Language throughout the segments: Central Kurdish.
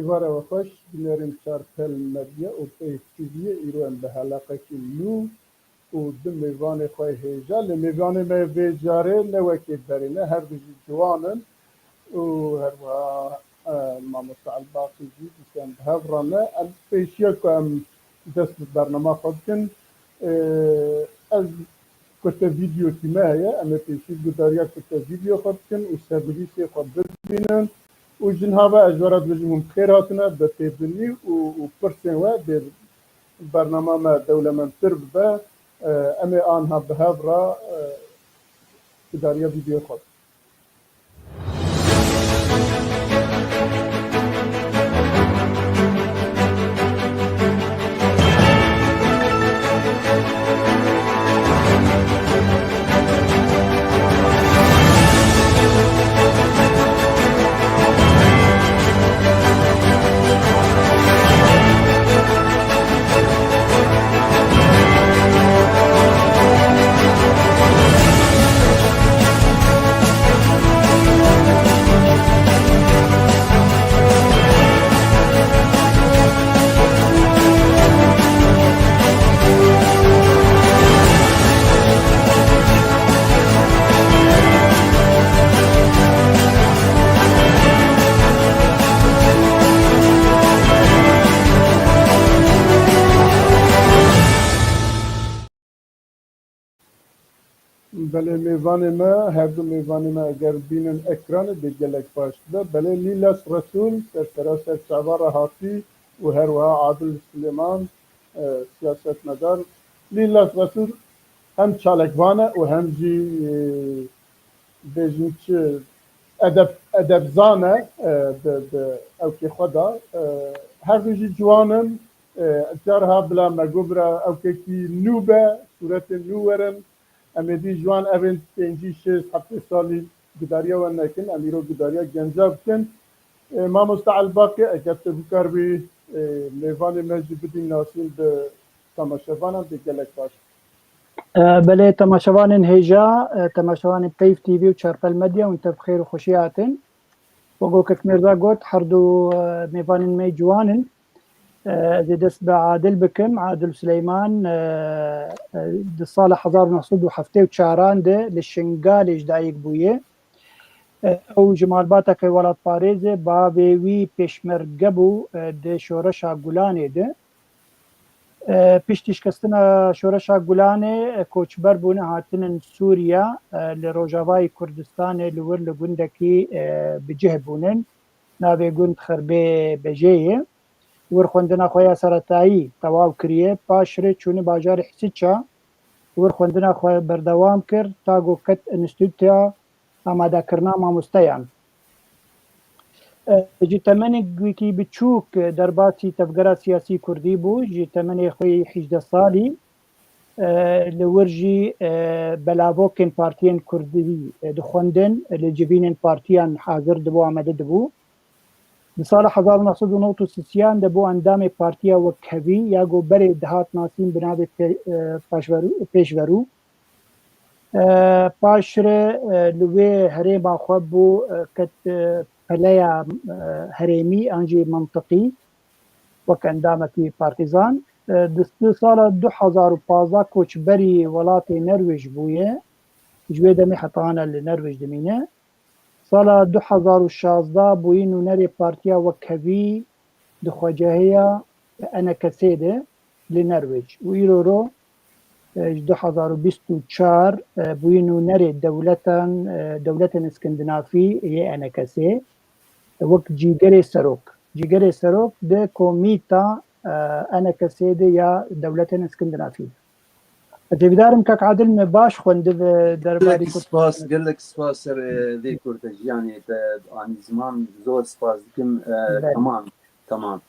ایواره و خوش بنریم چارپل مدیا و پیشتیوی ایران به حلقه که نو و دم میوان خواه هیجا لمیوان می جاره نوکی برینه هر دوی جوانن و هر و ما مستعل باقی جید بسیان بهورانه پیشیا که هم دست برنامه خود کن از کتا ویدیو تیمه هیا اما پیشی گداریا کتا ویدیو خود کن و سبریسی خود ببینن و جنها اجوارات بجمهم خیراتنا بتبني وبرسن واد برنامج ما دولة من ترب با أمي آنها بهابرا إدارية فيديو خود. بله میوان ما هر دو میوان ما اگر بینن اکران دیگلک پاشده بله لیلاس رسول در سراسر شعبار هاتی و هر وها عادل سلیمان سیاست مدار لیلاس رسول هم چالکوانه و هم جی بجنچ ادب زانه اوکی خدا هر دو جی جوانن جارها بلا مگوبرا اوکی کی نوبه صورت نورن امدی جوان اوین پنجی شش هفته سالی گداریا و نکن امیرو گداریا گنجاب کن ما مستعل باقی اگر تبکر بی میوان مجی بدین ناسین به تماشاوانم دیگلک باش بله تماشاوان هیجا تماشاوان پیف تی وی و چرپل مدیا و انت بخیر و خوشیاتن وگو که مردا گوت هر دو میوان می جوانن زي دس بعادل بكم عادل سليمان دي صالح 1907 وشاران ده للشنقالج دايق بويه او جمال باتا كي ولاد باريزي بابي وي پشمرگبو ده شورشا گولاني ده پشتش كستنا شورشا گولاني كوچبر بونه هاتنن سوريا لروجاواي كردستان لور لگندكي بجه بونن ناوي گند خربي بجيه ورخوندنا خویا سرطایی تواو کریه پاشره چونی باجار حسیچا ورخوندنا خویا بردوام کرد تا گو کت انستیتویا آماده کرنا ماموستیان جی تمنی گویکی بچوک درباتی تفگرا سیاسی کردی بو جی تمنی خوی 18 سالی لورجی بلاوکن پارتیان کردی دخوندن لجبینن پارتیان حاضر دبو آمده دبو بسال 1993 دبو اندام پارتیا وکهوی یا گو بری دهات ناسین بنابه پیشورو پاشر لوی هریم خواب بو کت پلیا هریمی انجی منطقی وک اندامتی پارتیزان دست سال 2015 کوچ بری ولات نرویج بویه جوی دمی حطانا لنرویج دمینه سال 2016 بوين ونري بارتيا وكهوي دخوجهية أنا كسيدة لنرويج ويرورو 2024 بوين ونري دولة اسكندنافي هي أنا كسي وقت جيجري سروك ده كوميتا أنا كسيدة يا دولة اسكندنافي تبدارم كاك عادل مباش خوند درباري سپاس گلک سپاس دی کورتج يعني عن زمان زود سپاس كم تمام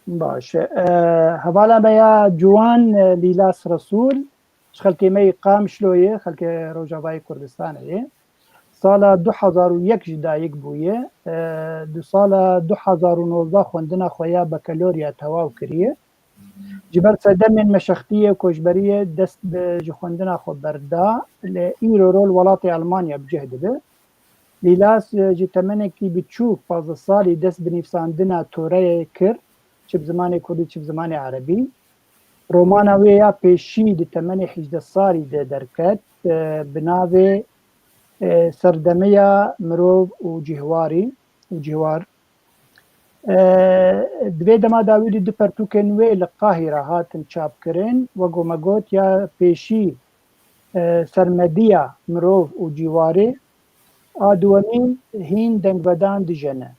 باش هوالا بيا جوان ليلاس رسول خلكي مي قام شلويه خلكي روجاواي كردستان هي سال 2001 دايق بويه دو سال 2019 خوندنا خويا بكالوريا تواو كريه جبر سدمن مشختيه كوجبريه دست بجخوندنا خو بردا لإيرو رول ولاتي ألمانيا بجهد به لیلاس جی تەمەنێکی بچووک 15 ساڵی دەست بنیفساندنا تۆرەیە کرد چ بزمانی کوردی چ بزمانی عەرەبی ڕۆمانە وێ یا پێشی دی تەمەنی 18 ساڵی دەرکەت بناوێ سەردەمەیە مرۆڤ و جیهوار دوێ دەما داویدی دو پەرتوکên wê li Qahîra hatin çapkirin wego me got ya pêşî sermediya mirov û cîwarê a duwemîn hîn dengvedan dijene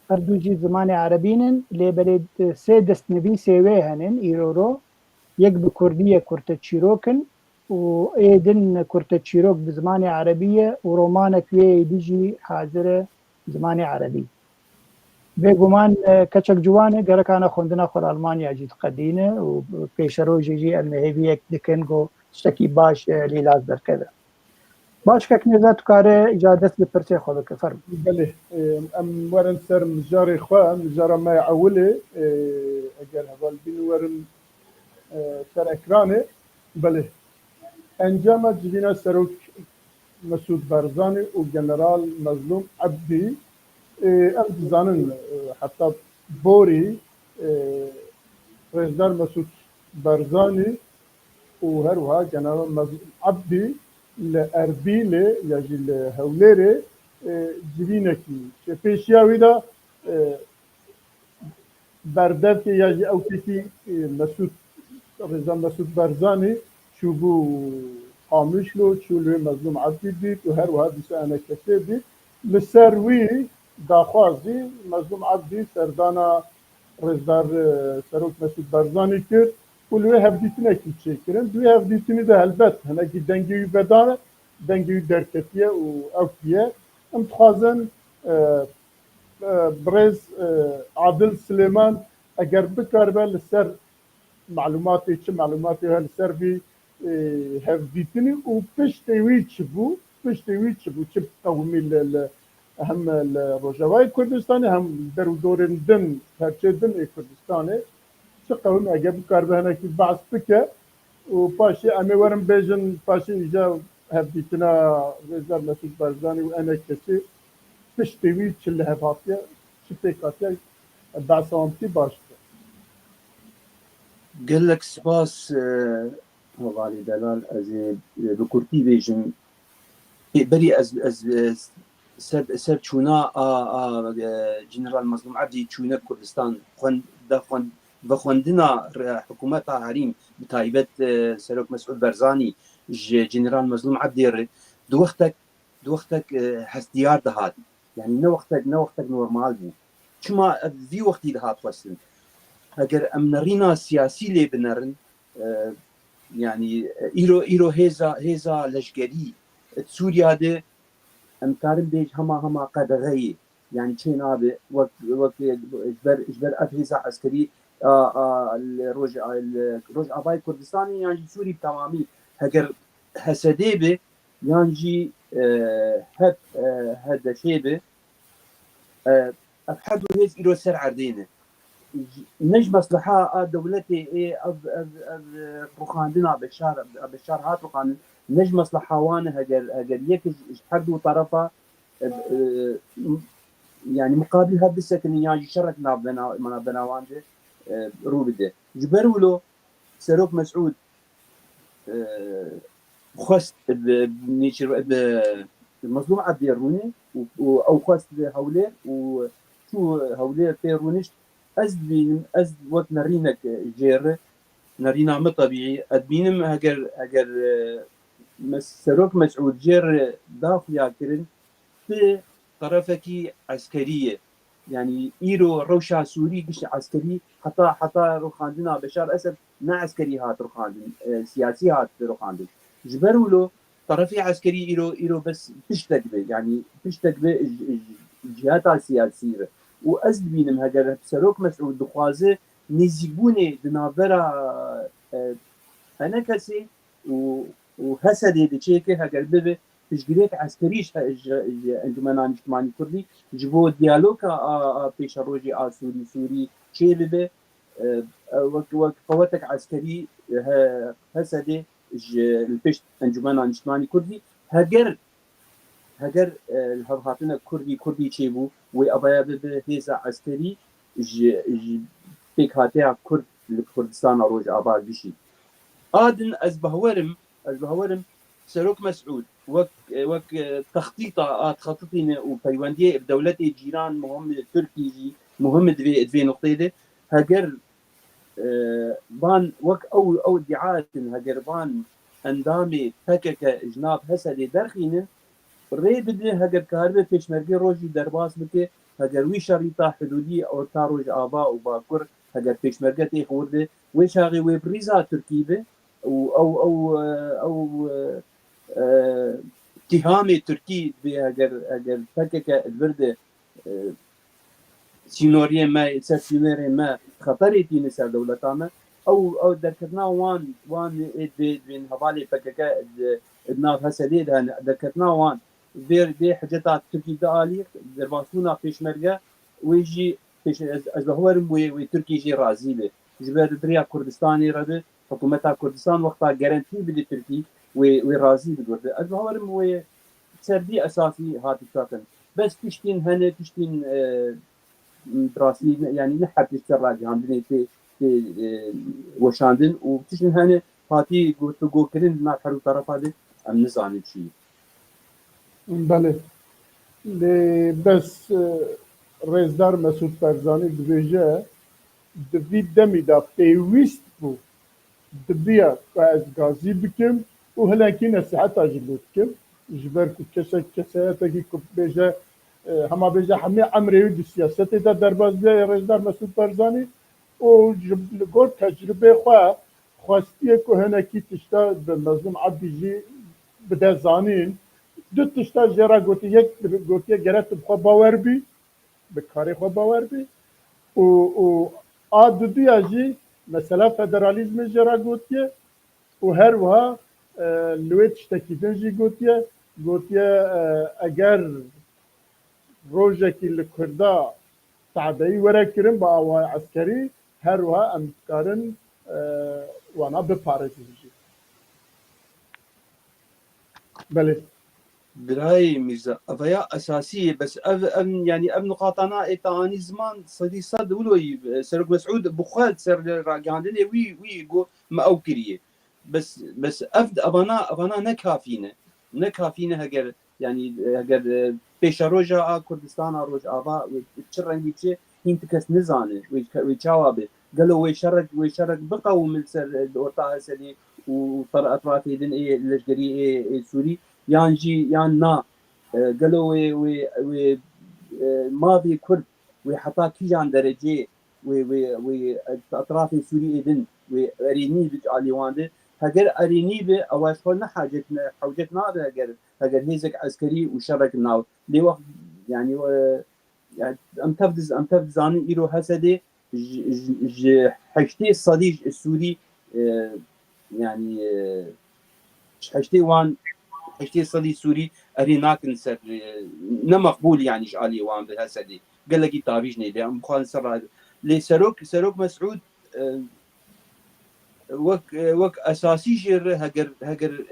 her du jî zimanê erebînin lêbelê sê destnivîsê wê henin îroro yek bi kurdî yek kurte çîrokin û êdin kurte çîrok bi zimanê erebî ye û romanek wê êdî jî hazir e zimanê erebî بێگومان کەچەک جوانێ گەرەکانە خوندنا خۆ ئەڵمانیا جی قەدینە و پێشەرۆژی جی ئەمە هێویەک دکن گۆ شتێکی باش لیلاز دەرکەوێ باش کەکنێزا توکارێ ئیجا دەست بە پرسێ خۆ بکە فەرمو بله ام ورن سر مجاري خوا مجارة ما يعولي اگر هوال بين ورن سر اكراني بله انجام جبينا سروك مسعود برزاني و جنرال مظلوم عبدي ام زانن حتى بوري رجدار مسعود برزاني و هروها جنرال مظلوم عبدي لأربيل يجي لهوليري جبينكي شبيشياوي دا بردف يجي او تيكي مسعود رجدار مسعود برزاني شو بو خاموش له شو له مظلوم عبدي بيت و هروها بيسا انا كتير بيت لسروي داخوازي مظلوم عبدي سردانا رجدار سروك مسعود برزاني كر ولوی هفدیتونه کی چیکرن دوی هفدیتونی ده البت هنه کی دنگیوی بدانه دنگیوی درکتیه و اوکیه ام تخوازن برز عادل سلیمان اگر بکار به لسر معلوماتی چه معلوماتی هل سر بی هفدیتونی و پشتوی چه بو چه قومی هم روجاوای کردستانی هم درو دورن دن هرچه دن کردستانی قوم اگر بکار بهنه کی بحث بکه و پاشی امی ورم بیجن پاشی ایجا هفدیتنا رزار مسعود برزانی و انا کسی پشتوی چله هفاتیه چه پیکاتیه بحث آمتی باشده قال لك سباس وغالي دلال از بكورتي بيجن بري از سر چونا جنرال مظلوم عبدي چونا كردستان خوان بخوندنا حكومات عريم بتايبت سروك مسعود برزاني جنرال مظلوم عبدي دو وقتك هستيار دهات يعني نو وقتك نورمال بو شما في وقتي دهات وصلن اگر امنرينا سياسي لي بنرن يعني ايرو هيزا لشگري سوريا ده امكارن بيج هما قدغي يعني چين ابي وقت اجبر افريزا عسكري الروج ابای کردستانی یعنی سوری تمامی اگر حسدی به یعنی هد شی به ابحث هيز إلى سر عردينه نج مصلحة دولتي رخاندنا بشار هات رخان نج مصلحة وانا هجر يك حد طرفه يعني مقابل هذا السكن يعني شركنا بنا وانده روبده جبرولو سروك مسعود خست بنيشر بمظلوم عبد الروني او خست هولير وشو هولير تيرونيش از وقت نرينك جير نرينا طبيعي ادبينم اگر سروك مسعود جير داف ياكرن في طرفك عسكريه يعني ايرو روشا سوري قش عسكري حتى رخاندنا بشار اسد ما عسكري هات رخاندن سياسي هات رخاندن جبرولو طرفي عسكري ايرو بس تشتغل يعني تشتغل الجهات السياسيه وازد بينم هجر سروك مسعود دخوازه نزيبوني دنابرا انا كسي وهسدي دشيكه هجر ببه تشجيرات عسكريش انجمنان اجتماعي كردي جبو ديالوكا بيش روجي سوري شي ببه وقت قواتك عسكري هسدي البيش انجمنان اجتماعي كردي هجر هەگەر هەڵهاتنە کوردی چێبوو وێ ئەبەیە ببێ هێزە عەسکەری پێک هاتەیە کورد لە کوردستانە ڕۆژئاوا بشی ئادن ئەس بەهەوەرم سەرۆک مەسعود وەک تەخطیطە خەتتینە و پەیوەندیە دەولەتی جیران مهم تورکیجی مهم دوێ نقطەیە هەگەر بان وەک ئەو دیعاەتن هەگەر بان ئەندامی پەکەکە ژناب هەسە لێ دەرخینن ڕێ بدرێ هەگەر کاربێ پێشمەرگی ڕۆژی دەرباس بکێ هەگەر وی شەڕی تا حدودی ئەو تا ڕۆژئاوا و باکوور هەگەر پێشمەرگە تێ خوردێ وێ چاغی وێ بریزا تورکی بێ و ئەو اتهامی تورکی بێ هەگەر پەکەکە بردێ سینۆریە ما سەر سینۆرێ ما خەتەرێتی لەسەر دەوڵەتانە ئەو دەرکردنا وان دوێن هەواڵی پەکەکە ناو هەسە لێ دەرکردنا وان بێ حجەتا تورکی دەعالی دەرباسبوونا پێشمەرگە وێژی ئەس بەهۆرم وێ تورکیژی رازی بێ ji ber diriya Kurdistanê re bi hikûmeta Kurdistan wexta gerentî bidê Tirkî wê razî bigirdi ez bawerim wê serdî esasî hatî çakin bes tiştîn hene tiştîn rastî yanî ne her tişt ragihandinê tê weşandin û tiştîn hene hatî gotûgokirin nav her û tarafa de em nizanin çi Belê lê bes Rêzdar Mesûd Barzanî dibêje di vî demî de pêwîst bû dibiya ku ez gazî bikim û hilekî nesiheta jî lê bikim ji ber ku keseyetekî ku bêje hema bêje hemê emrê wî di siyasetê de derbas bê Rêzdar Mesûd Barzanî û li gor tecrübê xwe xwestiye ku hinekî tişta bi Mezlûm Ebdî jî bide zanîn du tişta jê re gotiye yek gotiye gerek tu xwe bawer bî bi karê xwe bawer bî û a duduya jî mesela federalîzmê jê re gotiye û her wiha li wê tiştekî din jî gotiye eger rojekî li Kurda tehdeyî were kirin bi awayê eskerî her wiha em dikarin wana biparêzin jî belê برای میرزا اویا اساسی بس يعني اب نقاطنا اتاني زمان صدي صد ولوي سرق مسعود بخاد سر راجعندن وي جو ما او كريه بس افد ابانا نكافينه هجر يعني هجر بيش روجا كردستان روج ابا تشرنجي تشي انت كس نزانه ويجاوب قالوا ويشرك بقوم سر اورتا سلي وطرق اطرافي دين ايه لشجري ايه سوري يانجي يان نا قالوا وي ماضي كرد وحتى كيجان درجه وي اطراف سوري اذن واريني بجعلي وانده هجر اريني به اواش قلنا حاجتنا هجر هيزك عسكري وشرك ناو لي وقت يعني ام تفدز عن ايرو حسدي حشتي الصديق السوري يعني حشتي وان حشتي صدي سوري أريناك نسر نمقبول يعني جعلي وان بهالسدي قال لك طابيجني ده مخال سر لي سروك مسعود وك أساسي جر هجر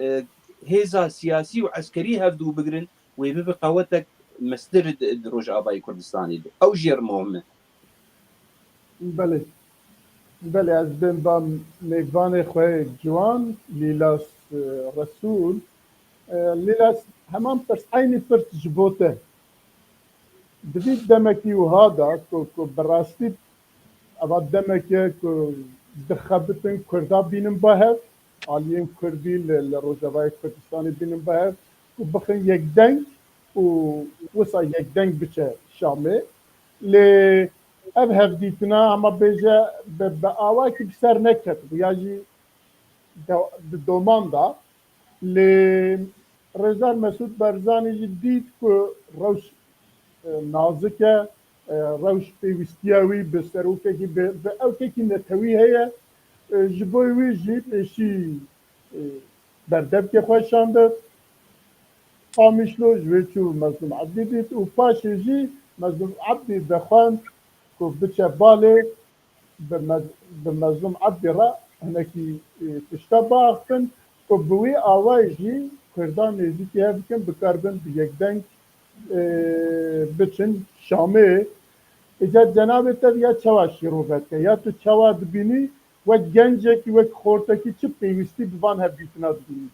هيزا سياسي وعسكري هفدو بقرن ويبقى قوتك مسترد دروج أباي كردستاني ده أو جير مهمة بله از بین با میوان خواه جوان لیلاس رسول لیلاس همان پرس aynı پرس جبوته دوید دمکی و هادا که براستی اول دمکی که دخبتن کردا بینم باهر آلیم کردی لروجوای کردستانی بینم باهر و بخن یک دنگ و وسا یک دنگ بچه شامه لی ev hevdîtina ama bêje bi awakî bi ser neket ya jî di doman da lê Rêzdar Mesûd Barzanî jî dît ku rewş nazik e rewş pêwîstiya wî bi serokekî bi ewkekî netewî heye ji bo wî jî pêşî berdevkê xwe şandin Qamişlo ji wê çû Mezlûm Ebdî dît û paşê jî Mezlûm Ebdî dixwand ku biçe balê bi Mezlûm Ebdî re hinekî tişta biaxivin ku bi wî awayî jî Kurdan nêzîkî hev bikin bikarbin bi yekdeng biçin Şamê îca cenabê te ya çawa şîroveke ya tu çawa dibînî wek gencekî wek xortekî çi pêwîstî bi van hevdîtina dibînî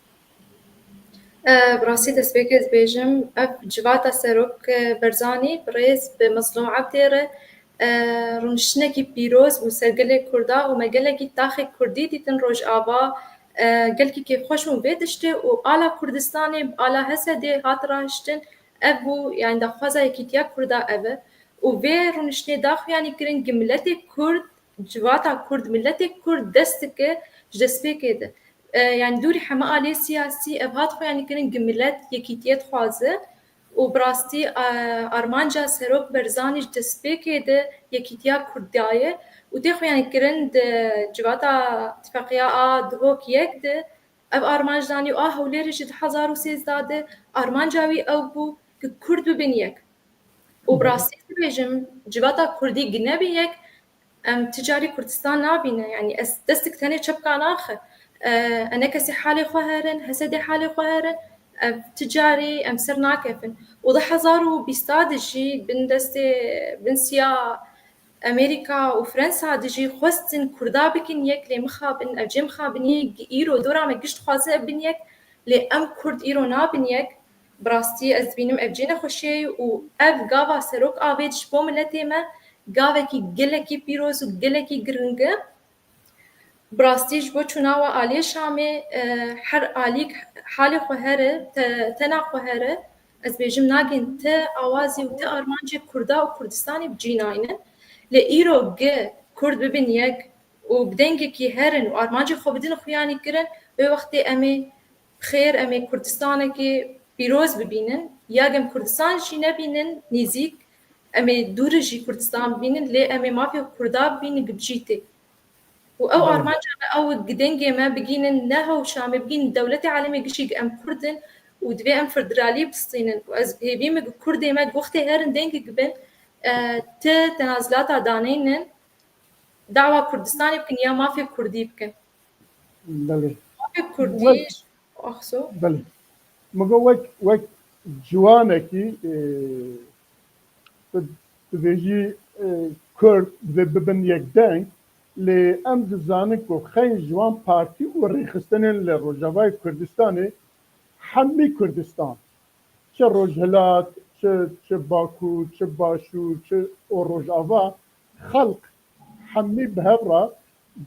براسي دەستپێک ez bêjim ev civata Serok Berzanî bi rêz bi Mezlûm Ebdê re rûniştinekî pîroz û ser gelê Kurda û me gelekî taxê Kurdî dîtin Rojava gelekî kêfxweş bûn vê tiştê û ala Kurdistanê ala Hesedê hat rahiştin ev bû yani daxwaza yekîtiya Kurda ev e û vê rûniştinê daxuyanî kirin ku milletê Kurd civata Kurd milletê Kurd dest dike ji destpêkê de yani dûrî heme aliyê siyasî ev hat xwe yani kirin ku millet yekîtiye dixwaze û bi rastî armanca Serok Berzanî ji destpêkê de yekîtiya Kurdiyayê û tê xwe yani kirin di civata Tifeqiya a Duhok yek de ev armanc danî û a Hewlêrê ji 2013 de armanca wî ew bû ku Kurd bibin yek û bi rastî dibêjim civata Kurdî ginebî yek em ticarî Kurdistan nabîne yani ez destek tenê çepka naxe انا كسي حالي خوهرن هسدي حالي خوهرن تجاري ام سر ناكفن وده حزارو بيستادجي بندستي بنسيا امريكا وفرنسا دجي خوستن كردا بكن يك لي مخابن اجي مخابن يك ايرو دورا ما قشت خوازه بن يك لي ام كرد ايرو نابن يك براستي از بينم افجينا خوشي و اف غاوا سروك افيج بو ملتي ما غاوكي گلكي بيروز و گلكي گرنگه براستیش بۆ چوناوە ئالێ شامێ هەر ئالیک حالی خۆ هەرە تەنا خۆ هەرە ئەس بێژم ناگەین تە ئاوازی و تە ئارمانجێ کووردا و کوردستانی بجیناینن لە ئیرۆ گە کورد ببن یەک و بدەنگێکی هەرن و ئارمانجێ خۆ بدن خویانی کرن بێ وەختێ ئەمێ خێر ئەمێ کوردستانێکی پیرۆز ببینن یاگەم کوردستان ژی نەبینن نزیک ئەمێ دوورە ژی کوردستان ببینن لێ ئەمێ مافی کووردا ببینن بجیتێ و او ارمانجا او گدنگی ما بگینن نه و شام بگین دولت عالمی گشی ام کردن و دوی ام فدرالی بستینن و از هیبی مگ کردی ما وقتی هرن دنگ گبن ته تنازلات دانینن دعوا کردستانی بکن یا مافی کردی بکن بله مافی کردی اخسو بله مگه وک جوانکی تبیجی کرد ببن یک دنگ لی ام دزانن که خیلی جوان پارتی و ریخستنن لی روجاوای کردستانی همی کردستان چه روجهلات چه باکو چه باشور چه روجاوا خلق همی به هفرا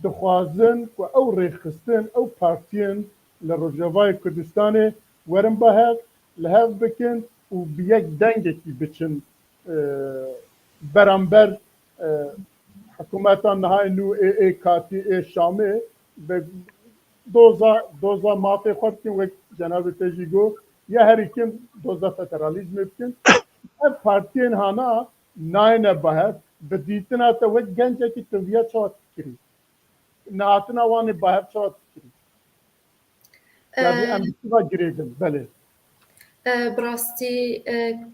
دخوازن که او ریخستن او پارتین لی روجاوای کردستانی ورن به هف لهف بکن و بیک دنگکی بچن برانبر حکومتان نهای نو ای کاتی ای شامه به دوزا مافی خورد کن و جناب تجیگو یا هری کن دوزا فدرالیزم بکن اف پارتین هانا ناینه باید بدیتنا تا وک گنجه کی تویا چوات کری ناتنا وانی باید چوات کری یعنی امتیبا گریدن بله براستي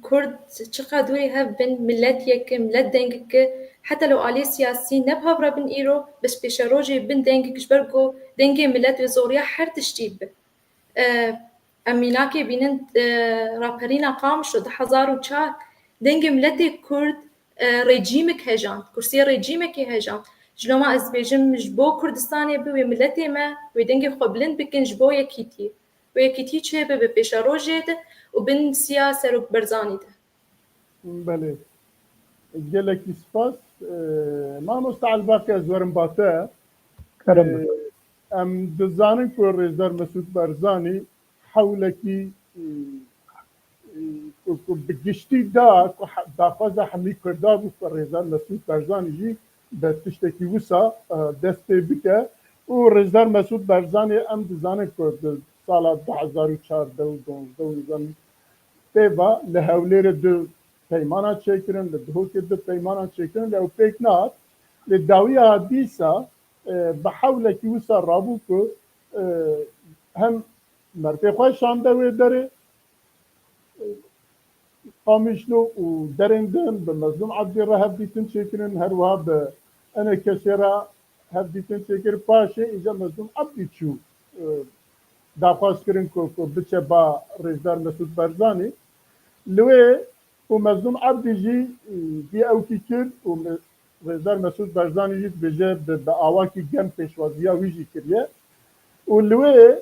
كرد چقدر هف بن ملت يك ملت دنگك حتى لو عليه سياسي نبها برا بن إيرو بس بشروجي بن دنگك شبرقو دنگي ملت وزوريا حر تشتيب أميناكي بينن رابرينا قامشو ده حزارو چاك دنگي ملتي كرد ريجيمك هجان كرسي ريجيمك هجان جلو ما از بيجم جبو كردستاني بي ملتي ما ودنگي خبلن بكن جبو يكيتي ويكيتي چه به بشروجي ده وبن سياسة روك برزاني ده بله جلك سپاس ما مستعل باقي زورم باته كرم ام دزانن کو رزدار مسعود برزاني حولكي کو بگشتي دا کو دافازه حمي کردا بو رزدار مسعود برزاني جي بتشتكي وسا دست بك و رزدار مسعود برزاني ام دزانن کو سال 2014 پیوا لهولیر دو پیمانا چکرن لدهوک دو پیمانا چکرن لو پیکنات لداوی حدیثا بحاول کی وسا رابو کو هم مرتی خواه شانده وی داره قامشلو و درندن به مظلوم عبدی را هفدیتن چکرن هر وها به انا کسی را هفدیتن چکر پاشه ایجا مظلوم عبدی چو داخواست کرن کو بچه با رئیسدار مسعود برزانی لوی و مظلوم عبدی جی بی او کی کرد و رئیسدار مسعود برزانی جی بجه به آواکی گم پیشوازیا ویجی کریه و لوی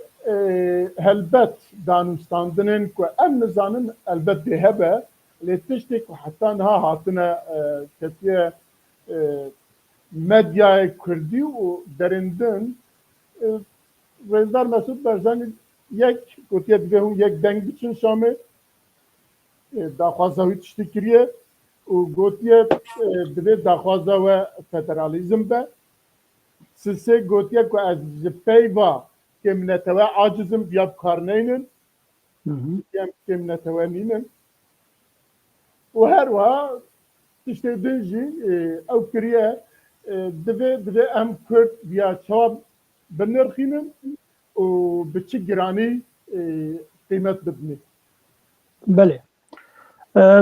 هلبت دانستاندنن کو ام نزانن البت ده هبه لتشتك حتى انها هاتنا كتير مديا كردي ودرندن رئیسدار مسعود برزانی یک گوتیه دیگه هم یک دنگ بچین شامه داخوازه هی تشتی کریه و گوتیه دیگه داخوازه و فدرالیزم به سه گوتیه که از پیوا که منتوه عاجزم بیاب کار نینن که منتوه نینن و هر وها تشتی دنجی او کریه دیگه ام کرد بیا چواب بنرخینن و بچه گرانی قیمت بدنی. بله.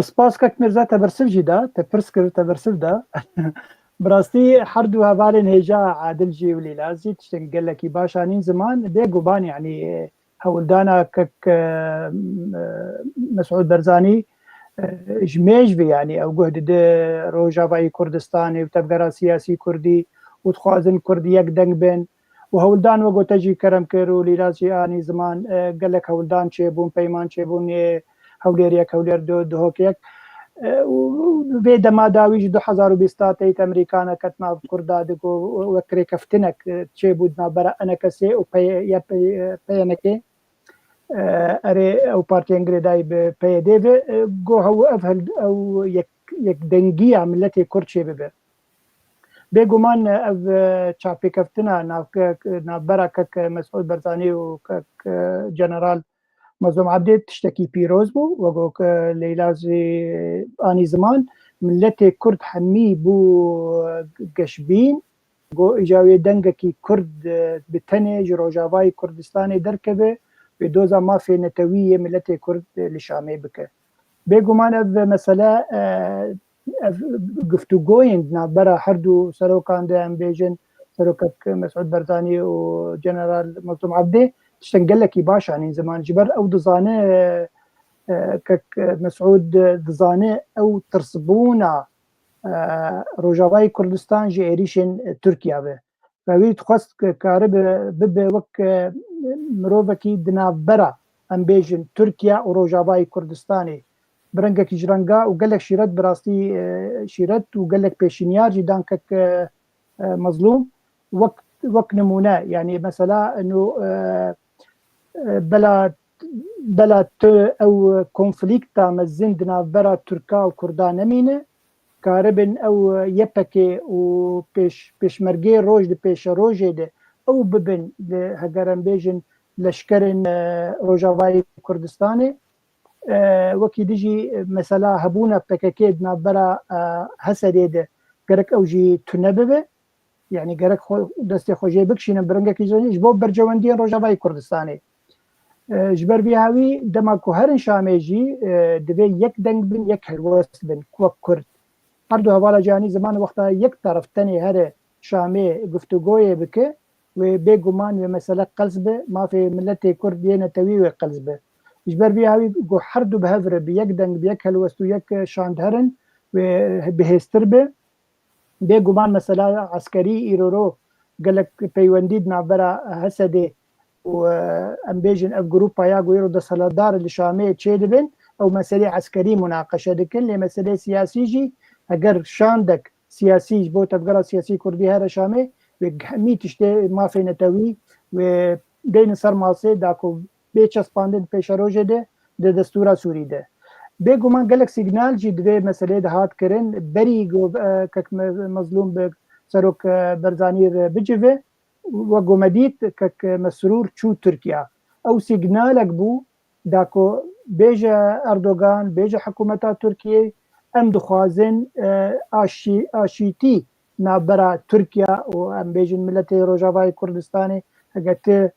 سپاس کک مرزا تبرسل جدا تپرس کرد تبرسل دا براستی هر دو هوالین هجا عادل جی ولی لازی تشتنقل لکی باشانین زمان ده قبان يعني هولدانا كك مسعود برزاني جميج بي يعني او جهد ده روجافاي كردستاني وتبقى سياسي كردي وتخوازن كردي يك دنگ بين وهولدان وقو تجي كرم كرو ليلازي آني زمان قال لك هولدان چيبون بيمان چيبون هولير يك هولير دو هوك يك وبيدا ما داويج 2020 امريكانا كتنا كردا دكو وكري كفتنك چيبودنا برا انا كسي و يا بيانكي اري او بارتي انجريداي بي ديف جو هو افهل او يك دنگي عملتي كرشي ببه بيگومان اف چاپی کفتنا نابرا كك مسعود برزاني و كك جنرال مظلوم عبدي تشتكي بيروز بو وقو ليلازي اني زمان ملتي كرد حمي بو قشبين قو اجاوي دنگكي كرد بتنج روجافاي كردستاني دركبه بدوزا ما في نتوية ملتي كرد لشامي بك بيگومان اف مسألة گفتگوین برا هر دو سروکان ده ام بیجن سروکک مسعود برزانی و جنرال مظلوم عبدي تشتنقل لك باش يعني زمان جبر او دزانه كك مسعود دزانه او ترسبونا روجاواي كردستان جي اريشن تركيا به فوي تخص كارب بب وك مروبكي دنا برا ام بيجن تركيا و روجاواي كردستاني برنگك جرنگا وقال لك شيرت براستي شيرت وقال لك بيشينيار جدان كك مظلوم وقت نمونه يعني مثلا انه بلا او كونفليكتا مزندنا برا تركا وكردان نمينه كاربن او يبكي و بيش مرقي روج دي بيش روجي دي او ببن هقرن بيجن لشكرن روجاواي كردستاني وكي ديجي مثلا هبونا بكاكيد نابرا هسديد قرك اوجي تنببه يعني قرك دستي خوجي بكشين برنگك جوني جبو برجواندين روجاواي كردستاني جبر بيهاوي دماكو هرن شاميجي دبي يك دنگ بن يك هلوست بن كوك كرد هردو هوالا جاني زمان وقتا يك طرف تاني هر شامي گفتگوية بك وبيگومان ومثلا قلزبه ما في ملتي كرد ينتوي وقلزبه جبر بيهاوي جو حردو بهفر بيك دنگ بيك هلوستو يك شاندهرن وبهستربه بيگومان مثلا عسكري ايرورو قالك بيونديد نعبرا هسدي وام بيجن اف جروبا ياغو يرو ده سلادار اللي شامي تشيدبن او مسألة عسكري مناقشة دكن لمسألة سياسي جي اگر شاندك سياسي بو تبقى سياسي كردي هذا شامي بحمي تشتي ما في نتوي وبين سر ماسي داكو بيچس باندن پیشروجه ده دستورا سوري ده بيگومان قالك سيجنال جي دوه مسألة ده هات کرن بري گو كك مظلوم بسروك برزاني بجوه وقو مديت كك مسرور شو تركيا او سيجنالك بو داكو بيجا اردوغان بيجا حكومتا تركيا ام دخوازن آشيتي نابرا تركيا و ام بيجن ملتي روجاواي كردستاني اگت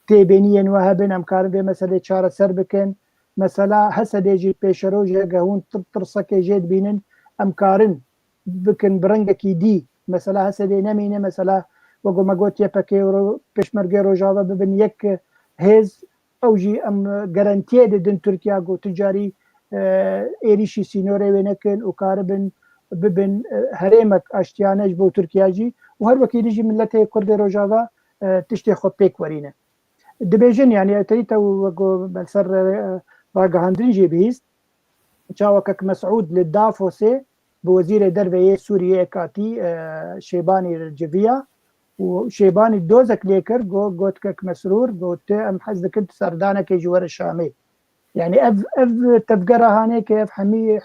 تيبينيين وهبن امكار به مسألة چارة سر بكن مثلا هسه جي پیشرو جهون ترسكي جيد بينن امكارن بكن برنگكي دي مثلا هسه نمينه مثلا وقو ما قلت يبكي بيشمرقي روجاوا ببن يك هز او جي ام جارانتيه دن تركيا جو تجاري ايريشي سينوري وينكن وكاربن ببن هريمك اشتيانج بو تركيا جي وهر وكي يجي ملته كرد روجافا تشتي خود بيك ورينه دبيجن يعني تريتا وقو بلسر راقهاندرين جي بيست شاوكك مسعود للدافوسي بوزير دربية سوريا كاتي شيباني الجفية وشيباني دوزك ليكر قوتكك مسرور قوت ام حزدك انت سردانك جوار الشامي يعني اف تفقر هاني كيف حمي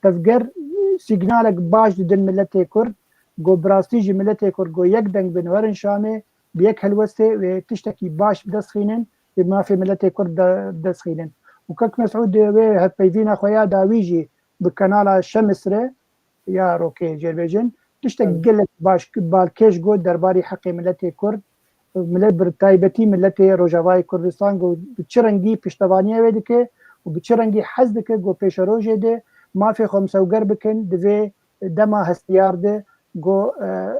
تفقر سيجنالك باش دن ملتي كرد قو براستيجي ملتي كرد قو يقدن بنورن شامي بيك هلوستي تشتكي باش بدسخينن بما في ملتي كرد بدسخينن وكك مسعود هاد بيفينا خويا داويجي بكنال الشمس ري يا روكي جيربيجن تشتك قلت باش بالكيش جو درباري حقي ملتي كرد ملت برتايبتي ملتي روجافاي كردستان جو بتشرنجي بشتوانيه ودك وبتشرنجي حزدك جو بيشروجي دي ما في خمسه وقربكن دفي دما هستيارده جو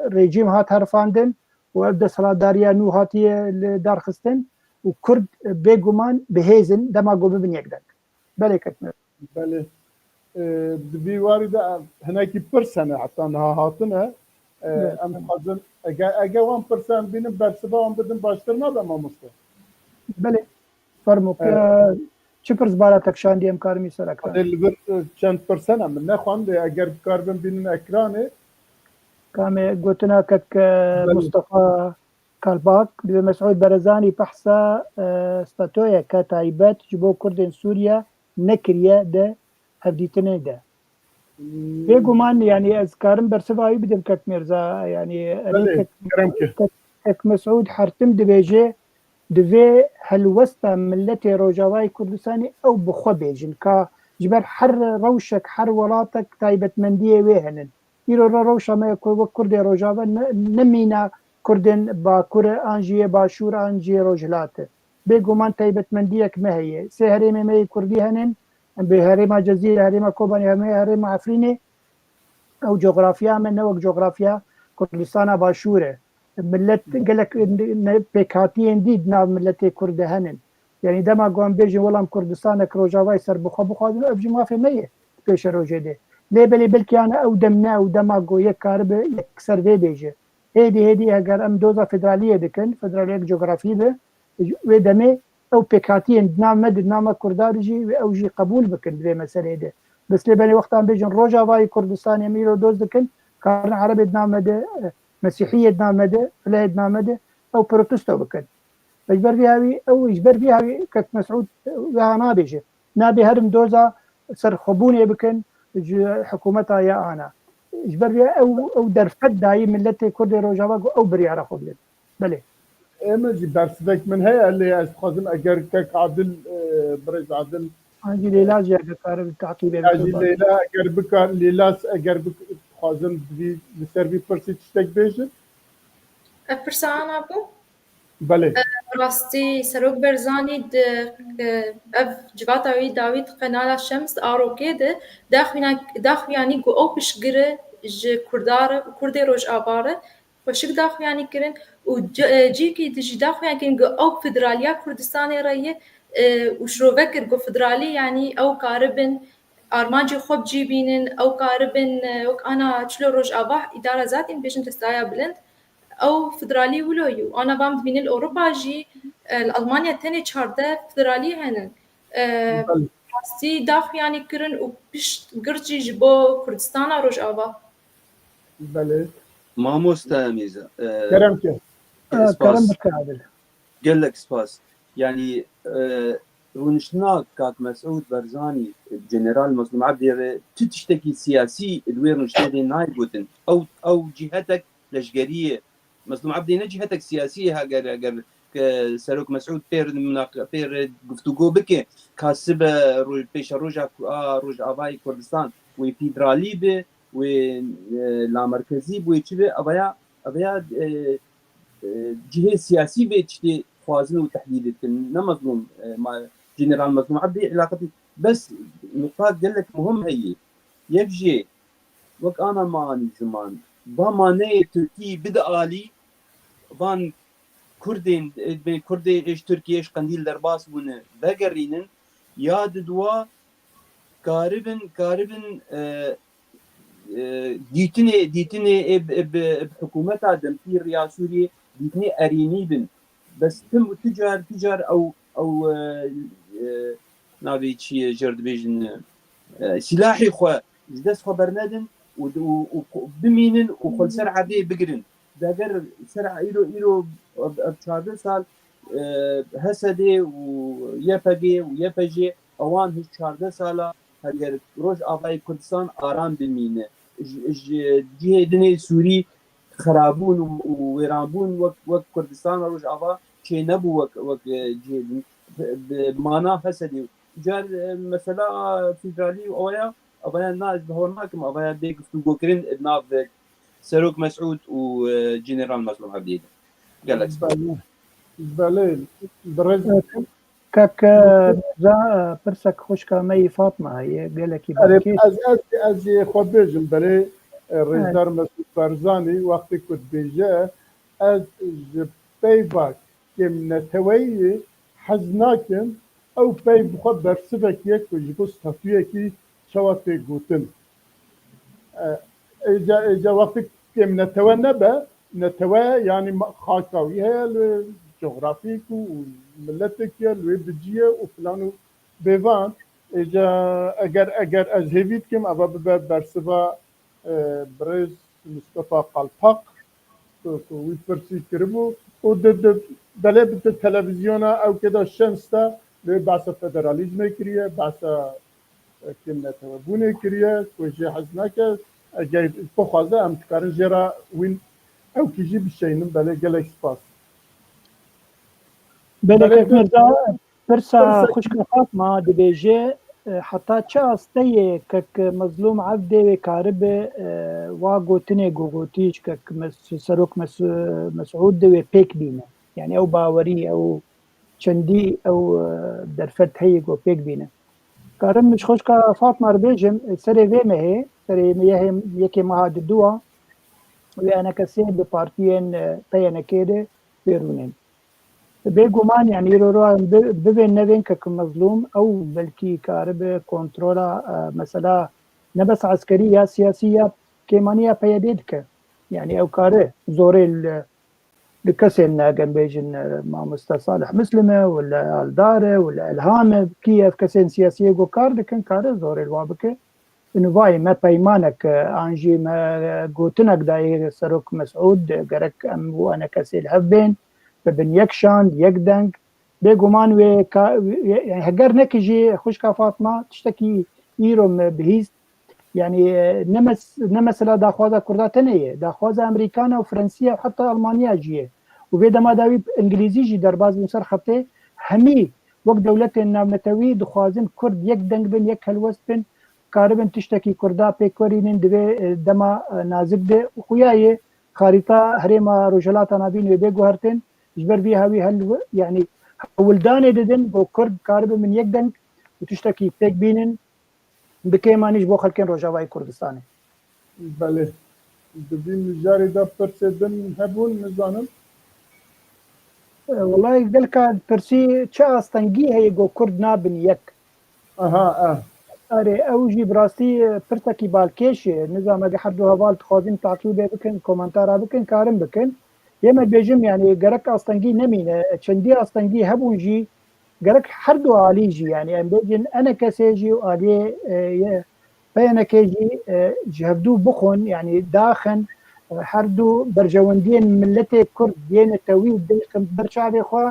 ريجيم هات هرفاندن وابدا سلاداريا نو هاتيه لدار خستن وكرد بيجومان بهيزن دما جو ببن يقدك بلي كتمر بله دبي وارده هناكي برسنه حتى انها هاتنا ام حزن اجا 1% بين برسبا ام بدن باشترنا ده ما مستوى بلي فرموك چپرز بالاتك شان دي امكار مي سرك اللي چند برسنه من نخوان دي اگر كاربن بين اكرانه كامي قلتنا كك مصطفى كالباك بمسعود برزاني بحثا ستاتويا كتايبات جبو كردين سوريا نكريا ده هفديتنا ده بيقومان يعني اذكارم برسفاي بدم كك ميرزا يعني كك مسعود حرتم دبيجي دفي هلوستا ملتي روجاواي كردستاني او بخو بيجن كا جبر حر روشك حر ولاتك تايبت منديه ويهنن يرو روشا ما كردي روجاوا نمينا كردن باكور انجي باشور انجي روجلات بيقومان تايبت منديك ما هي سهري ما كردي هنن بهريما جزيره هريما كوباني هريما عفريني او جغرافيا من نوع جغرافيا كردستان باشوره ملت قالك بيكاتي انديد ناو ملتي كرد هنن يعني دما قوم بيجي والله كردستان روجاواي سر بخو ابجي ما في ميه بيش روجي دي ليه بلي بلكي انا او دمنا او دما قو يكارب يكسر دي بيجي هيدي اگر ام دوزا فدراليه دكن فدراليه جغرافي به ودمي او بيكاتي نام مد نام كردارجي او جي قبول بكن زي مساله دي بس ليه بلي وقت ام بيجي روجاواي كردستان يميلو دوز دكن كان عربي نام مد مسيحية نامده فلايد نامده أو بروتستو بكن إجبر فيها أو إجبر فيها كك مسعود وها نابجه نابي هرم دوزا سر خبوني بكن حكومتها يا أنا إجبر فيها أو درفت داي ملتي كردي روجاوا أو بريارة خبلت بلي إما جي درسك من هي اللي أستخدم أجر كك عدل بريز عدل أجي ليلا جي أجر التعقيب أجي ليلا أجر بك ليلاس أجر بك خازن بي بسربي برسي تشتك بيجن برسانا بو بله راستي سروك برزاني اف جباتاوي داويد قناة الشمس آرو كده داخو يعني قو او بشقره ج كردي روج آباره وشك داخو يعني كرن وجيكي دجي داخو يعني كرن قو او فدراليا كردستاني رأيه وشروفكر قو فدرالي يعني او كاربن آرمانجي خوب جيبينن او كاربن وك انا تشلو روج آباه إدارة ذاتي بيشن تستايا بلند او فدرالي ولويو انا بام بين الاوروبا جي المانيا تاني شارده فدرالي هنن راستي داخ يعني كرن وبش قرجي جبو كردستان روج آبا بله ما مستميزة كرم كه كرم بكادل قال لك سباس يعني رونشناك كاك مسعود برزاني جنرال مسلم عبدي تشتكي سياسي الوير نشتري نايبوتن او جهتك لشقريه مسلم عبدي جهتك سياسيه اگر سروك مسعود بير گفتگو بك كاسب روج بيش روج اباي كردستان وي فيدرالي به و لا مركزي بو يچبه ابيا جهه سياسي بيچتي خوازن وتحديد نمظلوم ما جنرال مظلوم عبدي علاقتي بس نقاط قال لك مهم هي يجي وك انا ماني زمان بماني تركي بدا الي بان کوردین به کوردی اش ترکیهش قندیل در باس بونه بگرینن یاد دوا کاربن دیتنی حکومت آدم في رياسوري دیتنی ارینی بن بس تم تجار او نابي شي جرد بيجن سلاحي خو دس خبر ندن وبمينن وخل سرعه دي بقرن داگر سرعه ايرو بشهاده سال هسدي ويفجي اوان هش شهاده سالا هگر روج آبای کردستان آرام بمینه جهدنی سوری خرابون و ویرانبون وقت کردستان روج آبا چه نبو وقت جهدن بمانا هسدي جار مثلا فيدرالي اويا ابايا ناس بهورناكم ابايا بيك فوقرين ناف سروق مسعود وجنرال مسلم عبديد قال لك بله برز كاك زا برسك خوشكا مي فاطمة هي قال لك از خبيجم بله رئيسدار مسعود برزاني وقت كنت بيجا از بيباك كم نتوي حزناكم او پی بخواد برسبک یک و جبو ستاتویه کی شوات پی گوتن ایجا وقتی که نتوه نبه نتوه یعنی خاکاویه جغرافیک و ملتکیه لوی بجیه و فلانو بیوان ایجا اگر از هیوید کم اوا ببه برسبا برز مصطفى قلپاق تو وی پرسی کربو و دله بده تلویزیونا او کدا شنستا به بحث فدرالیزم کریه بحث کمنت و بونه کریه کوچه حزنا که اگر بخوازه ام تکارن جرا وین او کیجی بشینم بله گلک سپاس بله مرزا برسا خوشك فاطمة دبيجي حتى تشاستي كك مظلوم عبدي وكارب واغوتني غوغوتيش كك سروك مسعود دو بيك بينا يعني او باوري او چندی او درفت هی گو پیک بینه کارم مش خوش کا فاطمه ربيجم سري ويمه هي سري ميه يكي مهاد دوا وانا كسي ببارتيين تينا كده بيرونين بيغمان يعني يرو ببين نبين كك مظلوم او بلكي كارب كنترولا مثلا نبس عسكريه سياسيه كيمانيه بيديدك يعني او كاره زوري لكسن كان بيجن مع مستر صالح مسلمه ولا الداره ولا الهامه كيف كسن سياسيه جو كارد كان كارد زور الوابك انه باي ما بيمانك انجي ما قوتنك داير سروك مسعود قرك ام وانا كسيل هبين ببن يكشان يقدنك بيقومان يعني هجر نكجي خوشكا فاطمه تشتكي يروم بهيز يعني نمس لا داخوازا كرداتنيه داخوازا امريكانا وفرنسيه وحتى المانيا جيه وبيدا ما داوي انجليزي جي درباز مسر خطي همي وقت دولت النامتوي دخوازن كرد يك دنگ بن يك هلوست بن كاربن تشتكي كردا بيكورين دبي دما نازك ده وخيايه خريطه هريما رجلات نابين وبيغو هرتن جبر بيها هوي هل يعني ولدان ددن بو كرد كاربن من يك دنگ وتشتكي بيك بينن بكيمانيش بو خلكين روجاواي كردستاني بله دبين جاري دا پرسیدن هبون نزانم والله قالك برسي چا استنگي هي جو كرد نابن يك اري اوجي براسي پرتكي بالكيش نظام اگه حدو هوال تخوازين تعقيب بكن كومنتار بكن كارم بكن يما بيجم يعني قالك استنگي نمينه چندي استنگي هبونجي قالك حردو عليجي يعني ام بيجن انا كسيجي وعليه بينا كيجي جهبدو بخون يعني داخن حردو برجوندين ملتي كرد دين التويد ديكم برشعبي خوا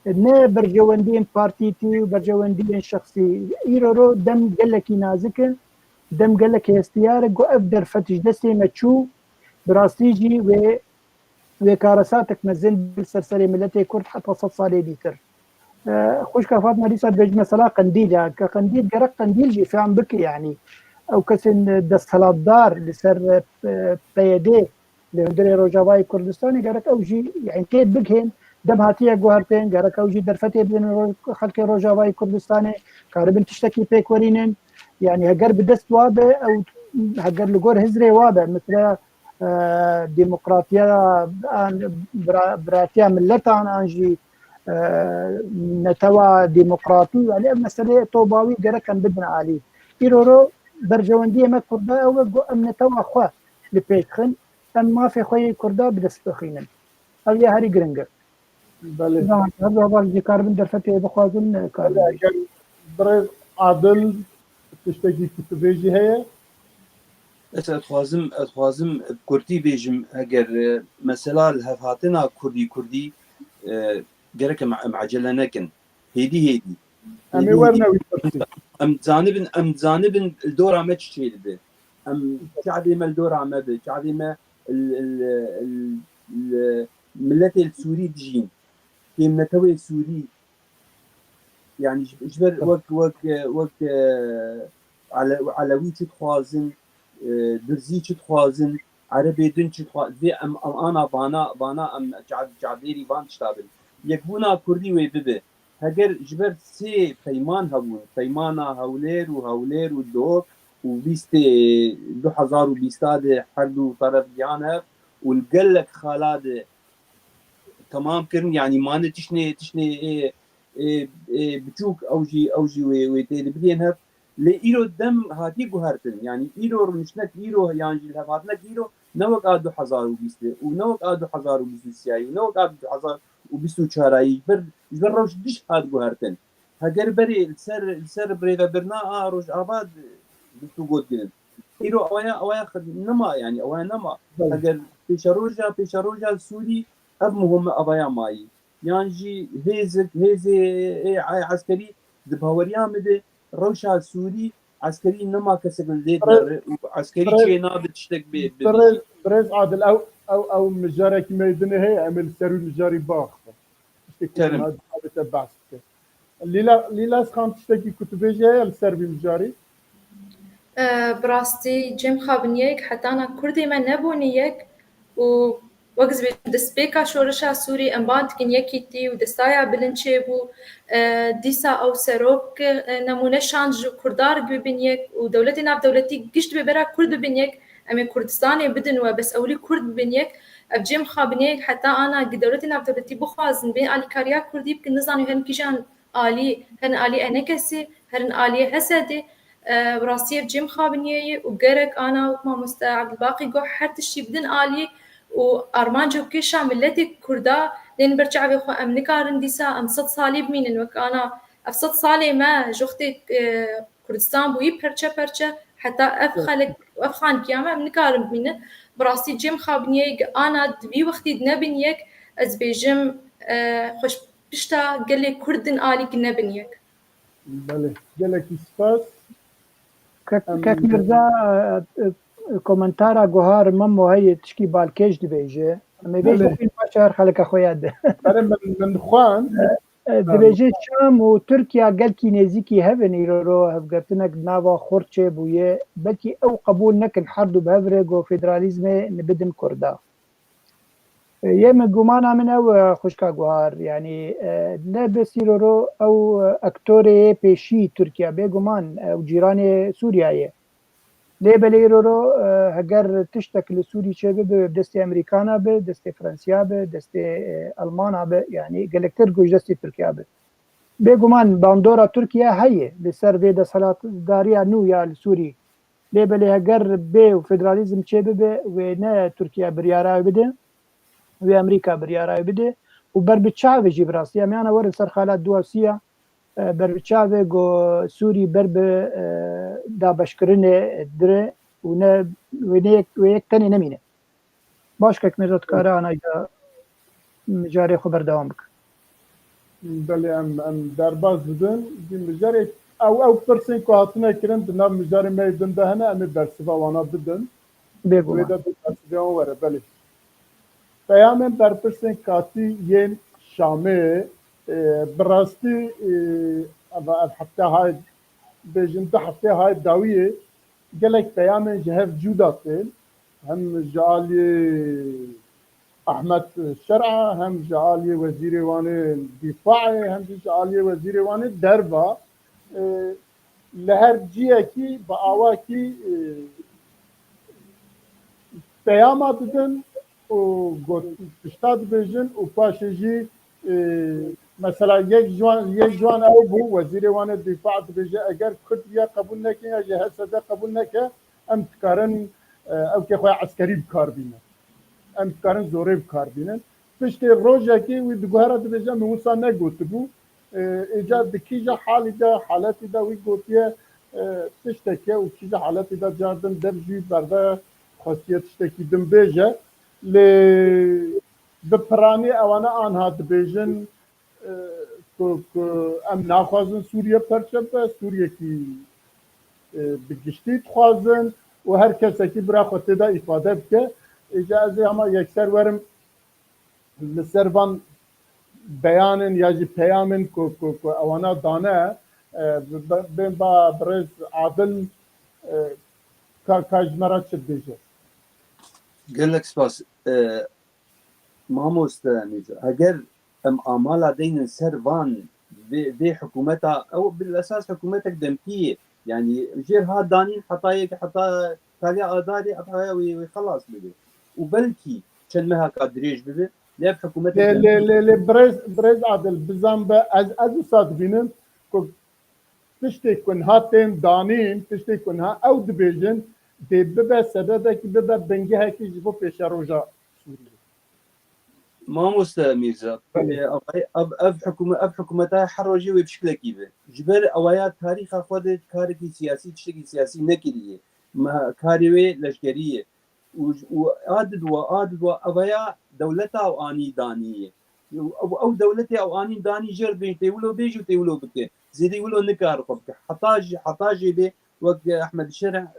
نه برجوندين بارتيتي وبرجوندين شخصي ايرو دم قالكي نازكن دم قالك استيارك وافدر فتش دسي متشو براستيجي وكارساتك مزن بالسرسري ملتي كرد حتى صالي ديتر خوش كافاتنا دي صار بيج مثلا قنديل يعني كقنديل قرق قنديل جي فعم بكي يعني او كسن دستهلات دار لسر بيدي لهندري روجاواي كردستاني قرق او جي يعني كيف بكهن دم هاتيه جوهرتين قرق او جي درفتي بين خلق روجاواي كردستاني كاربن تشتكي بيكورينن يعني هجر بدست وابه او هجر لجور هزري وابه مثل ديمقراطية براتيا ملتان أنجي نتوا ديمقراطي يعني مسألة طوباوي جرا كان بدنا عليه إيرورو برجواندية ما كردا أو أم نتوا خوا لبيتخن أم ما في خوي كردا بدستخينن هل يا هاري جرينجر بله نعم هذا هو اللي كاربن درفتي بخوازن كاربن اگر برز عادل تشتكي كتبيجي هي اس اتخوازم كردي بيجم اگر مثلا الهفاتنا كردي جرك معجله نكن هيدي امي ورنا ويترسي ام جانب الدور عم تشيل به ام شعبي ما الدور عم به شعبي ما الملة السوري تجين كي منتوي السوري يعني جبر وك علوي تخوازن درزي تخوازن عربي دن تخوازن في ام انا بانا ام جعبيري بان تشتابل يكبونا كردي ويببه هجر جبر سي بيمان هبون بيمانا هولير والدوك وبيست 2020 حردو طرف جانب والقلك خالد تمام كرن يعني ما تشني بتشوك اوجي ويتيل بدين هف لإيرو الدم هاتي جوهرتن يعني إيرو رمشنك إيرو يعني الهفاتنك إيرو نوك آدو 2020 ونوك آدو 2023 ونوك آدو 2024 جبر روش دش هاد جوهرتن هجر بري السر بريفا برنا روش آباد بتو جود جنن إيرو أوايا خد نما يعني أوايا نما هجر بيشاروجا السوري أبمهم أبايا ماي يعني هيزي عسكري دبهوريا مده روشا سوري عسكري نما كسبن ليدنا عسكري شينا بتشتك برز عادل او مجارك ميدنه هي عمل سرو مجاري باخ ترم هذا تبع ليلا خان تشتكي كتبيجي هي السربي مجاري براستي جيم خابنيك حتى أنا كردي ما نبونيك و وقز دسبيكا شورشا سوري أمبانت كن يكيتي ودستايا بلنشيبو ديسا أو سروك نمونه شانج كردار ببنيك ودولتنا بدولتي قشت ببرا كرد ببنيك أمي كردستاني بدن وبس أولي كرد ببنيك أبجيم خابنيك حتى أنا دولتنا بدولتي بخوازن بين آلي كاريا كردي بكن نزاني هن كيشان آلي هن آلي أنكسي هن آلي هسدي براسية بجيم خابنية وقرك أنا وما مستعد الباقي جو حرت الشي بدن آلي وأرمان جو كيشا ملتي كردا لين برجع بيخو أم نكارن ديسا أم 6 صالي بمين الوك أنا أف 6 صالي ما جوختي كردستان بوي برشا حتى أف خلق وأف خان كياما أم نكارن بمين براسي جيم خابنية أنا دبي وقتي دنبنيك أز بيجم خوش بشتا قال لي كردن آلي كنبنيك بله جلك سپاس كاك مرزا كومنتارا جوهار ممو هي تشكي بالكيش دبيجي اما بيجي في بشار خلق اخويا ده من خوان دبيجي شام وتركيا قالكي نزيكي هفن يرو هفقرتنك ناوا خورتشي بويه بلكي او قبول نكن حردو بهفرق وفيدراليزمي نبدن كردا يم جمانا من او خوشكا جوهار يعني نبس يرو او اكتوري بيشي تركيا بيجمان او جيران سوريا ليبل يرو هجر تشتك لسوري شباب بدستي امريكانا بدستي فرنسيا بدستي المانا يعني قالكتر جوج دستي تركيا بيجمان باندورا تركيا هي لسر فيدا صلاة داريا نو يا السوري ليبل هجر بي وفيدراليزم شباب ونا تركيا بريارا بده وامريكا بريارا بده وبربتشافي جبراس يعني انا ورد سر خالات دواسيه بربتشافي جو سوري برب دابشكرنه در ويك تاني نمينه باش كك ميزات كارا انا جاري خبر دوام بك بله ام درباز بدن دي مجاري او برسين كو هاتنا كرن دنا مجاري ميدن دهنا ام برسفا وانا بدن بيقول ودا برسفا ورا بله پیام برپرسن کاتی ین شامه براستی هفته های بجنده هفته های داویه گلک پیام جهف جوداتن هم جعالی احمد شرعه هم جعالی وزیر وان دفاع هم جعالی وزیر وان دربا لهر جیه کی با آوا کی پیاما ددن و گوت پشتا دبیجن و پاشی جی مثلا یک جوان او بو وزیر وان دفاع دبیجه اگر کرد یا قبول نکن یا جهاز ده قبول نکه ام تکارن او که خواه عسکری بکار بینن ام تکارن زوری بکار بینن پشتی روژه که وی دگوهره دبیجه موسا نگوت بو ایجاد دکیجا حالتی دا وی گوتیه تشتكي وكذا حالات إذا جاردن درجي بردا خاصية تشتكي دم بيجا ل بپراني أوانا آنها دبيجن أم ناخوازن سوريا پرچب سوريا كي بگشتي تخوازن وهر كسا كي برا خطي دا إفادة بك إجازة هما يكسر ورم لسربان بيانن ياجي بيامن كو أوانا دانه بين برز عادل كاجمرات شديجه قال لك سباس ماموست ميزا اگر ام امالا دين سرفان في حكومتها او بالاساس حكومتك دمكيه يعني جير هاد دانين حطايك حتى تالي اداري حتى ويخلص بده وبلكي كان مها كادريج بده لا حكومتك ل برز عادل بزنب از صادقين تشتي كون هاتين دانين تشتي كون ها او دبيجن دي ببا سببك ببا بنجها كي جبو بيش روجا ما ميزا اب حكومتها حروجي بشكل كيفه جبر اويات تاريخ خودت كاركي سياسي تشتكي سياسي نكليه ما كاريوي لشكريه وعادد وابايا دولتها واني دانيه او دولتي او اني داني جر بين تيولو بيجو تيولو بك زيدي يقولوا نكار قبك حطاجي به وقت احمد الشرع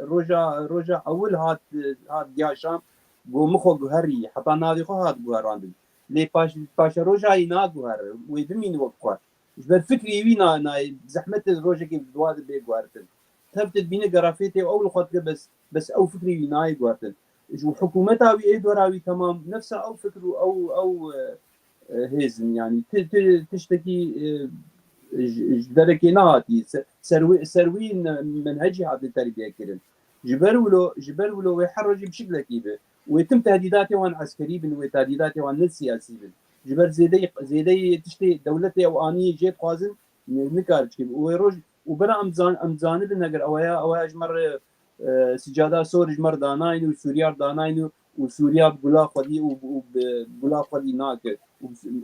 رجع اول هات يا شام بو مخو جوهري حتى نادي خو هات جوهر عندي لي باش رجع ينا جوهر ويدمين وقت جبر فكري وينا زحمه الروجا كيف دواد بي جوهرتن ثبت بين جرافيتي اول خط بس او فكري وينا جوهرتن جو حكومتها وي دوراوي تمام نفسها او فكروا او هيزن يعني تشتكي جدركي ناتي سروين منهجي هذه التربيه كده جبر ولو ويحرج بشكل كيفه ويتم تهديداته وان عسكري بن وتهديداته وان سياسي بن جبر زيدي تشتي دولتي او اني جيت قازن نكارج كيف ويروج وبرا امزان بن اگر اويا جمر سجاده سور جمر داناين وسوريا داناين وسوريا بغلا خدي وبغلا خدي ناك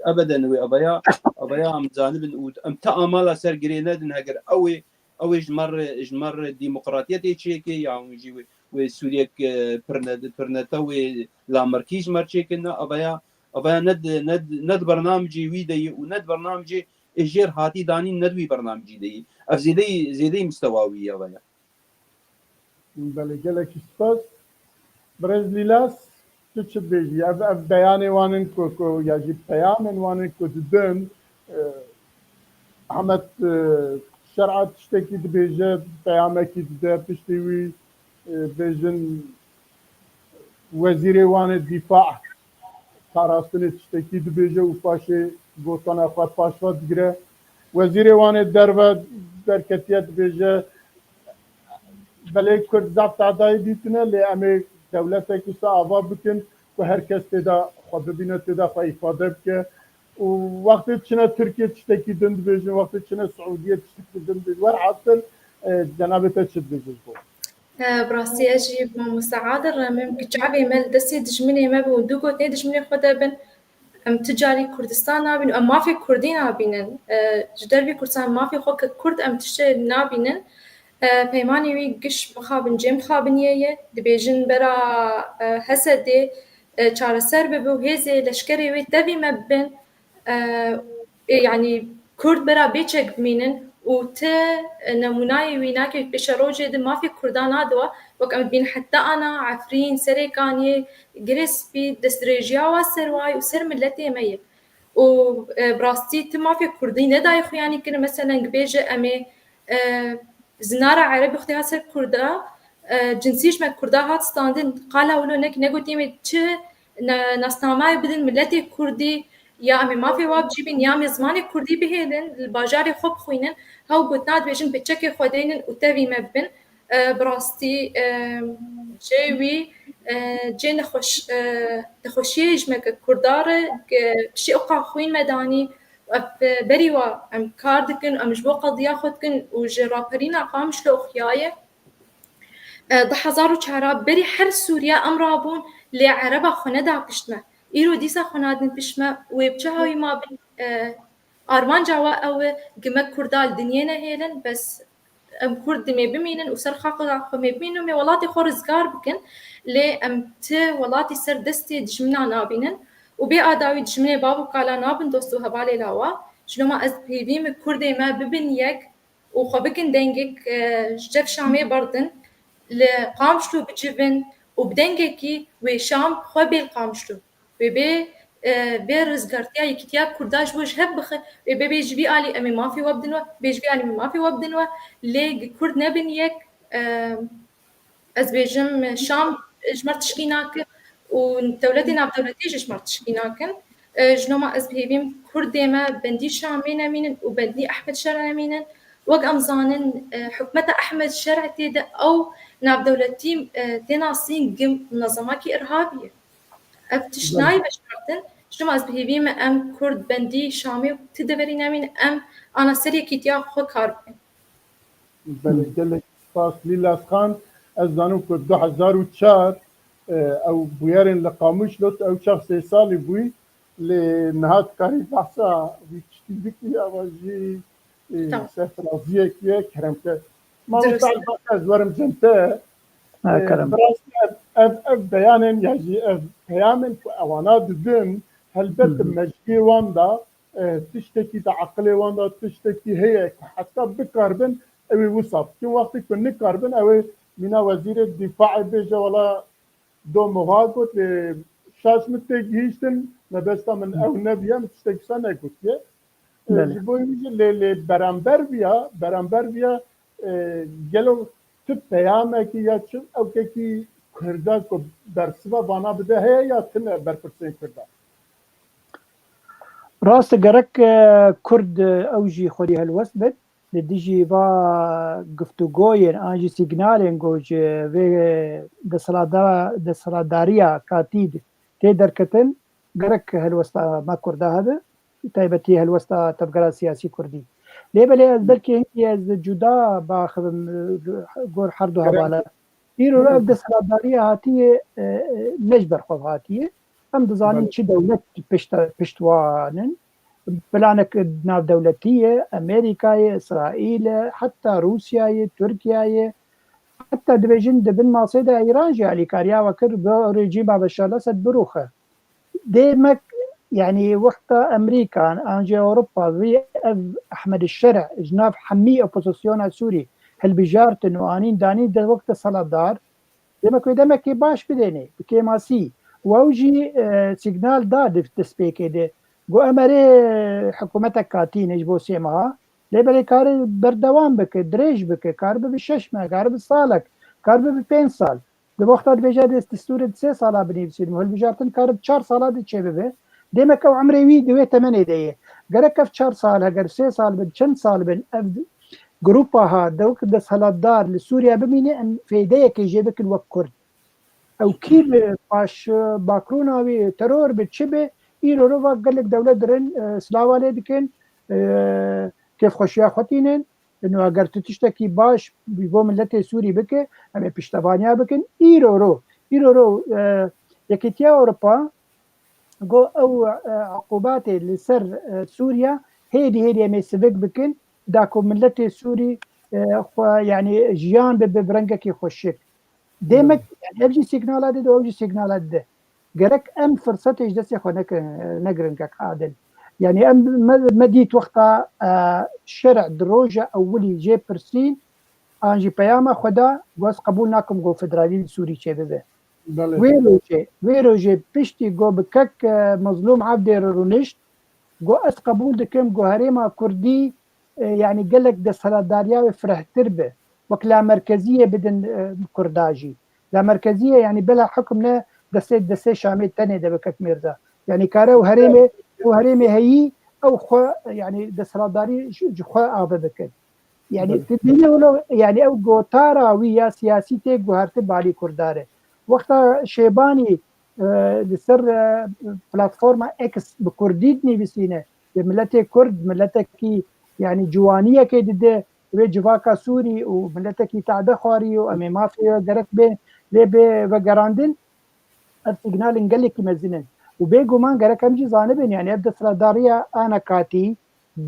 ابدا وابايا امزانب ام تامل سر جريندن هاجر او جمر ديمقراطيه تشيكي يعني جي وسوريا برنتا لا مركز مرشيكنا ابايا ند برنامجي ويدي وند برنامجي اجير هاتي داني ندوي برنامجي دي زيدي مستواوي ابايا بله گلک سپاس برزلیلاس چه بیجی اف بیان وانن کو یا جی پیام وانن کو ددن احمد شرعت تشتكي دبيجه پیامك ده پشتوي بيجن وزير وان الدفاع تاراستن تشتكي دبيجه وفاشي گوتانا خاط پاشوا دگره وزير وان درو درکتیت دبيجه بله کرد زفت عدای دیتنه لی امی دولت کسا آوا بکن و هر کس تدا خواه ببینه تدا خواه افاده بکه و وقتی چنه ترکیه تشتکی دند بیجن وقتی چنه سعودیه تشتکی دند بیجن ور حاصل جنابتا چد بیجن بود براسي أجيب مساعدة الرمم كشعبي مال دسي دجمني ما بودوكو تني دجمني خدا بن أم تجاري كردستان نابين أم ما في كردين نابينن جدربي كردستان ما في خوك كرد أم تشتري نابينن پیمانی وی گش مخابن جم خابنیه دبیجن برا حسده چاره سر ببو هزه لشکری وی تبی مبن يعني كرد برا بيتشك بمينن وت نموناي ويناك بشروجه ده ما في كردان هذا وقام بين حتى انا عفرين سريكاني جريس بي دستريجيا وسرواي وسر ملتي ميه وبراستي ما في كردين نداي خو يعني كنا مثلا بيجه امي زنارة عربي اختي هاسر كردا جنسيش ما كردا هات ستاندن قالها ولو نك نقولتي مي تش نستعمل بدن ملتي كردي يا امي ما في واب جيبين يا امي زماني كردي بهيدن الباجاري خوب خوينن هاو قلتناد بيجن بتشكي خودينن وتبي مبن براستي جيوي جي نخوشيج مك كردارة بشي أقع خوين مداني بريوا أم كاردكن أم جبو قضية خدكن وجرابرينا قامش لو خياية ضحزارو چارا بری هر سوریا امرابون لی عربا خوندا پشتما ایرو دیسا خونادن پشتما و بچهاوی ما بن آرمان جوا او گمک کردال دنیا نهیلن بس ام کرد می بمینن و سر خاقا خو می بمینن می ولاتي خورزگار بکن لی ام ته ولاتي سر دستی دجمنا نابینن و بی آداوی دجمنه بابو کالا نابن دوستو هبالی لاوا شنو ما از بيبيم كردي ما ببن يك وخو بكن دنجك جف شامي بردن لقامشلو بجبن وبدنجكي وشام خوبي القامشلو بيبي برزقرتيا يكتيا كرداج وجه بخ بيبي بيجبي علي امي ما في وبدنوا بيجبي علي ما في وبدنوا لي كرد نبن يك از بيجم شام جمرت شكيناك ودولتنا بدولتي جمرت شكيناكن جنوما از بهيبيم كردي ما بندي شامين امينن وبندي احمد شرع امينن وق امزانن حكمته احمد شرع تيدا او ناب دولتي تناصين قم منظماكي ارهابيه افتشناي بشرتن جنوما از بهيبيم ام كرد بندي شامي تدبرين امين ام انا سري كيتيا خو كاربين بله گلک سپاس لیلاس خان از زانم که 2004 او بویرین لقاموش لط او شخص سالی بوی لنهاد کاری بحثا ویچتی بکی آوازی سفرازیه که کرم که ما مطال بحث از ورم جنته براست اف بیانن یعنی اف پیامن که اوانا دبن هلبت مجبی واندا تشتكي تعقل واندا تشتكي هي حتى بكربن اوي وصف كي وقت كن كربن اوي من وزير الدفاع بيجا ولا دو مغاقوت شاش متجهيشتن نبستا من او نبيا متشتكي سنة قلت يا جبوي اللي برامبر بيا جلو تب پیامه کی یا چون او کی کرده کو درسوا بانا بده هي یا تن برپرسین کرده راست گرک کرد اوجی خودی هلوست بد لدیجی با گفتگوی آنجی سیگنالین گوج و دسالداریا کاتید تی درکتن گرک هلوستا ما کرده هده تایبتی هلوستا تبگرا سیاسی کردی لیبلی از درکی هنگی از جدا با گور حردو حوالا ایرو را دسالداریا هاتیه نجبر خواه هاتیه هم دزانین چی دولت پشتوانن بلانك ناف دولتية أمريكا إسرائيل حتى روسيا تركيا حتى دبيجن دبن ماصيدا إيران جالي كاريا وكر برجيم بشار الأسد بروخة ديمك يعني وقت أمريكا أنجي أوروبا في أحمد الشرع جناب حمي أوبوزيسيون سوري هل بجارتن وآنين دانين ده وقت صلادار ديمك باش بديني بكيماسي وأوجي سيجنال داد في تسبيكي ده گو امره حکومت کاتین اجبو سیمها لیبری کار بردوام بکه دریج بکه کار به 6 ماه کار به سالک کار به 5 سال دو وقت بیجا دستور 3 سال بنویسید مهل بجارتن کار 4 سال دی چه به دمک او عمره وی دوی 8 دی گرک 4 سال اگر 3 سال بن چند سال بن گروپ ها دوک د سالدار لسوریا بمینه فایده کی جبک الوکر او کی باش باکروناوی ترور بچبه ایرو رو قال لك دولة درن سلاوة لدكن كيف خشيا خطينن انه اگر تشتكي باش بيقوم ملت سوري بك ام بيشتبانيا بكن ایرو رو يكتيا اوروبا جو او عقوبات لسر سوريا هيدي ام سبك بكن داكو ملت سوري يعني جيان ببرنجك يخشك ديمك يعني اجي سيجنالات ده اوجي سيجنالات ده جرك ام فرصتي جدسي خونك نقرنك عادل يعني ام مديت وقتها شرع دروجة اولي جي برسين انجي بياما خدا واس قبولناكم جو فدرالي سوري شي ببه ويرو جي بشتي جو بكك مظلوم عبد رونشت جو اس قبول دكم جو هريما كردي يعني قالك ده سلاداريا فرح تربه وكلا مركزية بدن كرداجي لا مركزية يعني بلا حكم لا دسته شامل تاني ده بكك ميرزا يعني كاره وهريمه هي او خو يعني دسراداري خو ابا بكك يعني تدينه ولو يعني او جوتارا ويا سياسي تي جوهرت بالي كرداره وقتا شيباني لسر بلاتفورما اكس بكرديت نيفسينه ملتي كرد ملتكي يعني جوانيه كده جواكا سوري وملتكي تعده خواري وامي ما في جرك بين لبي وجراندن السيجنال انقلك مزنن وبيجو مان جرك امجي زانبن يعني ابدا سلاداريا انا كاتي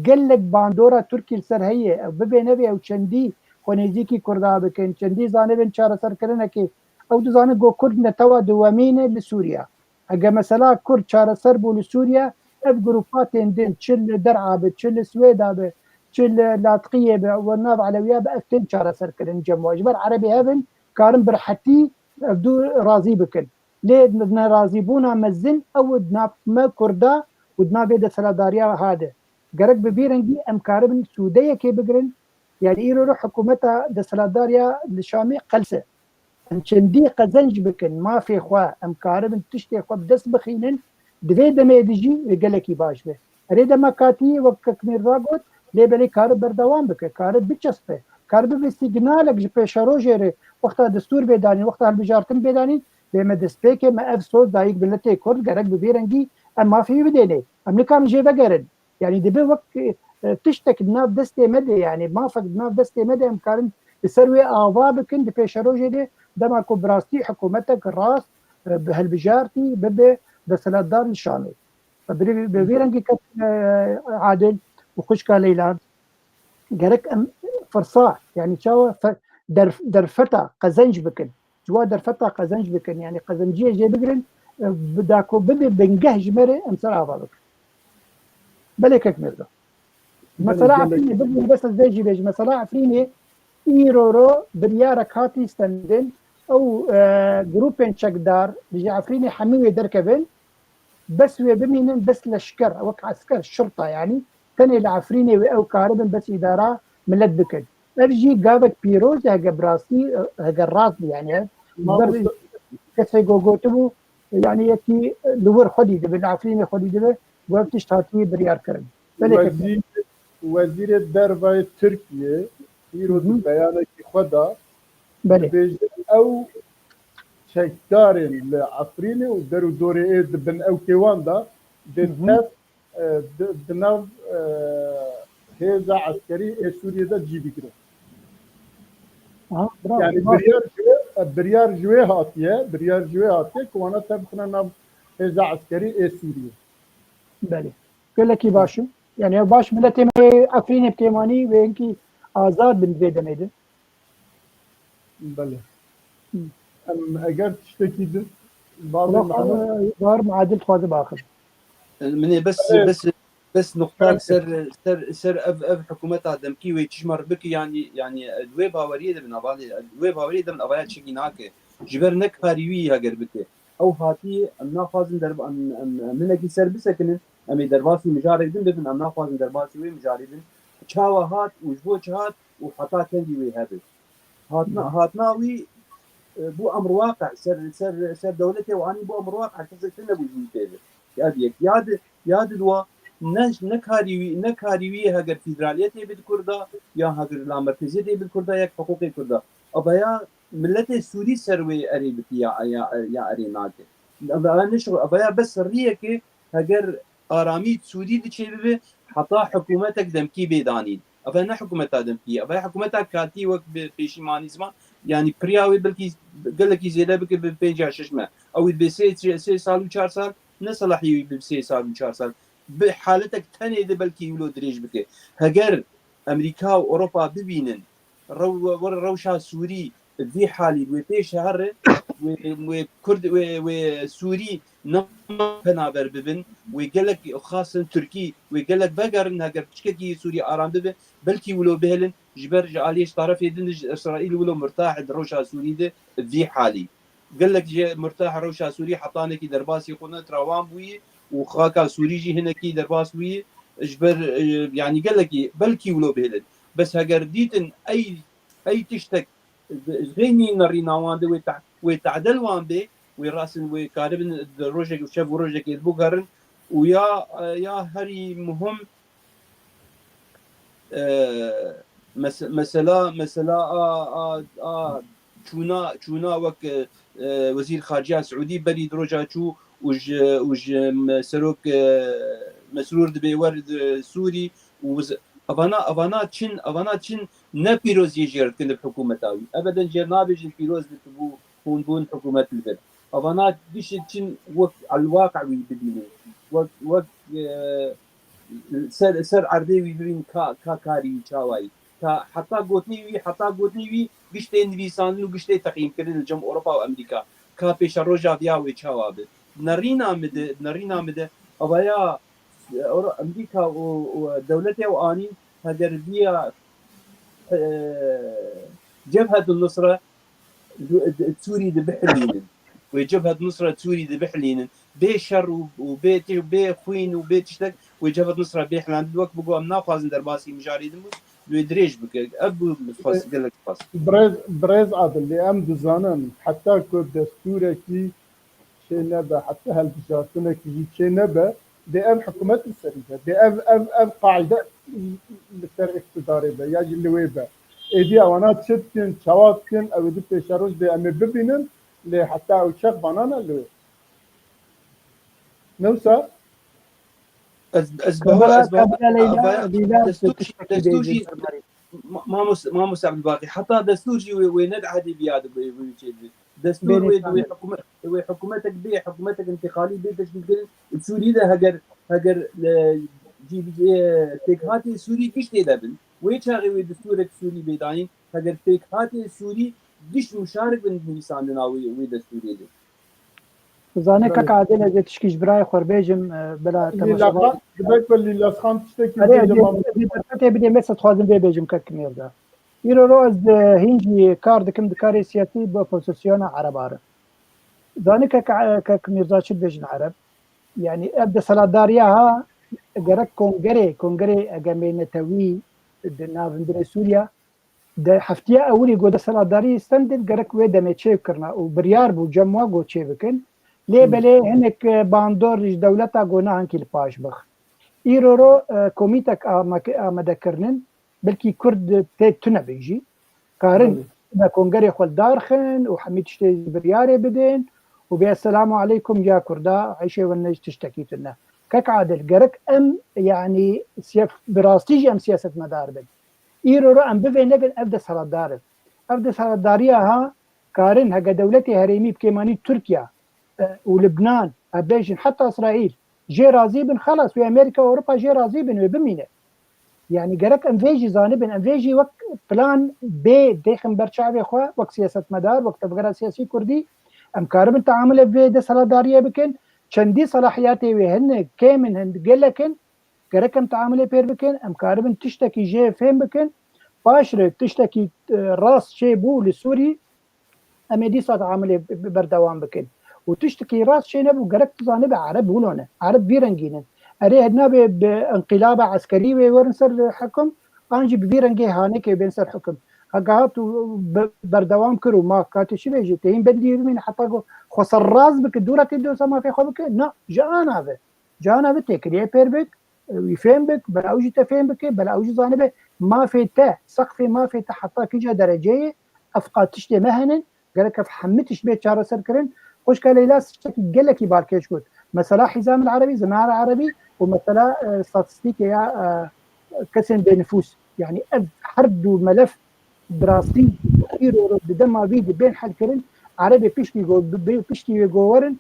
قلك باندورا تركي السر هي ببي نبي او چندي خونيزيكي كردا بكن چندي زانبن چارة سر كرنكي او دو زانب جو كرد نتوا دوامين لسوريا اگه مثلا كرد چارة سر بو لسوريا اف جروبات اندن چل درعا به چل سويدا به چل لاطقية به والناب علوية بأفتن چارة سر كرن جمع جبر عربي هبن كارن برحتي ابدو راضي بكن ليه نراضي بونا مزن او دناب ما كردا ودنا بيد سلاداريا هذا جرك ببيرنجي ام كاربن سودية كي بقرن يعني ايرو حكومتها دسلاداريا لشامي قلسه ام چندي قزنج بكن ما في خوا ام كاربن تشتي خوا بدس بخينن دفيدا ما يدجي قالكي باش به اريد ما كاتي وككمير راغوت ليه بلي كارب بردوام بك كارب بچسبه كارب بسيجنالك جبه شروجيري وقتها دستور بيداني وقتها البجارتن بيداني بما دسبيك ما افسوس دايق بلتي كورد جرك ببيرنجي ام ما في بديني ام كان جي بقرن يعني دبي وقت تشتك ناف دستي مدي يعني ما فق ناف دستي مدي ام كارن بسروي اعضابكن دبي شروجيري دما كو براستي حكومتك الراس بهالبجارتي ببي بسلادار الشامي ببيرنجي كت عادل وخشكا ليلان جرك ام فرصاح يعني شاو درفتا قزنج بكن جوا درفتا قزنج بكن يعني قزنجيه جي بقرن بداكو ببي بنجهج مري امسر عفالك بلك اكمل مثلا عفريني ببي بس الزيجي بيج مثلا عفريني ايرورو بريارك هاتي ستندن او جروبين شكدار بيجي عفريني حميوي دركبن بس ويبمينن بس لشكر وك عسكر الشرطه يعني تاني العفريني او كهربن بس اداره ملت بكن ارجي جابك بيروز هاجا براسي هاجا الراس يعني كسي جوجوتبو يعني يكي لور خدي دبي العفريني خدي دبي وقتش تاتي بريار كرم وزير الدربه تركيا يروز بيانك خدا بله او شكدارين لعفريني وداروا دوري ايه دبن او كيواندا دناف دناف هيزا عسكري سوريا دا جي بكرة يعني بريار جوي هاتيه كوانا تبخنا ناف هيزا عسكري سوريا بله كلكي باشو يعني باش ملتي عفريني بكيماني وينكي آزاد بالبيدا ميدن بله ام اگر تشتكي ده بار معادل خواذ باخر من بس نقطة سر اف حكومتها دمكي ويتشمر بك يعني الويب هاوريه من ابالي الويب هاوريه من ابايا تشيناك جبر نك هاريوي هاجر بك او هاتي امنا خازن درب منكي سربسكن امي درباسي مجاردين بن امنا خازن درباسي وي مجاردين تشاوا هات وجبو هات وحطا كندي وي هذا هاتنا وي بو امر واقع سر دولتي واني بو امر واقع كسرنا بو جيتي ياد الوا نكاريوي هاجر فيدراليتي بالكردا يا هاجر لا مركزيتي بالكردا يا حقوقي كردا ابايا ملتي سوري سروي اريبتي يا اريناك ابايا نشغل ابايا بس ريكي هاجر ارامي سوري دي حتى حكومتك دمكي بيدانين ابايا حكومتها دمكي ابايا حكومتها كاتي وقت بيشيمانيزما يعني برياوي بلكي قال لك زياده بك بيجا ششمه او بسي 3 سال و4 سال نصلحي بسي سال و4 سال بحالتك ثاني بلكي ولو دريج بك هجر امريكا واوروبا ببينن روشا سوري في حالي وفي شهر وكرد وسوري نبر ببن ويقول لك خاصه تركي ويقول لك بقرن هجر تشكي سوري ارام ببن بلكي ولو بهلن جبر عليش طرف يدن اسرائيل ولو مرتاح روشا سوري ده في حالي قال لك مرتاح روشا سوري حطانك درباسي قلنا تراوان بوي وخاكا سوري جي هناكي درباس بوي جبر يعني قال لك بلكي ولو بهلن بس هجر ديتن اي تشتك غيني نريناوان ده وتعدل وان بي وراسن وكاربن روجك وشاف روجك البوغرن ويا هري مهم مسألة چونا وەک وەزیر خارجیا سعودی بەری درۆژا چوو وژ سەرۆک مەسرور دەبێ وەرد سووری ئەوانە چین نە پیرۆزی ژێردکن لە حکوومەتاوی ئەبەدەن ژێر نابێژن پیرۆز بوو هونبوون حکوومەت بێت ئەوانە دیشت چین وەک الواقعوی ببینێ وەک سەر عەردەیەوی ببین کاری چاوایی حتا گوتنیوی گشتێ نویساندن و گشتێ تەقییمکردن لە جەم ئەوروپا و ئەمریکا کا پێشە ڕۆژا دیاوێ چاوا بێت نەڕینامدە ئەوەیە ئەمریکا و دەولەتێ و ئانی هەگەر بیە جەبهەت النوسرە سووری دەبحلینن وجبهة نصرة سوري دبحلين بشر وبي خوين وبي تشتك وجبهة نصرة بيحلان الوقت بقوا امنا خازن درباسي مجاري دموس لو يدريش بك ابو متفص قال لك فص بريز عادل اللي ام دزانن حتى كود دستورك شي نبا حتى هالبشارتنك شي نبا دي ام حكومات السريه دي ام قاعده لسر اقتداري با يجي اللي ويبا ايدي وانا تشتكن شواكن او دي بيشاروش دي ام ببينن اللي حتى وشاف بنانا اللي نوسا دستورجي ما مساعد الباقي حتى دستورجي ويند عادي بياد دستور حكومتك بي حكومتك انتقالي بي تشكيل سوري ده هجر جي تكهاتي سوري كيش تدبن ويشاغي دستورك سوري بيداين هجر تكهاتي سوري دش مشارك بالنسان ناوي دستوري ده زانه كك عادل از تشكيش براي خربيجم بلا تماشا بدك باللي لاسخان تشتكي بدي مسد خوازم بيجم كك ميردا يرو روز هنجي كارد كم دكاري سياسي بوزيسيون عرباره زانه كك ميرزا شد بيجن عرب يعني ابدا سلاداريها جرك كونغري اجامين توي نافندري سوريا ده هفتيه اولي گوده سلاداری استندل گرک و دمه چه کرنا و بریار بو جموا گو چه بکن لی بله هنک باندور دولتا گونه هنکی لپاش بخ ایرو کمیتک آمده کرنن بلکی کرد تونه بیجی کارن با کنگری خلدار خن و حمید شتی بریاره بدین و بیا السلام علیکم یا کردا عیشه و نج تشتکیتنا کک عادل گرک ام يعني براستيجي ام سياسه مدار بد ايرو ام بفينبن ابدا سرداريه ها كارن هجا دولتي هريمي بكيماني تركيا ولبنان ابيجن حتى اسرائيل جي راضي بن خلاص في امريكا واوروبا جي راضي بن وبمينه يعني جرك ام فيجي زانبن ام فيجي وقت بلان بي ديخن برشعبي خو وقت سياسه مدار وقت بقرا سياسي كردي ام كارب التعامل بده سرداريه بكن چندی صلاحیاتی وهن كامن هند گلکن گرکم تعامل پیر بکن ام کاربن تشتکی جه فهم بکن باشر تشتکی راس شی بو لسوري ام دي صار تعامل بردوام بکن و تشتکی راس شی نبو گرک تزانب عرب ولونه عرب بيرنجين اري هدنا بانقلاب عسكري ورنسر حكم انجي بيرنجي هانك بينسر حكم هقعت بردوام كرو ما كاتي شي بيجي تين بدي من حتى خسر راس بك الدوره تدو سما في خبك لا جانا بتكريه بيربك ويفهم بك بلا اوجي تفهم بك بلا اوجي زانبه ما في تا سقفي ما في حتى كيجا درجيه افقات تشتي مهنا قالك فحمتش بيت شهر سركرن خوش قال لي لا شكل قال لك يباركيش قلت مثلا حزام العربي زمار عربي ومثلا ستاتستيكيا كسن بنفوس يعني حردوا ملف دراسي كثير بدما فيدي بين حد كرن عربي بيشتي جوورن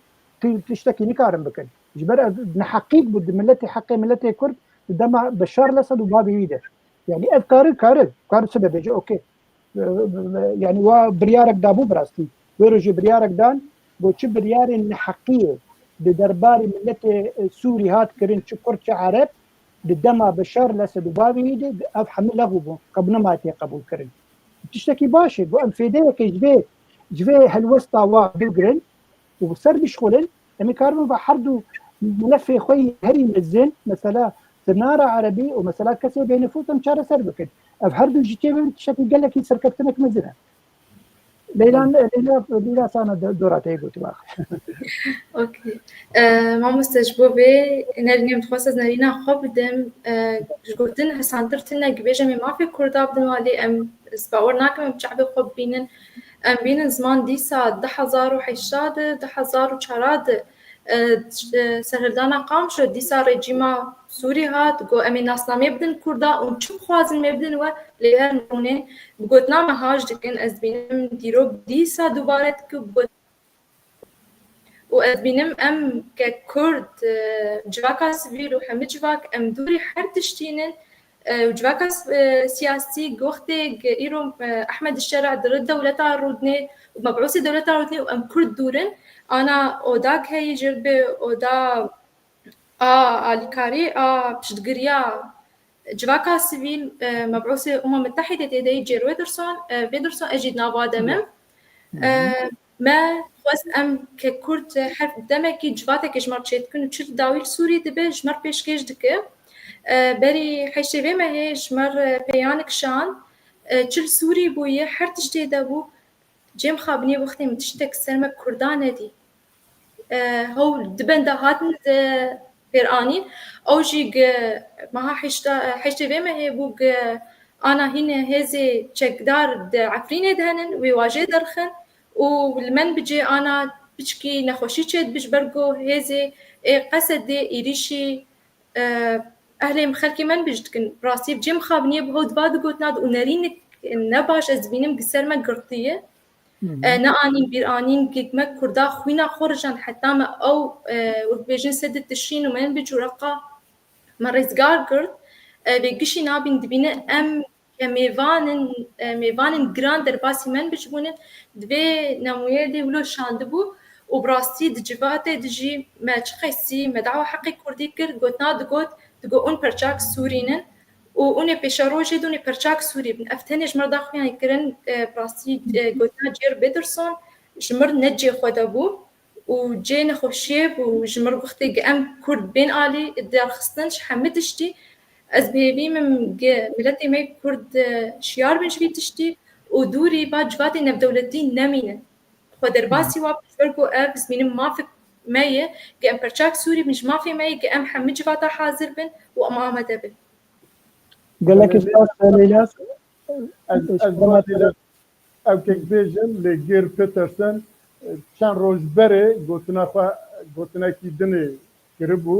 تشتكي نكارن بكن جبر نحقيق بد ملتي حقي ملتي كرد بدما بشار الاسد وبابي ويده يعني افكار سبب يجي اوكي يعني وبريارك دابو براستي ويروجي بريارك دان بوتش بريار نحقيه بدرباري ملتي سوري هات كرن شكرت عرب بدما بشار الاسد وبابي ويده افهم له قبل ما قبول كرن تشتكي باشي قام في ديك جبي هالوسطى وبيجرن وصار بيشغلن امي كاربن بحردو ملف خوي هري مزين مثلا سناره عربي ومثلا كسي بين فوتهم شارع سربكن افحردو جيتي تشكي قال لك سركبتنك مزنه ليلى سنه دورات ايغو تباخ اوكي ما مستجبوبي نرني متخصص نرينا خبدم جوتن حسانترتنا جبيجه ما في كردا بدن والي ام سباورناكم بشعب خبينن ام بین زمان دیسا 2080 2004 سرهردانا قام شد دیسا رژیما سوری هات گو امی ناسنامه بدن کردا و چم خوازن مبدن و لیهر نونه بگوتنا مهاج دکن از بینم دیرو دیسا دوباره که بگوت و از بینم ام که کرد جواکا سویل و همه جواک ام دوری هر تشتینن و جواکا سیاسی گوخته ایرو احمد الشرع در دولتا رودنه و مبعوث دولتا رودنه و ام کرد دورن انا اوداك هي جربه اودا الكاري بشتغريا جواكا سيفيل مبعوث متحدة تدي جير ويدرسون اجد نابا دمم ما خواست ام ككرد حرف دمكي جواتك جمر تشيتكن وشر داويل سوري دبه جمر بيشكيش دكه بري حيشبه ما هي جمر بيانك شان چل سوري بويه هر تشتي دابو جيم خابني وقتي متشتك سلمة كردانة دي هو دبن ده هاتن بيرانين او جيج ما حشتا بما هي بوج انا هنا هزي تشكدار عفرينه دهنن ويواجه درخن والمن بجي انا بشكي نخوشي تشد بجبرجو هزي قصد يريشي اهلي مخلكي من بجدكن راسي بجيم خابني بهود باد قوتناد ونرين نباش ازبينم قسر ما قرطيه نانين بيرانين كيكما كردا خوينا خرجان حتى ما او بيجن سد التشين ومن بجورقه مرزقار قرد بيجشي نابين دبينا ام ميفانن جراندر باسي من بجبونن دبي نمويه دي ولو شاندبو وبراستي دجباته دجي ما تشخيسي ما دعوه حقي كردي كر قوتنا دقو اون برچاك سورينن و اون پیشروجی دونی پرچاک سوری بن افتنش مردا خویانی کرن براستی گوتنا جیر بدرسون جمر نجی خدا بو و جین خوشیب و جمر وقتی ام کرد بین آلی درخستنش حمدشتی از بهبی من ملتی می کرد شیار بنش بیتشتی و دوری با جواتی نبدولتی نمینن خودر باسی واب برگو ابز مینم مافک مایه که ام پرچاک سوری بنش مافی مایه که ام حمد جواتا حاضر بن و ام آمده بن قال لك استاذ ليلى او که بیجن لگیر پیترسن چند روز بره گوتنا کی دنه کربو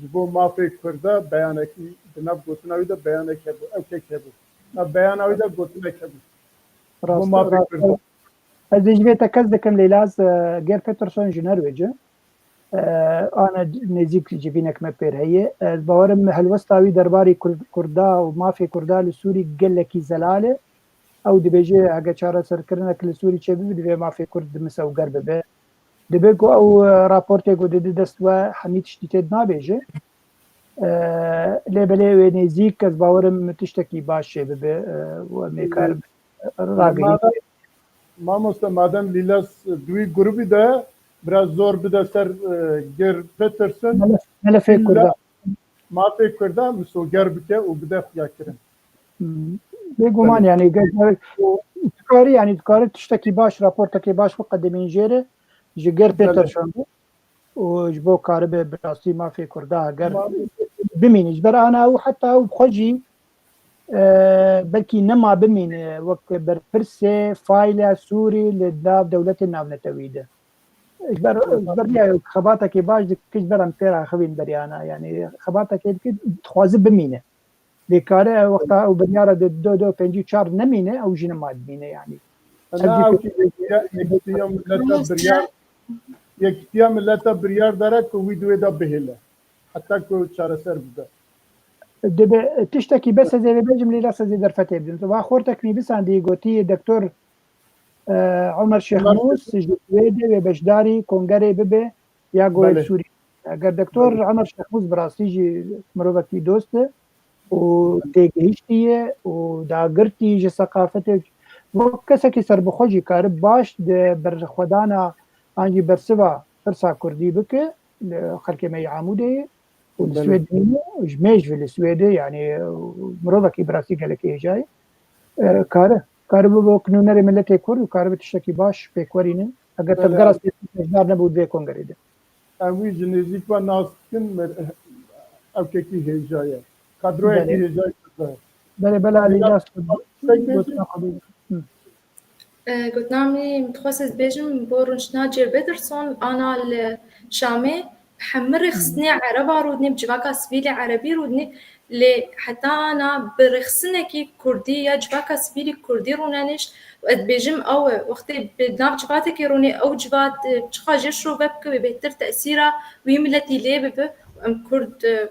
جبو مافی کرده بیانه کی دناب گوتنا ویده بیانه کبو او که کبو ما بیانه ویده گوتنا کبو جبو مافی کرده از دیجبه تکز دکم لیلاز گیر پیترسون جنرویجه انا نزيك جبينك ما بير هي باورم هالوستاوي درباري كردا وما في كردا لسوري قال لك زلاله او دبيجي اگه چاره سرکرنك لسوري چبي دبي ما في كرد مسو غرب به دبيگو او راپورته گو دد دستوا حميد شتيت ما بيجي لبلي نزيك از باورم تشتكي باش به وميكار راغي ما مستمادم لیلاس دوی گروبی ده biraz zor bir de ser ger Peterson ملفه كردا ما في كردا مسو ger bike و بده خيا كرن بيقومان يعني تكاري يعني تكاري تشتكي باش رابورتك باش مقدمين جيري جير بيترسون وجبو كاربه براسي ما في كردا غير بمين جبر انا وحتى بخجي بلكي نما بمين وقت برفرسه فايل سوري لداب دولة النافنتويده بريا خباتك باش كيش برام تيرا خوين بريانا يعني خباتك تخوازي بمينه لكاره وقتها او بنياره دو بنجي شهر نمينه او جن مادمينه يعني انا يكتيا ملتا بريار دارك ويدو دا بهله حتى كو شهر سر بده دبه تشتكي بس زي بيجم لي لاس زي درفته بدن واخورتك ني بس عندي قوتي دكتور عمر شيخ موس جويدي وبشداري كونغري ببه يا قول سوري اگر دكتور عمر شيخ موس براسيجي مروبتي دوسته وتيجيشتيه وداغرتي جي ثقافته وكسكي سر بخوجي كارب باش بر خدانا انجي برسوا فرسا كردي بك خلك ما يعامودي والسويدي جميج في السويدي يعني مروبكي براسي قالك جاي كاربو كنونري ملتي كور وكارب تشتكي باش بيكورينه اگر تبغى استثمار نبود به كونغري ده اوي جنيزيك وناسكن او كي هي جايه كادروي هي جايه بله على الناس قلت نامي متخصص بيجم بورنش ناجر بيترسون أنا الشامي بحمر خصني عربا رودني بجواكا سبيلي عربي رودني حتى أنا برخصنا كي كردية جواكا سبيلي كردي رونانش وقت بيجم أو وقتي بناف جواتك يروني أو جوات بشخا جيشرو ببك ببهتر تأثيرا ويملتي ليه بب أم كرد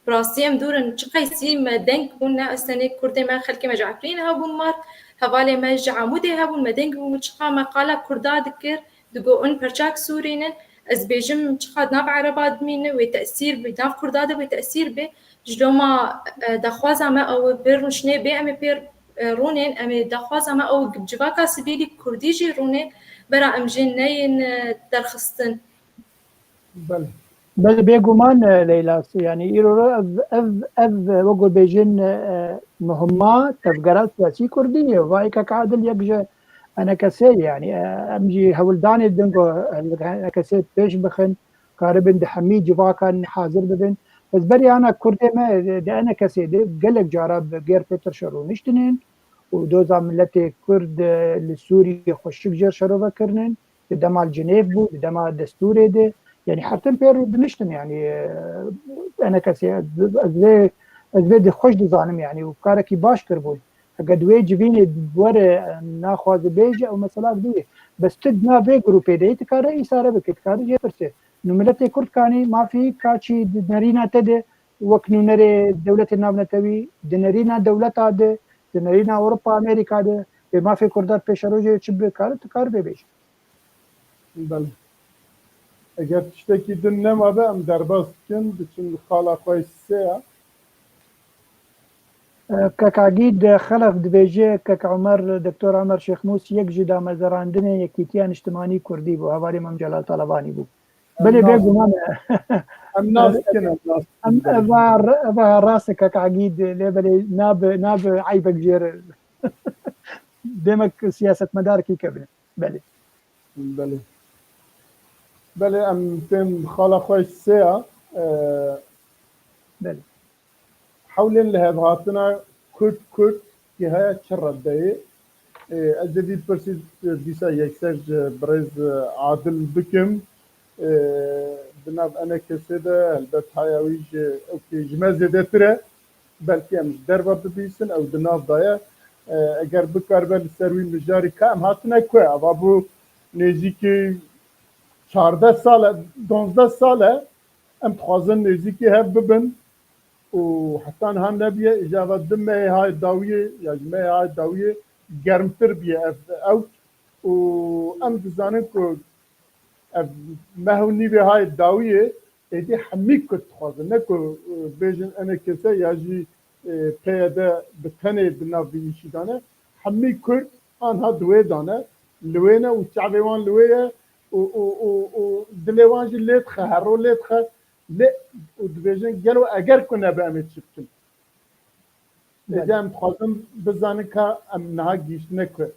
براسي ام دورن چقای سیم دنگ بون استنی کرده ما خلک مجعفرین ها بون مار هواله ما جعمودی ها بون مدنگ بون چقا مقاله کرده دکر دگو اون پرچاک سورینن از بیجم چقا ناف عربات مینه و تأثیر به ناف کرده ده و تأثیر به جلو ما دخوازه ما او برنشنه به امی پیر رونین امی دخوازه ما او جواکا سبیلی کردی جی رونین برا امجین نین درخستن. بله بل بيجومان ليلى يعني إيرو أف وقول بيجين مهمة تفقرات سياسي كردية وهاي كعادل يبجى أنا كسي يعني أمجي هولداني الدنقو أنا كسي بيش بخن قاربن دحمي جواكا حاضر ببن بس بري أنا كردي ما دي أنا كسي دي قلق جارب غير بيتر شرو نشتنين ودوزا ملتي كرد السوري خوشك جير شرو بكرنين دما الجنيف بو دما دستوري دي يعني حتى بيرو بنشتن يعني انا كسي ازبي خوش دزانم يعني وكاركي باش كربول قد ويجبيني دور ناخذ بيجي او مثلا دي بس تدنا في جروبي دي تكار إسارة بك تكار جيرسي نملتي كرد كاني ما في كاتشي نرينا تد وكنو نري دولة النابنتوي دنرينا دولة عاد دنرينا اوروبا امريكا ده ما في كردات بيشروجي تشب كار تكار بيجي. بله اگر تشتکی دن نمابه ام درباز کن بچون خالا خواه سیا كك عقيد خلف دبيجي كك عمر دكتور عمر شيخ موسى يكجي دا مزراندنه يكيتيان اجتماعي كردي بو هواري مم جلال طلباني بو بلي بيقو مانا ام ناس كن ام ناس ابا راسك كك عقيد لبلي ناب عيبك جير ديمك سياسة مداركي كبني بلي بله بله ام تم خالا خواه سیا بلي حولين لهذاتنا كرد که های چر رده از جدید پرسید دیسا یکسر برز عادل بکم بناب انا کسی ده البت هایویج اوکی جمع زیده تره بلکه هم دربا ببیسن او دناف دایا اگر بکار بل سروی مجاری که هم هاتنه که اما بو نزیکی 14 ساله 12 ساله ام تخوازن نزیکی هف ببن وحتى هم نبيه إجابة دمه هاي الداوية يا جماعة هاي الداوية جرم تربية أو وأم تزانن كو ما هو نبيه هاي الداوية إدي حميك كنت خازن نكو بيجن أنا كسا يجي بيدا بتني بنافي شدانه حميك كرد أنها دوي دانه لوينا وشعبيوان لويه ودليوان جي ليتخه هرو ليتخه لا ودبيجن قالوا اگر كنا بامت شفتم اذا متخاصم بزانك ام نها جيشنك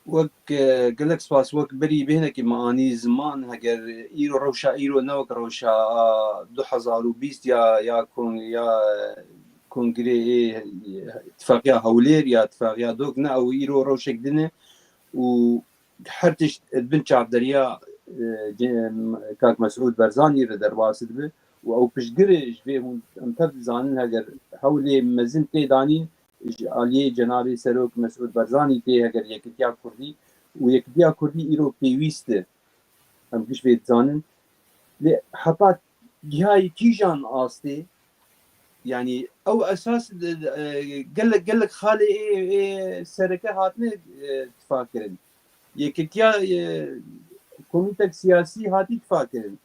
وك قالك سباس وك بري بهنك معاني زمان هجر ايرو روشا ايرو نوك روشا 2020 يا كون يا كونغري اتفاقية هولير يا اتفاقية دوكنا او ايرو روشا قدنا وحرتش بنت عبداليا كاك مسعود برزاني ردرباسد به او پشگرش به امتد زانن هگر حولی مزن تیدانی عالی جناب سروک مسعود برزانی تی هگر یکتیا کردی و یکتیا کردی ایرو پیوسته هم کش به زانن حتی جهای کیجان آسته يعني او اساس قال لك خالي سركه هاتني تفاكرن يكتيا كوميتك سياسي هاتي تفاكرن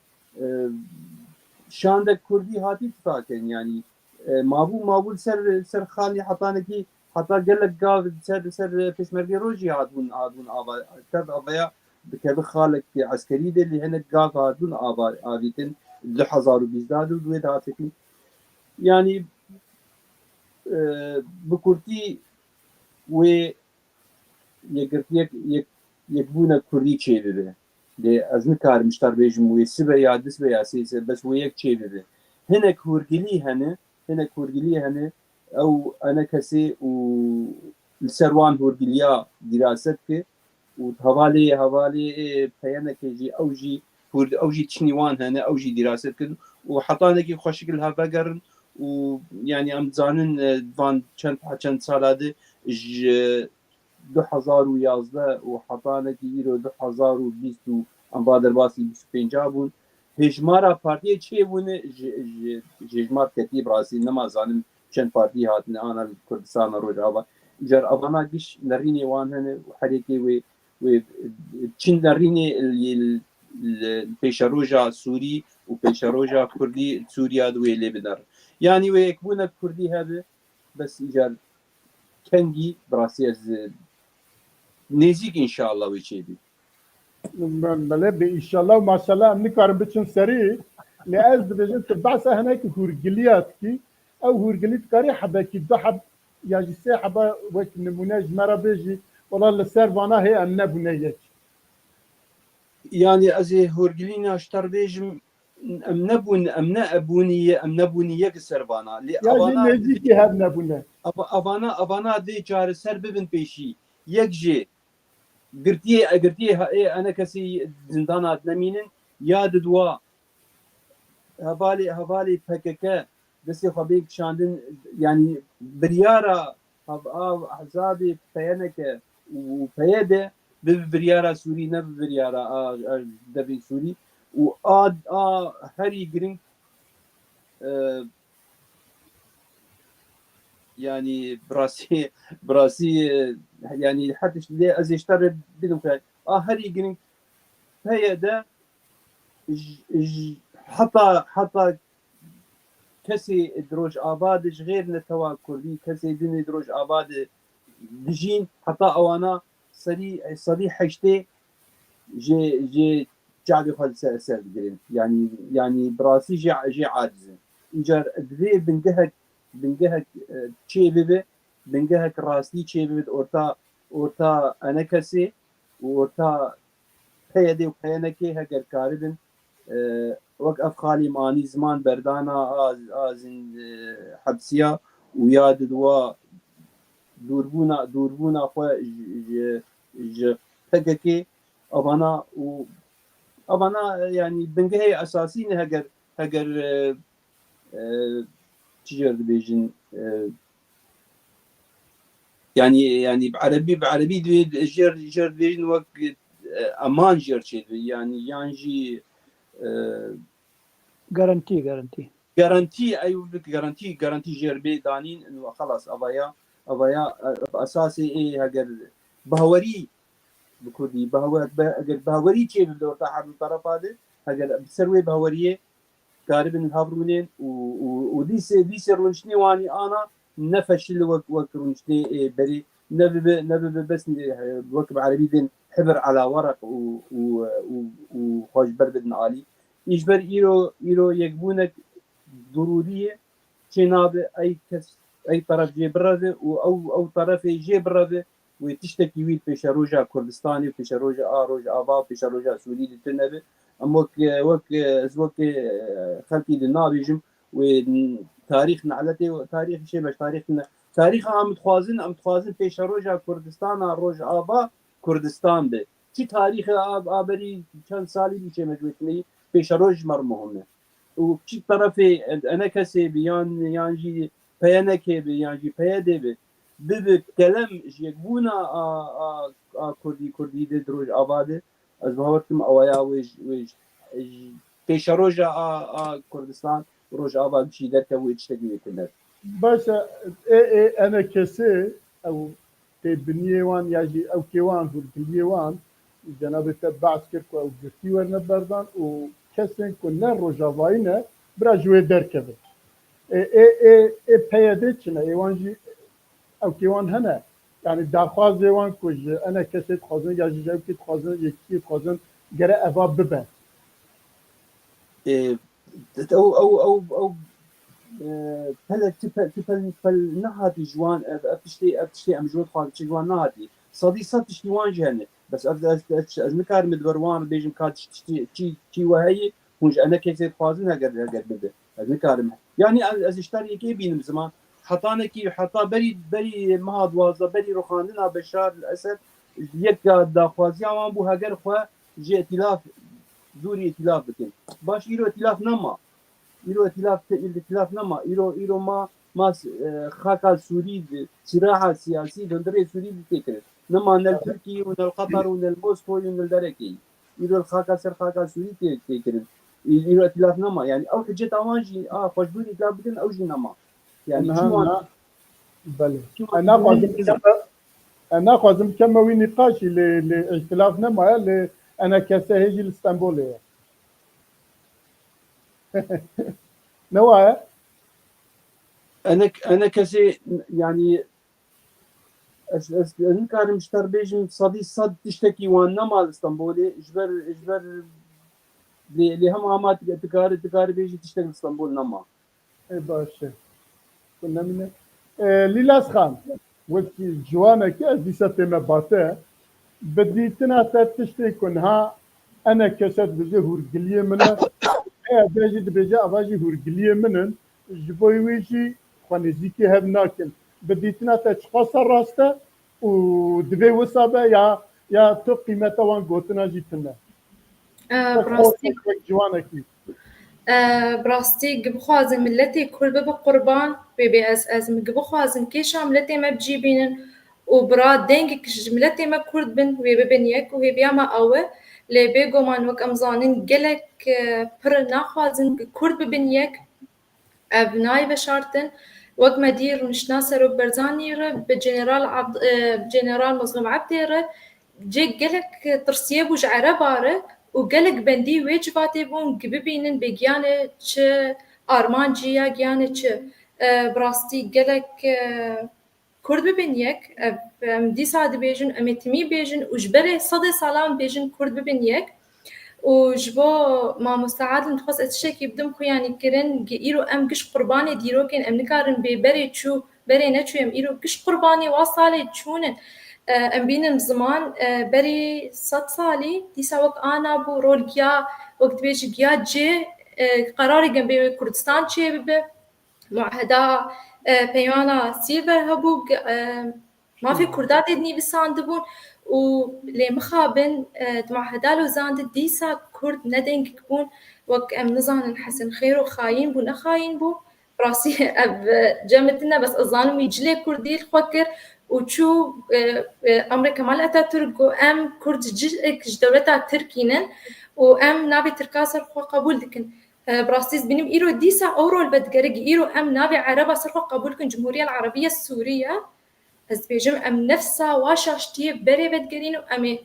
شاندك كردي هاتي تفاكرن يعني مابول سر خالي حطانكي حتى قال لك قال سر بشمركي روجي هاتون ابا كذا ابيا بكذا خالك عسكري دي اللي هنا قال هاتون ابا ابيتن لحظارو بيزدادو دويد هاتكي يعني بكرتي و يكبونا كردي تشيده de az nikar mishtar bejim wê sibe ya dis be ya sêse bes wê yek çêdide hinek hûrgilî hene ew ana kesê û السروان هورجليا دراستك وهوالي بيانك جي أوجي تشنيوان هنا أوجي دراستك وحطانك خوشكلها بقرن ويعني أم زانن فان چند سالاده 2011 وحطانك يرو 2020 ام بادر باسی 25 بون هجمارا پارتی چه بونه هجمار کتیب راسی نمازانم چند پارتی هاتن آنا کردستان روجاوا جر افانا گش نرینی وان هنه حرکتی و چین نرینی پیشروجا سوری و پیشروجا کردی سوریا دوی لبنان يعني ويكون كردي هذا بس إيجار كنجي براسي از نزيك إن شاء الله ويشيدي بله به ایشالله و ماشاءالله ام نکارم بچن سری لأز بجن تبعث هناك هورجليات كي او هورجليت كاري حبا كي دو حب ياجي سي حبا وك نموناج مرا بيجي والله لسيرفانا هي ام نبنيك يعني أزي هورجلينا اشتر بيجم أم نبونية كسربانا ياجي نزيكي هاد نبونه أبانا دي جار سر ببن بيشي يكجي قرتي أنا كسي زندانات نمينن ياد دوا هبالي بككا دسي خبيك شاندن يعني بريارة أحزابي بيانك وبيادة ببريارة سوري نب بريارة دبي سوري وآد هري جرين يعني براسي يعني حتى ليه ازيشتر بدون كلام هري جرين هي ده حتى كسي دروج آبادش غير نتوا كردي كسي دين دروج آباد دجين حتى أوانا صريح حشتي جي جعلي خل سر جرين يعني براسي جي عاجز إيجار دوي بنجهك شيء ببه بنجهك راسي شيء ببه أورتا أنا كسي وأورتا هيدي وحينكي هكر كاربن وقف خالي ماني زمان بردانا آزن حبسيا وياد دوا دوربونا خو تككي أبانا يعني بنجهي أساسين هجر تجار بيجن يعني بعربي جر بيجن وقت امان جر شيء يعني يانجي جارانتي ايوه جارانتي جر بي دانين انه خلاص ابايا اساسي ايه هاجر بهوري بكردي بهوري شيء بدور تحت الطرف هذا هاجر بسروي بهوريه قاربن الهابرونين وديس رونشني واني انا نفشل وقت رونشني بري نبي بس وقت عربي دين حبر على ورق وخوش بربدن عالي يجبر إيرو يقبونك ضرورية جناب أي طرف جي برده أو طرف جي برده وتشتكي ويل في شروجا كردستاني وفي شروجا روجا آبا في شروجا سوري تنبي أما وك خلقي للنابجم وتاريخنا على تاريخ شيء مش تاريخ عم تخوازن في شروجا كردستان روج آبا كردستان به چی تاریخ آبری چند سالی میشه مجموعی پیش روز مرمومه و چی طرف انا کسی بیان یانجی پیانکه بیانجی پیاده به کلم یکبونا کردی دروج آباده از باورتم آوایا ویج پیش روز کردستان روز آباد چیدر که ویج تگی کنه بس انا کسی او تبنيوان يجي او كيوان هو الكليوان جناب تبعث كركو او جرتي ورنا بردان وكسن كنا رجاوينا براجوي دركبه بيادتنا ايوانجي او كيوان هنا يعني داخواز ايوان كوج انا كسيت خازن يجي جاي كيت خازن يكي خازن جرى افا ببن او تفل نهاتي جوان أبتشتي أمجود خالد جوان نهاتي صديقات جوان جهنة بس از نكار مدبروان بيجم كات تي وهي ونج أنا كيف خازن هقدر بده از نكار يعني از اشتري كي بينم زمان حتانكي حتا بري ما دوازه بري روخاندنا بشار الاسد يك داخوازي عوام بو هاجر خو جي ائتلاف دوري ائتلاف بكن باش يرو ائتلاف نما يرو ائتلاف نما يرو ما خاكا سوري صراحه سياسي دندري سوري تكر نما نل تركي ونل قطر ونل موسكو ونل دركي يرو الخاكا سر خاكا سوري تكر يرو ائتلاف نما يعني او حجه اوانجي خوش دوري ائتلاف بكن او جي نما يعني شو بله انا قادم كما وين نقاش لاختلافنا مع انا كسهجي الاسطنبوليه نوعا انا كسي يعني نكار مشتر بيجن صد تشتكي وانا مال اسطنبولي اجبر اللي هم تكار بيجي تشتغل اسطنبول نما باشه كنا من ليلاس خان وقت جوانا كي ستما باتا بديتنا تشتري كنها انا كسد بزهور قليه منه بيجي اباجي هور قليه منن جبوي ويجي خانزيكي هب ناكل بديتنا تشخص راسته ودبي وصابه يا تو قيمته وان قوتنا جيتنا براستي جوانا كي براستي بخوازن ملتي كل باب قربان بيبي از بخوازن كيشا ملتي ما بجيبين وبرا دينك ملتي ما كرد بن ويبين يك وهي بياما اوه لي بيجو مان وك امزانين جلك بر ناخوازن كرد ببين يك ابناي بشارتن وك مدير مش ناصر وبرزاني بجنرال مظلوم عبديره جي جلك ترسيب وجعره باره وقالك بندي ويجباتي بون ببينن بجيانه چه آرمانجيا جيانه چه براستي قالك كرد ببين يك دي ساعد بيجن امتمي بيجن وجبري صدي سلام بيجن كرد ببين يك وجبو ما مستعد نخص اتشكي بدم خو يعني كرن ايرو ام قش قرباني ديروكن ام نكارن ببري تشو بري نتشو ام ايرو قش قرباني واصالي تشونن ام بينم زمان بري 100 صالي ديسا وقت انا بو رول جيا وقت بيجي جيا جي قراري جنبي كردستان شي بب معاهده بيانا سيلفر هبو ما في كردات ادني بساندبون ولي مخابن معاهده لو زاند ديسا كرد ندين كبون وك ام نزان حسن خير وخاين بو نخاين بو راسي اب جمتنا بس اظن يجلي كردي الفكر وشو امريكا مال اتاتورك ام كرد دولتا تركينن وام نابي تركاسر خو قبول دكن براسيس بنم ايرو ديسا اورو البدقرق ايرو ام نابي عربه سرخو قبول كن الجمهوريه العربيه السوريه از بيجم ام نفسها واشاشتي بري بدقرين ام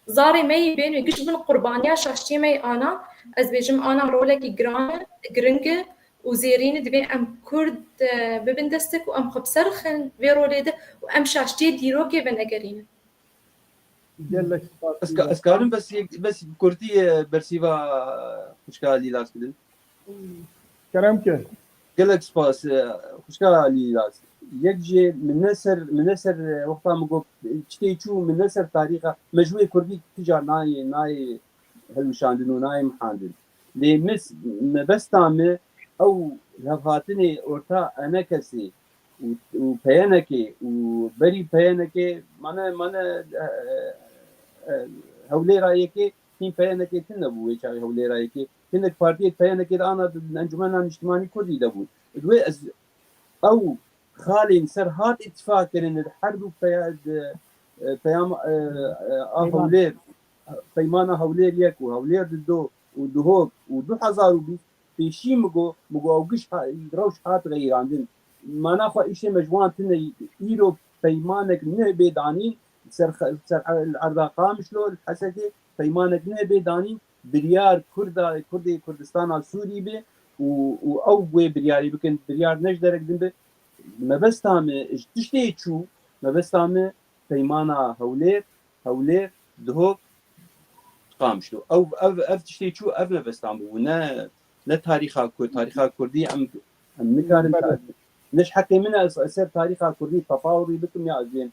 زاري مي بين يقش بن قربانيا شاشتي مي انا از بيجم انا رولك جرنج وزيرين دبي ام كرد ببندستك وام خبسرخن فيروليده وام شاشتي ديروكي بنقرين قال لك اسكارن بس كردي برسيفا خوشكالي لاس بدن كرامك قال لك سباس خوشكالي لاس يجي من نسر وقتا مگو چتي چو من نسر تاريخه مجموعه كردي تجار ناي هالمشاندن وناي محاندن لي مس بس تامه او لفاتني اورتا انا كسي وبيانكي وبري بيانكي مانا هولي رايكي كين بيانكي تنبو يشاي هولي رايكي كنك بارتي بيانكي انا انجمن اجتماعي كردي دبو دوي او خالي سر هات اتفاق ان الحرب بيام هولير بيمانه هولير يك وهولير دو ودهوك ودو حزارو بي في شي مگو اوگش روش هات غير عندن ما ناخو ايشي مجوان تن ايرو بيمانك نه بيدانين سر العراقام شلو الحسدي بيمانك نه بيدانين بريار كردي كردستان السوري بي او برياري بكن بريار نش درك دنب ما بس تام تشتي شو ما بس تام بيمانا هولير دهوك قامشلو او تشتي شو ما بس تام ونا لا تاريخها كردي ام نكارن نش حكي منها اثر تاريخها كردي تفاوضي بكم يا عزيز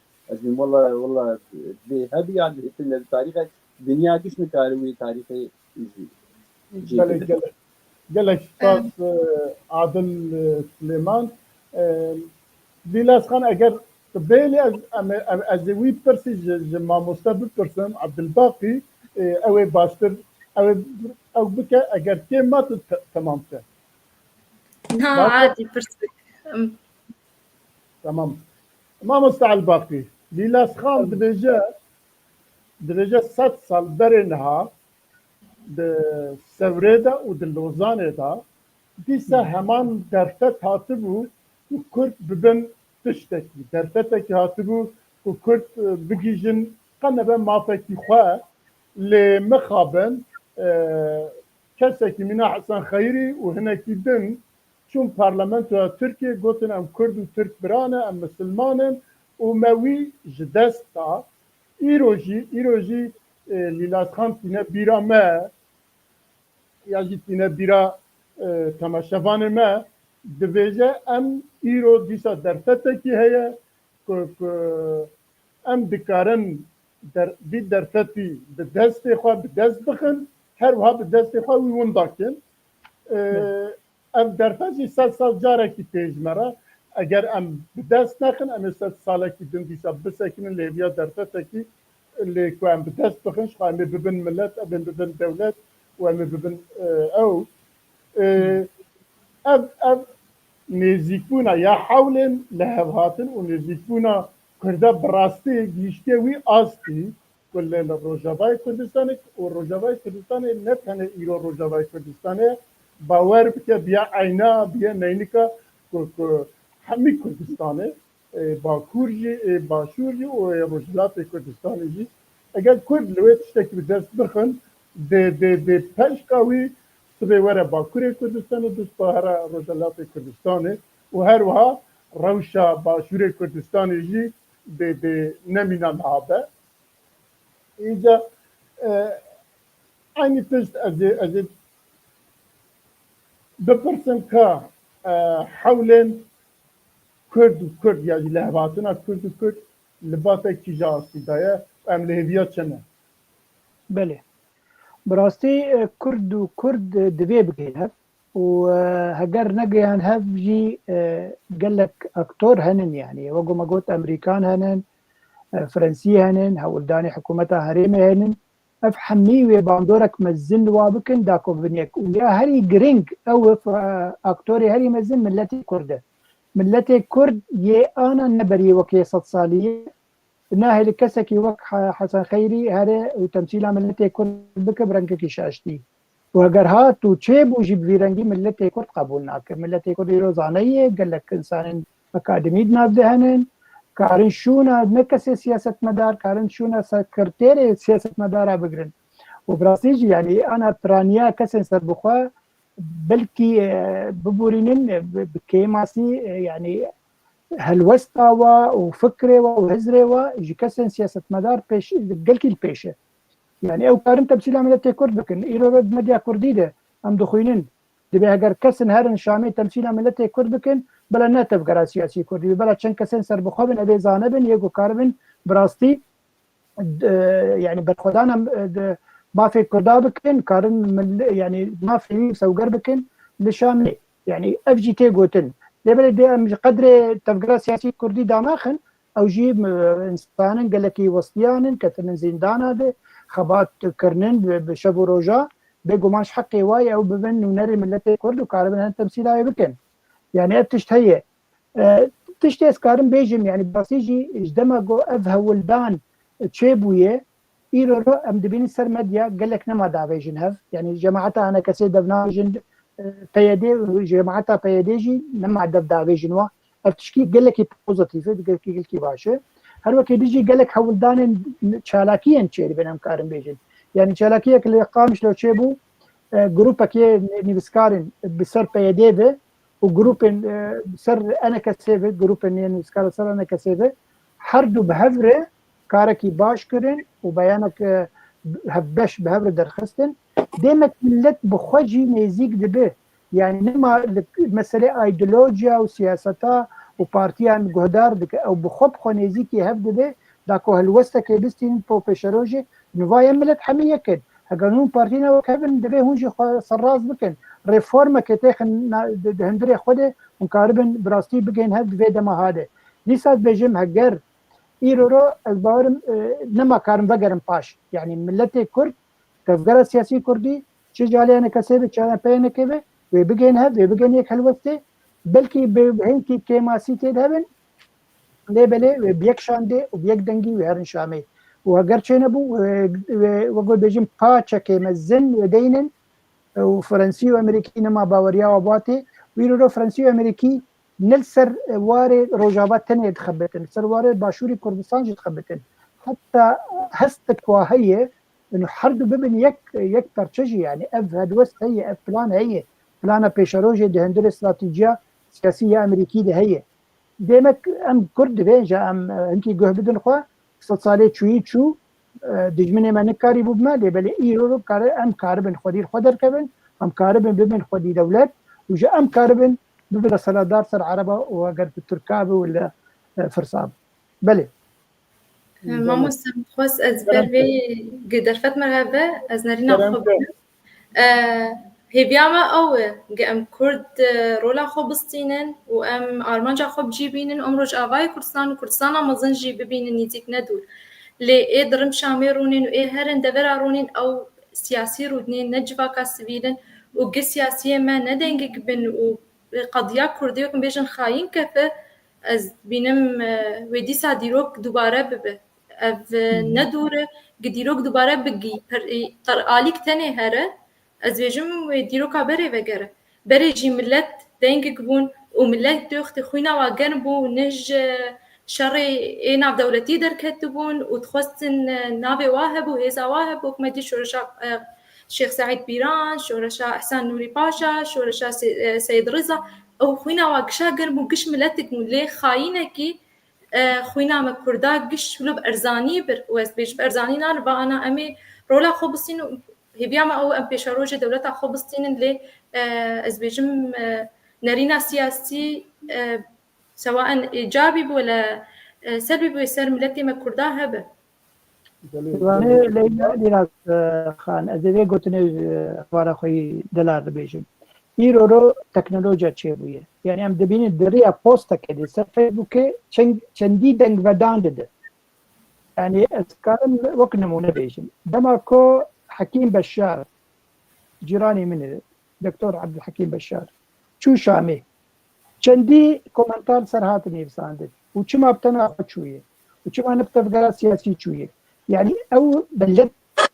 والله بهبي يعني التاريخ الدنيا كيش نكاروي تاريخي قال لك استاذ عادل سليمان دیلاس خان اگر قبیلی از وی پرسی جما مستبد پرسم عبدالباقی اوی باستر او بکه اگر که ما تمام که لا باشه؟ عادي برسك. تمام ما مستعل باقی دیلاس خان درجه 100 سال برنها de Sevreda û di Lozanê da dîsa heman derfet hatibû û Kurd bibin tiştekî derfetekî hatibû û Kurd bigîjin qenebe mafekî xwe lê mixabin kesekî mîna Hesan Xeyrî û hinekî din çûn parlamentoya Tirkiye gotin em Kurd û Tirk biran e em misilmanin û me wî ji dest da îro jî Lîlasxan tîne bîra me ya jî tîne bîra temaşevanê me dibêje em îro dîsa derfetekî heye ku em dikarin vî derfetî bi destê xwe bi dest bixin her wiha bi destê xwe wî win dakin ev derfet jî 100 sal carekî pêjmere eger em bi dest nexin em ê 100 salekî din dîsa bisekinin lê hêviya derfetekî lê ku em bi dest bixin ji em ê bibin millet em ê bibin dewlet û em ê bibin ev nêzîkbûna ya hewlên li hevhatin û nêzîkbûna Kurda bi rastî gihîştiye wî astî ku li Rojavayê Kurdistanê û Rojavayê Kurdistanê ne tenê îro Rojavayê Kurdistanê bawer bike biya eyna biya neynika ku hemî Kurdistanê Bakur jî Başûr jî û Rojhilatê Kurdistanê jî eger Kurd li wê tiştekî bi dest bixin dê peşka wî sibê were Bakurê Kurdistanê dustpahera Rojhilatê Kurdistanê û her wiha rewşa Başûrê Kurdistanê jî dê nemîna nihabe îca aynı tişt ez ê bipirsim ka hewlên Kurd û Kurd ya jî li hevhatina Kurd û Kurd li batekî ji astî daye em li hêviya çi ne بله براستی کرد و کرد دوی بگین هف و هگر نگیان هف جی قلك اکتور هنن يعني وقو ما قلت امريكان هنن فرنسي هنن هولداني حكومتها هريمة هنن اف حميوي باندورك مزن وابكن داكو بنيك ويا هري جرينج او اكتوري هري مزن ملتي كردة ملتي كرد يه انا نبري وكي 100 صالية ناهي لكسكي وك حسن خيري هذا وتمثيل ملتي كرد بك برنككي شاشتي وهجر هات وتشيب وجيب في رنجي ملتي كرد قبولنا ملتي كرد روزانية قال لك انسان اكاديمي نابدهنن كارن شونا مكسي سياسة مدار كارن شونا سكرتيري سياسة مدار بقرن وبراسيجي يعني انا ترانيا كسن سربخوا بلكي ببورينن بكيماسي يعني هلوستاوا وفكروا وهزروا يجي كسن سياسة مدار بيش قلكي البيشة يعني او كارن تمثيل عملتي كرد بكن ايرو رد مديا كرديدة ام دخوينن دبي هجر كسن هرن شامي تمثيل عملتي كرد بكن بلا ناتف قرا سياسي كردي بلا چن كسن سر بخوبن ابي زانبن يگو كاربن براستي يعني برخدانا ما في كردا بكن كارن يعني ما في سوقر بكن لشامي يعني افجي تي قوتن دبل دي قدر تفقرا سياسي كردي داناخن او جيب انسان قال لك وصيان كتن زندانا ده خبات كرنن بشبو روجا بيقو ماش حقي واي او ببن ونري ملتي كرد وكاربن هن تمثيلها بكن يعني تشتهي تشتهي اسكارن بيجم يعني باسيجي اجدمجو افها ولدان تشيبويه ايرو ام دبين سر مديا قال لك نما دافيجن هف يعني جماعتها انا كسي دفناجن بيدي جماعتها بيديجي نما دف دافيجن وا افتشكي قال لك بوزيتيف قال لك باشه هر وقت يجي قال لك ولدان تشالاكيا تشيري بينهم كارن بيجن يعني تشالاكيا اللي قامش لو تشيبو جروبك نيفسكارن بسر بيدي وجروبن سر انا كسيفه جروبن يعني سكال سر انا كسيفه حردو بهفره كاركي باش كرن وبيانك هبش بهفره درخستن ديما ملت بخوجي نيزيك دبه يعني نما مسألة ايديولوجيا وسياستا وبارتيان جهدار او بخوب خو نيزيكي هف دبه داكو هلوستا كيبستين بو بشروجي نوايا ملت حمية كد هقانون بارتينا وكابن دبه هونجي سراز بكن ريفورما كتاخن هندري خوده ونكاربن براستي بجين هاد في دما هذا دیسات بێژم هەگەر ئیرۆرۆ ئەس باوەرم نەماکارم بەگەرم پاش یعنی ملەتێ کورد کەفگەرە سیاسی کوردی چ جالیانە کەسێ بێ چاپەیەنەکە بێ وێ بگەین هەب وێ بگەن یەک هەلوەستێ بەلکی هەنکی کێماسی تێدا هەبن لێبەلێ وێ بەیەکشان دێ و بەیەک دەنگی وێ هەرن شامەی وەگەر چێ نەبوو وەگۆ بێژم پاچەکێمە زن وێدەینن و فەرەنسی و ئەمریکی نەما باوەریاوە بواتێ ویرۆ فەرەنسی و ئەمریکی نل سەر وارێ ڕۆژاوات تەنێ دخەبێتن سەر وارێ باشووری کوردستان جی دخەبێتن حتا هەستت وا هەیە انه هەردوو ببن یەک پەرچەژی یعنی ئەف هەدوەست هەیە ئەف پلان هەیە پلانە پێشەڕۆژێ دهێندر استراتیجیا سیاسی یا ئەمریکی دە هەیە دێمەک ئەم کورد دەبێنجە ئەم هەنکی گوه بدن خوا سەد ساڵێ چووی چوو دژمنێمە نکاری بوو بمە لێبەلێ ئیرۆ کارە ئەم کاربن خودیر خۆ دەرکەبن ئەم کاربن ببن خودی دەولەت وژە ئەم کاربن ببن سەلادار سەر عەرەبە وەگەر تورکا بوو لە فرساب بەلێ مامۆستا خواست ez bervê giderfet me hebe ez nerîna xwe bikim hêviya me ew e ge em Kurd rola xwe bistînin û em armanca xwe bicîbînin em Rojavayê Kurdistan û Kurdistana mezin jî bibînin nîzik nedûr lê ê dirim Şamê rûnên û ê herin devera rûnên ew siyasî rûdinên ne civaka sivîlin û gi siyasiyê me ne dengek bin û qediya Kurdî wekim bêjin xayîn kefe ez bînim wê dîsa dîrok dubare bibe ev nedûre gi dîrok dubare bigî alîk tenê here ez bêjim wê dîroka berê vegere berê jî millet dengek bûn û millet dixtê xwîna wa germ bû nij şerê ê navdewletî derketibûn û dixwestin navê wa hebû hêza wa hebû wekî şoreşa Şêx Saîd Pîran şoreşa Ehsan Nûrî Paşa şoreşa Seyid Rıza ew xwîna wa gişa germ û giş milletek bûn lê xayînekî xwîna me Kurda giş hilû erzanî bir û ez bêjim erzanî naniba ana em ê rola xwe bistînin û hêviya me ew em pêşerojê dewleta xwe bistînin lê ez bêjim nerîna siyasî sewaen îcabî bû wala selbî bû ser milletê me Kurda hebe لیلا خان ez ê vê gotinê xwara xwe dilar dibêjim îroro teknolojiya çêbûye yani em dibînin diriya postekê de ser Facebookê çendî dengvedan dide yani ez karim wek nimûne bêjim dema ku Hekîm Beşşar cîranê min e Doktor Abdulhekîm Beşşar çû Şamê çendî komentar ser hatin nivîsandin û çima bi tena xwe çûye û çima ne bi tevgera siyasî çûye yani ew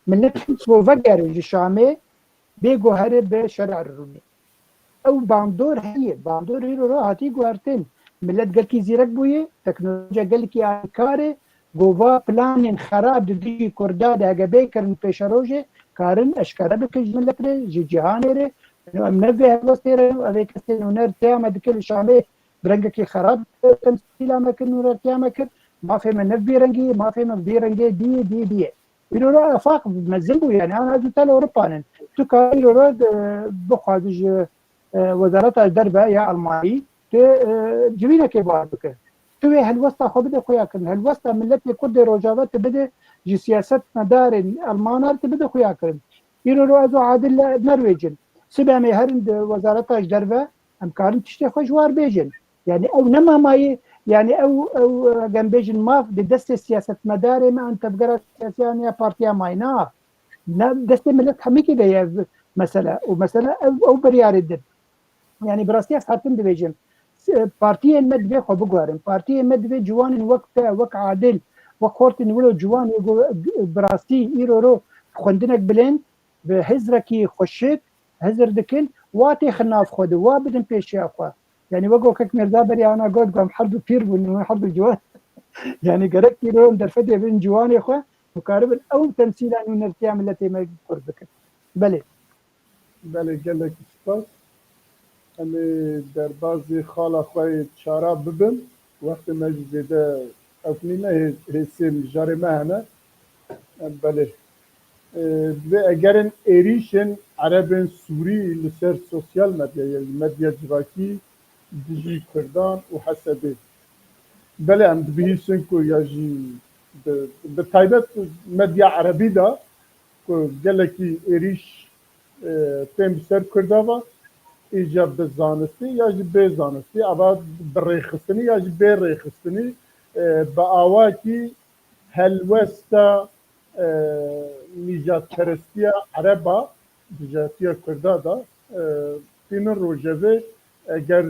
millet bo vegerê ji Şamê bê guherê bi şerê rûnê ew bandor heye bandor îro hatî guhertin millet gelkî zîrek bûye teknolojiya gelkî alîkarê gova planên xerab di dijî Kurda de hegebê kirin pêşerojê karin eşkere bikin ji milletê ji cîhanê re em nevê helwestê re evê kesê nûner têya me dikir li Şamê bi rengekî xerab temsîla me kir nûnertiya me kir mafê me nev bê rengî mafê me bê rengê diye îro afaq mezin bû yani an zûtel Ewropanin tu karî îro bixwazî ji wezareta derve ya Almanî tu civînekê bar bike tu wê helwesta xwe bide xuya kirin helwesta milletê Kurdê Rojava tu bide ji siyasetmedarên Almanar tu bide xuya kirin îro ez û adil nerwêcin sibê em ê herin di wezareta ji derve em karin tiştê xwe ji war bêjin yani ew nemamayê yani ew gem bêjin mav di destê siyasetmedarê me an tevgera siyasiyan ya partiya mayna destê millet hemîkî de ye mesela û mesela ew biryarê din yani bi rastî ez hatim dibêjim partiyên me divê xwe bigwarin partiyên me divê ciwanên wek te wek adil wek hortên wilo ciwan bi rastî îro xwendinek bilênd bi hizrekî xweşik hizr dikin wa têxin nav xwe de wa bidin pêşiya xwe yani wek gokek Mirza Beryana got gom herdû pîr bûn herdû ciwan yani gerek îro derfetê bin ciwanê xwe dikaribin ew temsîla nûnertiya milletê me Kurd bikin belê belê gelek spas em ê derbasî xala xwe çara bibin wextê me ji zêde ewnîne hêsê mijarê me hene belê divê egerin êrîşên Erebên Sûrî li ser sosyal medyayê medya civakî dijî Kurdan û Hesebê belê em dibihîşin ku ya jî bi taybet medya Erebî da ku gelekî êrîş tên bi ser Kurda va ایجاب زانستی یا به زانستی اما برخستنی یا به رخستنی با آواکی هلوستا نجات پرستی عربا نجاتی کرده دا تین روجه اگر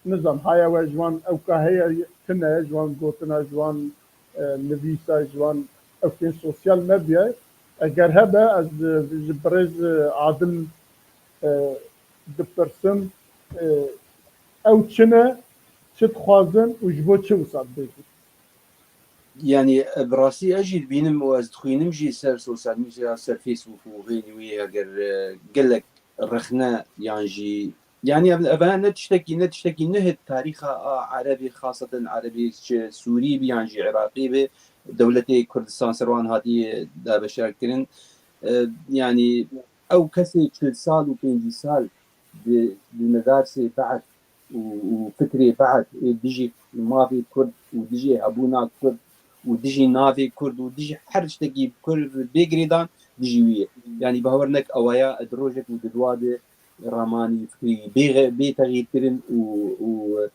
نظام های و جوان او که های کنه جوان گوتنا جوان نویسا جوان او تین سوسیال مدیا اگر هبه از برز عادل دپرسن او چنه چه خوازن و جبو چه وصاد بگید يعني براسي اجي بينم وازدخوينم جي سر سوسيال ميديا سر فيسبوك وغيني ويا قال لك رخنا يعني يعني ابانا نتشتكي نهد تاريخ عربي خاصة عربي سوري يعني عراقي بدولة كردستان سروان هذه دا بشاركين يعني او كسي 40 سال و50 سال بالمدارس بعد وفكري بعد ديجي مافي كرد وديجي ابونا كرد وديجي نافي كرد وديجي حرج تجيب كرد بيجريدان ديجي ويه يعني بهورنك اوايا دروجك ودواد راماني فكري بتغيير كرن و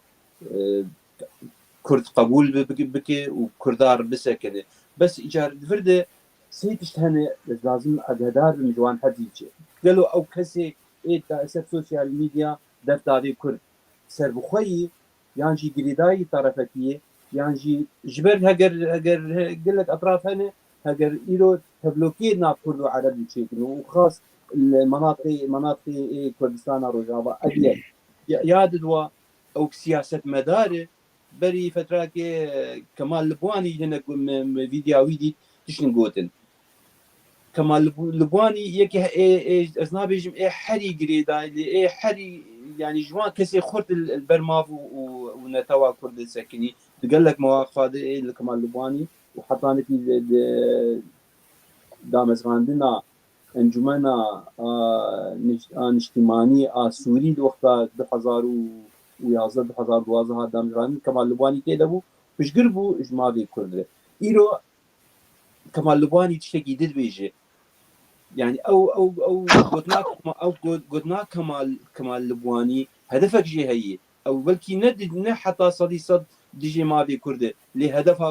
كرد قبول بك وكردار بسكنه بس ايجار فرده سيتش هنا لازم اقدار من جوان حديث قالوا او كسي ايه تاثير سوشيال ميديا دفتاري كرد سر بخوي يعني جي جريداي طرفكيه يعني جي جبر هجر قل لك اطراف هنا هجر ايرو تبلوكي ناب كردو عربي شكل وخاص مناطق كردستان روجافا اجل ياددوا او سياسه مداري بري فتره كمال لبواني هنا فيديو ويدي تشن قوتن كمال لبواني يكي ازنابيجم اي حري جريداي اي حري يعني جوان كسي خرط البرماف ونتوا كرد السكني تقول لك مواقف هذه كمال لبواني وحطاني في دامز غاندنا انجمنا اجتماعي سوري وقتها 2011 2012 دامز غاندنا كمال لبواني كده بو مش قربوا اجماعي كرد ايرو كمال لبواني تشتكي دل بيجي يعني او قلنا كمال لبواني هدفك جي هي او بلكي ند حتى صد ديجي ما في كرد لي هدفها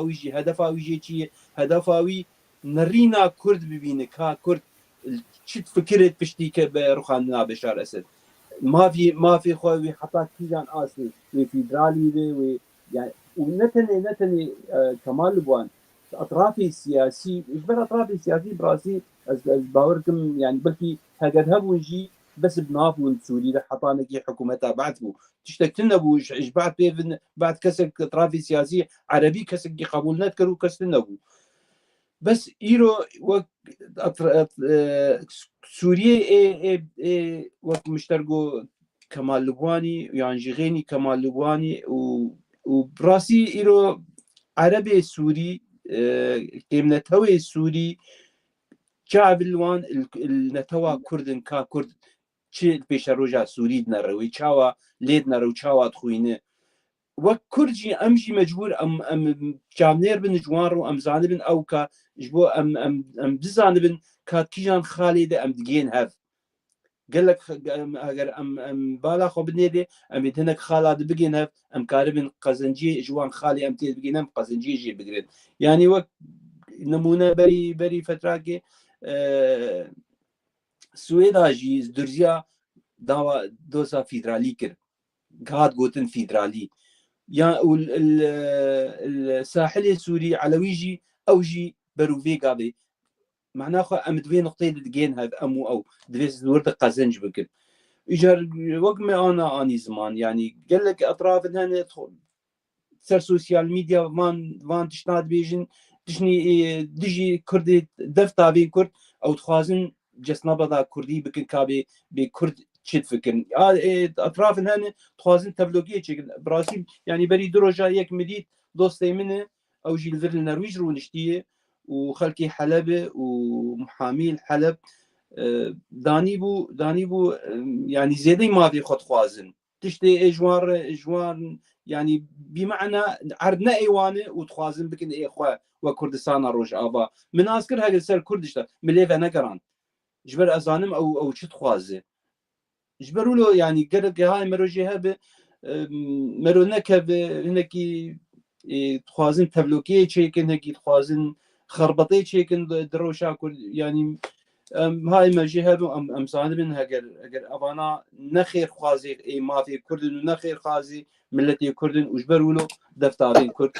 ويجي شي هدفاوي نرينا كرد ببينك ها كرد شت فكرت بشتيك برخاننا بشار اسد ما في خوي حتى كيجان اصلي في فيدرالي و يعني ونتني كمال لبوان اطرافي السياسي اجبر اطرافي السياسي براسي باوركم يعني بلكي هقد هبو يجي بس بنافو سوري حطانا كي حكومتها بعثوا تشتكتنا بو بعد بيفن بعد كسر اطرافي سياسي عربي كسر قبول نذكروا كسرنا بو بس ايرو سوريا اي وقت مشتركوا كمال لبواني يعني غيني كمال لبواني وبراسي ايرو عربي سوري كيمنتوي سوري شعب الوان النتوا كردن كا كرد شي بيش روجا سوري نروي شاوا ليد نرو شاوا تخوينه وكرجي امجي مجبور ام جامنير بن جوارو ام زانبن او كا جبو ام بزانبن كات كيجان خالد ام دجين هاف قال لك اگر ام بالا خو بنيدي ام يدهنك خالد بجين هاف ام كاربن قزنجي جوان خالي ام تيد بجين ام قزنجي جي بجرين يعني وك نمونه بري فتراكي سويدا جي درزيا داوا دوسا فيدرالي كر قاد قوتن فيدرالي يعني الساحل السوري على ويجي او جي بروفي قاضي معناه خو ام دوي نقطه دجين هذا امو او دريس ورد قزنج بكل اجر وقت ما اني زمان يعني قال لك اطراف هنا سر سوشيال ميديا وان تشناد بيجن تشني ديجي كردي دفتا بين كرد او تخازن جسنا بدا كردي بكن كابي بكرد شد فكر اطراف هنا تخازن تبلوغيه شكل براسيل يعني بري دروجا يك مديت دوستي منه او جي الفر النرويج رو نشتيه وخلكي حلب ومحامي حلب داني بو يعني زيادة ما في خد خوازن تشتي جوار يعني بمعنى عرضنا ايوانه وتخوازن بكن اي اخوه وكردستان روج ابا من اسكر هاجر سر كردشتا مليفه نقران جبر ازانم او شت خوازه جبروا له يعني قرق هاي مروجي هبه مرو نكب هنكي تخوازن تبلوكي تشيكن هكي تخوازن خربطي تشيكن دروشا كل يعني هاي ماجي هبه ام صادمن هجر ابانا نخير خوازي اي ما في كردن نخير خازي ملتي كردن وجبروا له دفتارين كرد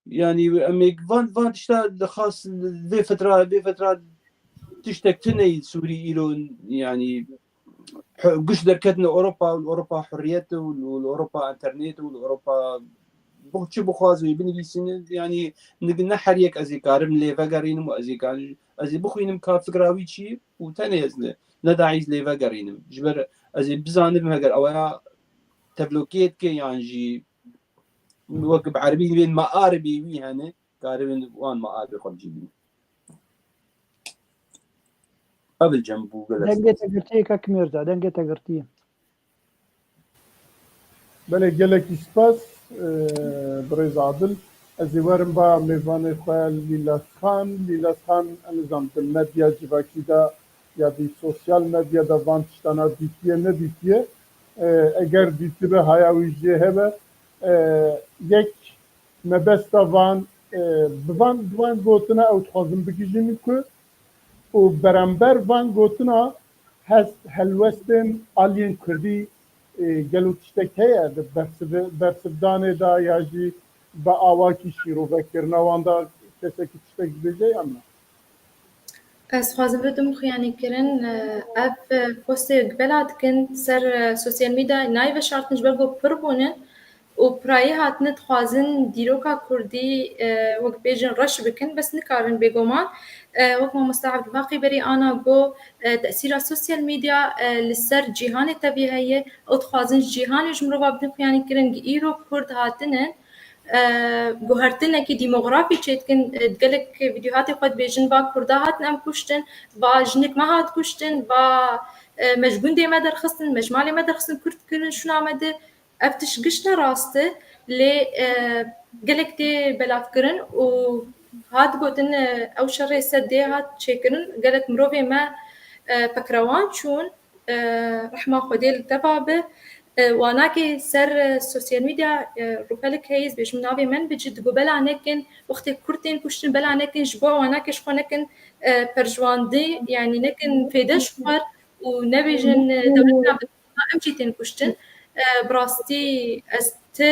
يعني امي فان تشتا خاص ذي فتره تشتكتني سوري إيرون يعني قش دركتنا أوروبا حريته والأوروبا إنترنت والأوروبا بخشي بخواز ويبني بيسين يعني نحريك أزي كارم ليفا قرينم وأزي كان أزي بخوينم كافقراوي شيء وتاني يزله نداعيز ليفا قرينم جبر أزي بزانم هقر أولا تبلوكيت كي يعني جي وقب عربي بين مقاربي وي هنا كاربين وان مقاربي قد جيبين قبل جنبو دنگه تگرتی که کمیرزا دنگه تگرتی بله gelekî spas birêz Adil ez ê werim ba mêvanê xwe Lîlas Xan em di medya civakî de ya di sosyal medya de van tiştana dîtiye nedîtiye eger dîtibe haya wî jê hebe yek mebesta van bi van gotina ew dixwazin bigîjin ku û berember van gotina helwestên aliyên Kurdî gelo tiştek heye di bersivdanê da ya jî bi awakî şîrovekirina wan da kesekî tiştek dibêje yan ne? Ez xwazim bidim xuyanîkirin ev postê gebela dikin ser sosyal medyayê nayê veşartin ji ber ku pir bûnin û pirayî hatine dixwazin dîroka Kurdî wek bêjin reş bikin bes nikarin bêguman wek Mamoste Ebdibaqî berî ana got tesîra sosyal medya li ser cîhanê tevî heye ew dixwazin ji cîhanê ji mirova bidin xuyanîkirin îro Kurd hatinin guhertinekî dîmografî çêdikin gelek vîdyohatê xwe dibêjin va Kurda hatin em kuştin va jinik me hat kuştin va me ji gundê me derxistin me ji malê me derxistin Kurd kirin şûna me de ev tiş giş ne rast e lê gelek tê belavkirin û hat gotin ew şerê ser dê hat çêkirin gelek mirovê me pekrewan çûn rehma Xwedê li te be wanakê ser sosyal medya rûfelek heyî bêjim navê min bicî digo bela nekin wextê Kurd tên kuştin bela nekin ji bo wanakê ji xwe nekin perjwandî yani nekin fêde ji xwar û nebêjin dewletna em jî tên kuştin bi rastî ez ti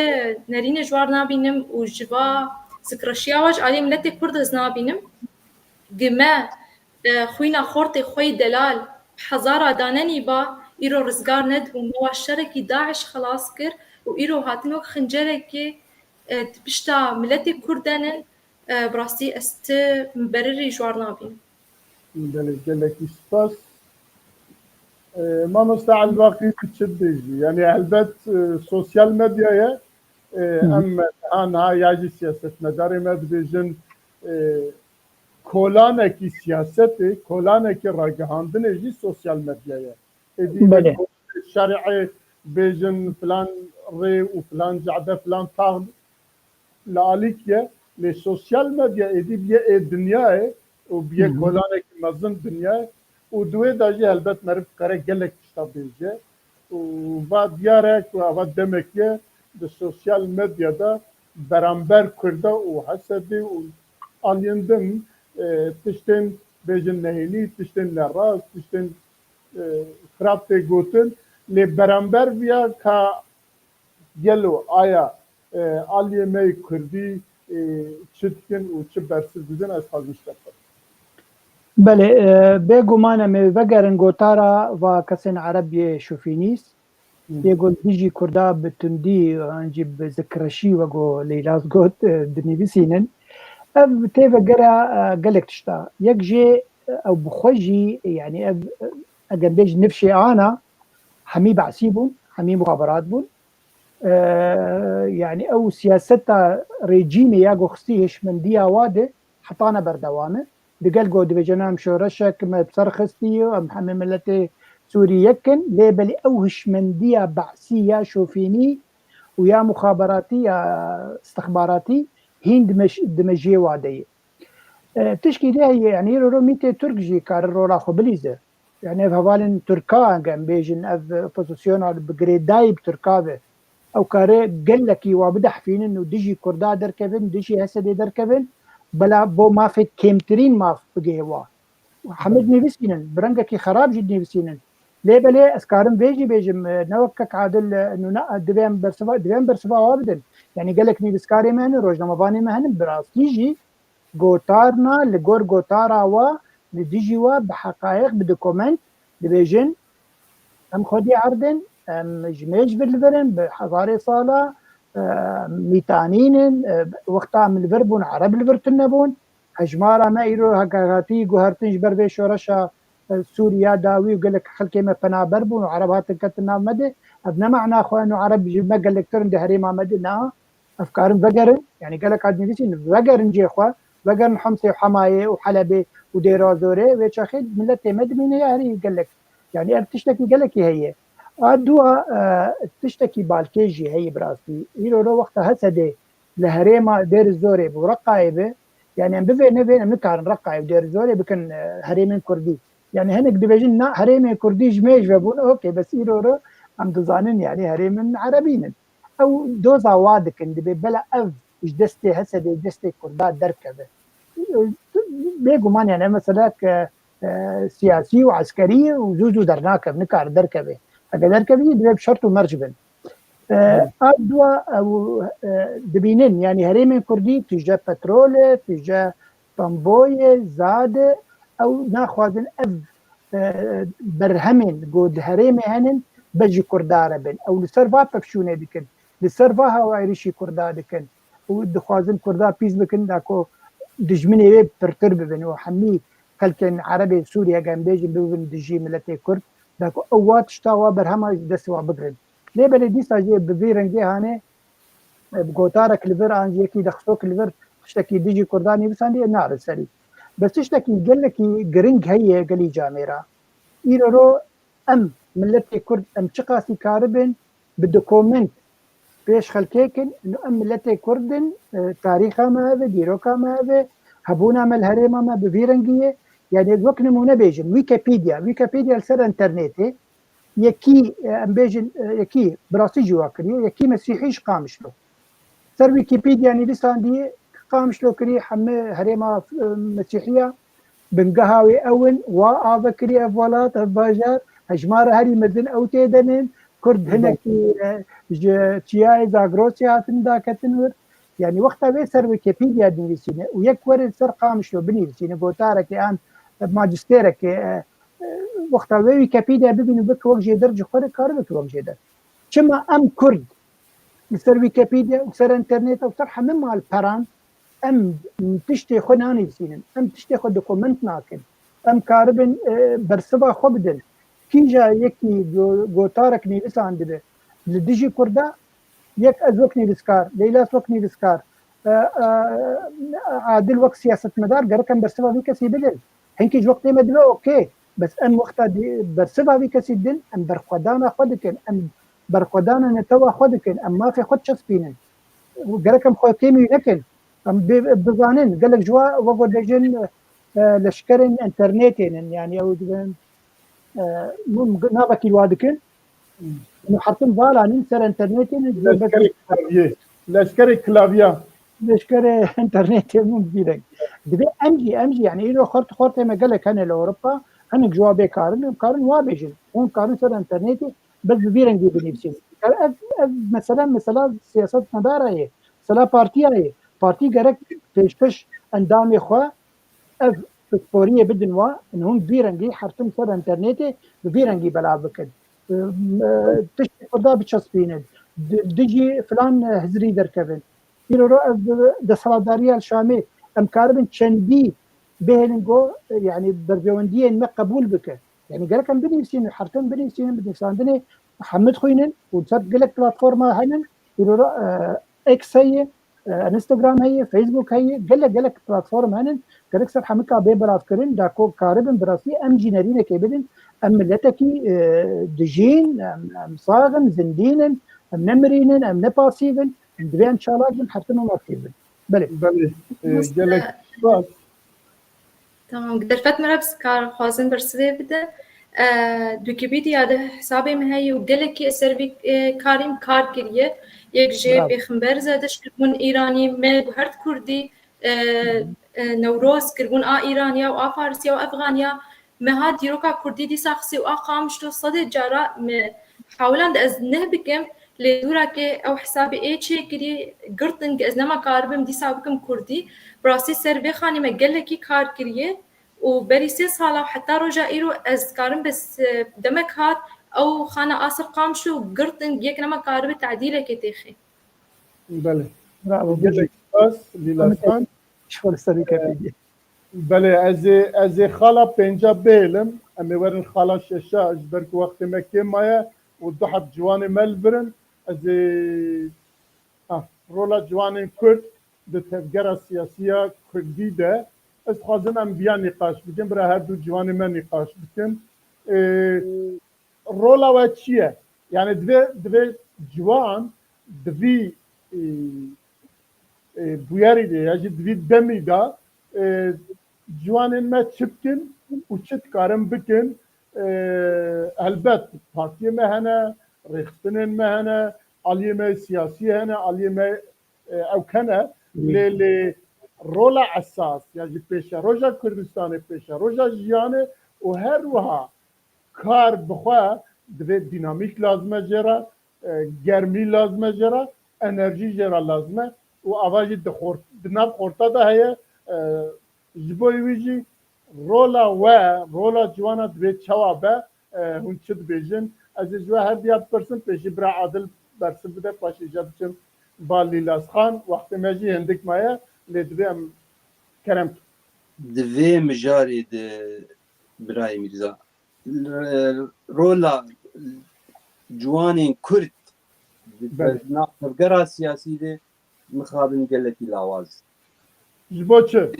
nerînê ji war nabînim û ji va zikreşiya we ji aliyê miletê Kurd ez nabînim gime xwîna xortê xwe yê delal hezara danenî ba îro rizgar nedibû me wa şerekî Daeş xelas kir û îro hatin wek xincerekê di pişta miletê Kurd denin bi rastî ez ti berirî ji war nabînim. gelekî spas Mamoste Ebdibaqî tu çi dibêjî yani helbet sosyal medyaya em aniha ya jî siyasetmedarê me dibêjin kolanekî siyasetê kolanekî ragihandinê jî sosyal medyaya Bele. şerعê bêjin filan rê û filan cehde filan tağ li alîkiye lê sosyal medya êdî biye dünyayê û biye kolanekî mezin dünyayê û duwê da jî helbet meriv dikare gelek tişta bêje û va diyar e ku ava demek ye di sosyal medyada beramber Kurda û hesedê û aliyên din tiştên bêjin nehênî tiştên nerast tiştên xirab tê gotin lê beramber viya ka gelo aya aliyê me Kurdî çi dikin û çi bersiv didin ez xwazim ji te bikim. بله بێگومانە me vegerin gotara va kesên Erebiyê şofînîst yê got dijî Kurda bi tundî ancî bi zikreşî wego Lîlas got dinivîsînin ev tê vegera gelek tişta yek jê ew bi xwe jî yani ev eger bêj nifşê ana hemî behsî bûn hemî muxaberat bûn yani ew siyaseta rejîmê ya goxistî hêşmendiya wa de hetane berdewame digel got dibêjin em şoreşek me ser xistî em hemê miletê Sûrî yekin lê belê ew hişmendiya behsî ya şofînî û ya muxaberatî ya istixbaratî hîn dime jê wa de ye tişkî de heye yani îro mîtê Türk jî kare rola xwe bilîze يعني هفالن تركا كان بيجن اف بوزيشنال بجريداي بتركابه او كاري قال لك وبدح فين انه ديجي كردا دركبن ديجي هسدي دركبن بلا بو ما في كيمترين ما في بقيوا وحمد نيفسينن برنجكي خراب جد نيفسينن ليه بلي اسكارم بيجم نوكك عادل انه دبيان برسفا وابدن يعني قال لك نيفسكاري مهن روجنا مباني مهن براس تيجي جوتارنا لجور جوتارا و لديجي و بحقائق بدوكومنت دبيجن ام خدي عردن ام جميج بالفرن بحضاري صالة ميتانين وقتها من الفربون عرب الفرتنبون هجمارا ما يرو هكاتي جوهرتنج بربي شورشا سوريا داوي وقال لك خلكي ما فنا بربون وعربات كتنا مدى ابنا معنا اخوان انه عرب ما قال لك ترن دهري ما مدى نا افكار بقرن يعني قال لك عاد نفسي بقرن جي اخوان بقرن حمصي وحمايه وحلبي وديرازوري ويتشاخد ملتي مدمنه يعني قال لك يعني بتشتكي قال لك هي ادوا تشتكي بالكيجي هي براسي يرو وقتها هسدي لهريما دير الزوري ورقايبه يعني ام بفي نفي نكار رقايب دير الزوري بكن هريمين كردي يعني هنك دبجن هريمين كردي جميج بقول اوكي بس يرو ام دزانن يعني هريمين عربيين او دوزا وادك اند بلا اف دستي هسدي دستي كردات دركبه بيجو مان يعني مثلا سياسي وعسكري وزوزو درناكب نكار دركبه هذا دركبه دبي بشرط مرجبن ادوا او دبينين يعني هريمين كردي تجا بترول تجا طنبوي زاد او ناخذن اف برهمن جود هريمي هنن بجي كرداره بن او لسرفا بفشونه بكن لسرفا هوايريشي كردا دكن ودخوازن كردا بيز بكن داكو دجمني برتر ببن وحمي كلكن عربي سوريا كان بيجي ببن دجي ملتي كرد داكو اوات شتاوا برهما دسوا بقرن ليه بلدي ساجي بفيرنجي هاني بقوتارا كليفر انجي كي دخسو كليفر اشتكي ديجي كرداني بساندي نار سري بس اشتكي قال لك جرينج هي قالي جاميرا يرو ام ملتي كرد ام تشقاسي كاربن بالدوكومنت بيش خلكيكن انه ام ملتي كردن تاريخها ما هذا ديروكا ما هذا هبونا مال هريما ما بفيرنجيه يعني الوقت نمونه بيجن ويكيبيديا لسر انترنتي يكي ام بيجن يكي براسي جواكري يكي مسيحيش قامشلو سر ويكيبيديا يعني لساندي قامشلو كري حمي هريما مسيحيه بنقهاوي اول وافكري افولات افباجات هجمار هري مدن او تيدنن كرد هناك تياي زاغروسيا تندا كتنور يعني وقتها بيسر ويكيبيديا دنيسينه ويكور سر قامشلو بنيسينه بوتارك ان ماجستيرك وقتها ويكيبيديا ببينو بك وجه درجه خور كاربك وجه در كما ام كرد سر ويكيبيديا وسر انترنت وسر حمم مال بران ام تشتي خناني سينن ام تشتي خد دوكومنت ناكن ام كاربن برسبا خبدن كيجا يكي جوتارك نيلسان دبه لديجي كردا يك ازوكني بسكار ليلا سوكني بسكار عادل وقت سياسه مدار قركن برسبا في كسي بدل هنكي وقت ما دبه اوكي بس ام وقت برسبا في كسي دل ام برخدانا خدكن ام برخدانا نتوا خدكن ام ما في خد شسبينن قركن خو كيمي لكن بظانين قال لك جوا وقود لجن لشكرن انترنتين يعني او نابك الوادكن حرتم بالا ننسر انترنتين لشكري كلافيا لشكري انترنتين مو بيدك دبي امجي يعني له خرط ما قال لك انا لاوروبا انا جوا بكارن وابجن هم كارن سر انترنتي بس بيرنجي بنفسي مثلا سياسات مدار هي سلا بارتي هي بارتي جرك پیشکش اندام خو اف فوريه بدن وا انهم بيرنجي حرتم سر انترنتي بيرنجي بلا بكد تشتي قدا بتشسبين دجي فلان هزري دركبن يرو د صلاداريه الشامي ام كاربن چندي بهلنجو يعني برجونديه ما قبول بك يعني قال كان بني سين حرتم بني سين بدي ساندني محمد خوينن وصار قلك بلاتفورما هنن يرو اكس هي انستغرام هي فيسبوك هي قال لك بلاتفورم هنن قال لك صار حمكا بيبراف كرين داكو كاربن براسي ام جينيرين كيبدن ام ملتكي دجين ام صاغن زندينن ام نمرينن ام نباسيفن دبي ان شاء الله حتى ما فيبن بلي قال لك تمام درفت مرا بس کار خوازن برسوی بده ویکیپیدیا ده حسابی مهی و گلکی سروی کاریم کار کریه یک جه پیغمبر زدش کربون ایرانی مل هرد کردی نوروز کربون ایرانیا و فارسیا و افغانیا مها دیروکا کردی دی ساخسی و قامشتو صد جارا حاولند از نه بکم لدورا که او حسابی چه کری گرتن که از نما کاربم دی سابکم کردی براسی سروی خانی مگلکی کار کریه و بری 3 ساله و حتی رجا ایرو از کارم بس دمک هات او خانه آسر قامشو گرتن یک نما کارب تعدیل که تیخی بله برافو لیلاسان شغل سری کردی بله از خالا پنجا بیلم امی ورن خالا ششا از برک وقت مکه مایه و دو حب جوان مل برن از رولا جوان کرد ده تفگر سیاسیه کردی ده از خوازم ام بیا نقاش بکن برای هر دو جوان من نقاش بکن رولا و چیه؟ یعنی دوی جوان دوی بویاری ده یا دوی دمی ده جوانین ما چی بکن و چی کارم بکن البته پارتی مهنه ریختنین مهنه علیه سیاسی هنه علیه او کنه لیلی رولا اساس یعنی پیش روزا کردستان پیش روزا جیانه و هر وها کار بخواه دوی دینامیک لازمه جرا گرمی لازمه جرا انرژی جرا لازمه و آواجی دناب خورتا ده هیه جبوی ویجی رولا جوانا دوی چوابه هون چد بیجن از جوا هر دیاب پرسن پیشی برا عادل برسن بده پاشی جب چم با لیلاس خان وقت مجی هندک مایه لدوی ام کرم دوی مجاری ده برای میرزا رولا جوانین کرد نافذگرا سیاسی ده مخابن گلتی لاواز جبو چه؟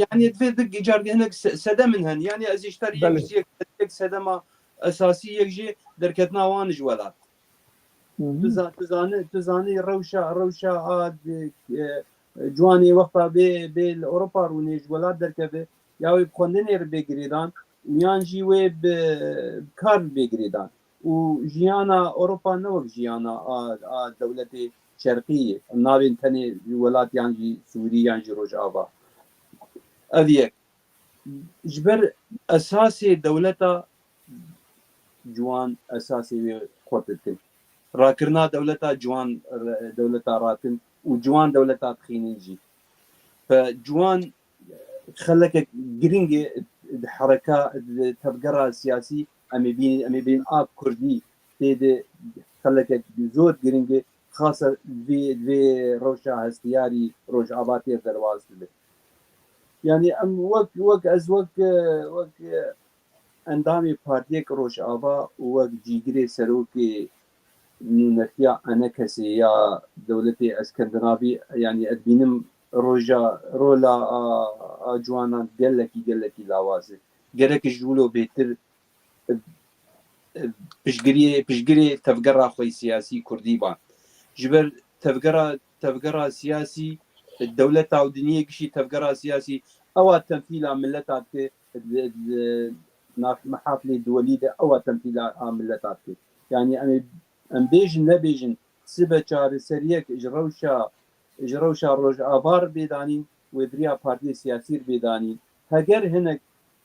يعني في جاري هناك سدا منهن يعني از اشتري يك سدا ما اساسي يجي دركتنا وانج ولات تزاني روشا عاد جواني وقتا بالاوروبا رونيج ولات دركبه ياوي بخوندن ير بگريدان ويانجي وي بكار بگريدان وجيانا اوروبا نوك جيانا دولتي شرقيه نابين تاني ولات يانجي سوري يانجي روج ابا أذيك جبر أساسي دولتا جوان أساسي قوتتن راكرنا دولتا جوان دولتا راكن وجوان دولتا تخينيجي فجوان خلك جرينجي حركة تفجرها سياسي أمي بين كردي تيد خلك زور جرينجي خاصة في روشا هستياري روج عباتي درواز يعني ام وك اندامي بارتيك روش آبا وك جيجري سروكي نونتيا انا كسي يا دولتي اسكندنافي يعني ادبينم رولا جوانا قلكي لاوازي قلك جولو بيتر بشجري تفقرا خوي سياسي كردي بان جبر تفقرا سياسي الدولة الدنيا كشي تفقرها سياسي أو تمثيل ملتات محافل دولية أو تمثيل ملتات يعني أم بيجن نبيجن سبة شهر سريك جروشا روج آبار بيدانين ودريا بارتي سياسي بيدانين هجر هناك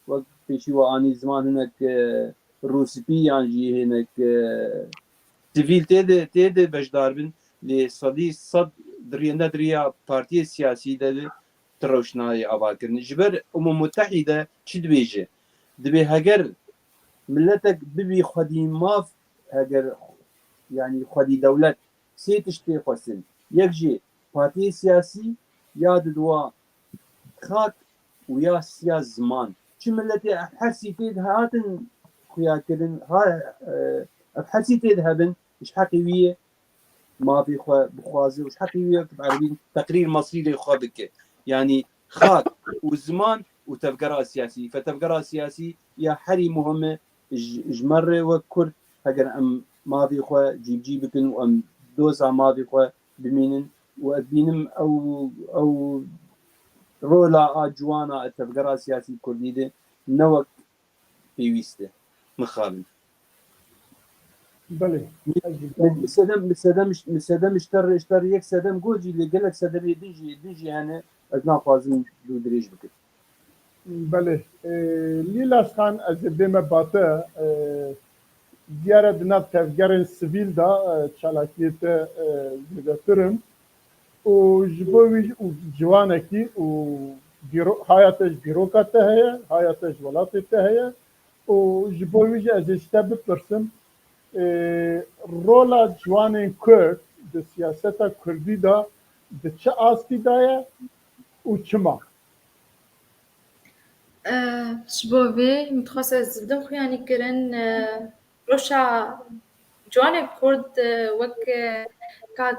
وقت بيشي واني زمان هناك روسبي يعني هناك سيفيل تيد بجداربن لصدي صد دريا بارتي سياسي ده تروشناي أباكرن جبر متحدة شد بيجي دبي هجر ملتك ببي خدي ماف هجر يعني خدي دولة سيتشتي خسن يكجي بارتي سياسي يا دوا خاك ويا سياس زمان شو ملتي أحسي تيد هاتن خويا كدن ها أحسي تيد هبن إيش حكي ويه ما في بخوازي وش حكي يكتب عربي تقرير مصري لخابك يعني خاك وزمان وتفقرها سياسي فتفقرها سياسي يا حري مهمة جمر وكر هجر أم ما في خو جيبكن وأم دوسا ما في خو بمينن وأدينم أو رولا جوانا تفقرها سياسي كرديده نوك پێویستە مخابن بله سەدەمشتەر یەک سەدەم گۆجی لەگەلک سەدەبێ دژی هەنە ئەس ناخوازم دوو درێژ بکرد بله لیلاس خان از بیم باته دیاره دنات تفگرن سیویل دا چالاکیت زیدترم و جبوی جوانه کی و حیاتش بیروکاته هیا حیاتش ولاته هیا و جبوی از اشته بپرسم رولا جوان کرد د سیاست کردی دا د چه آستی دایه و چما شبوبي متخصص بدم خوياني كرن روشا جوانب كرد وك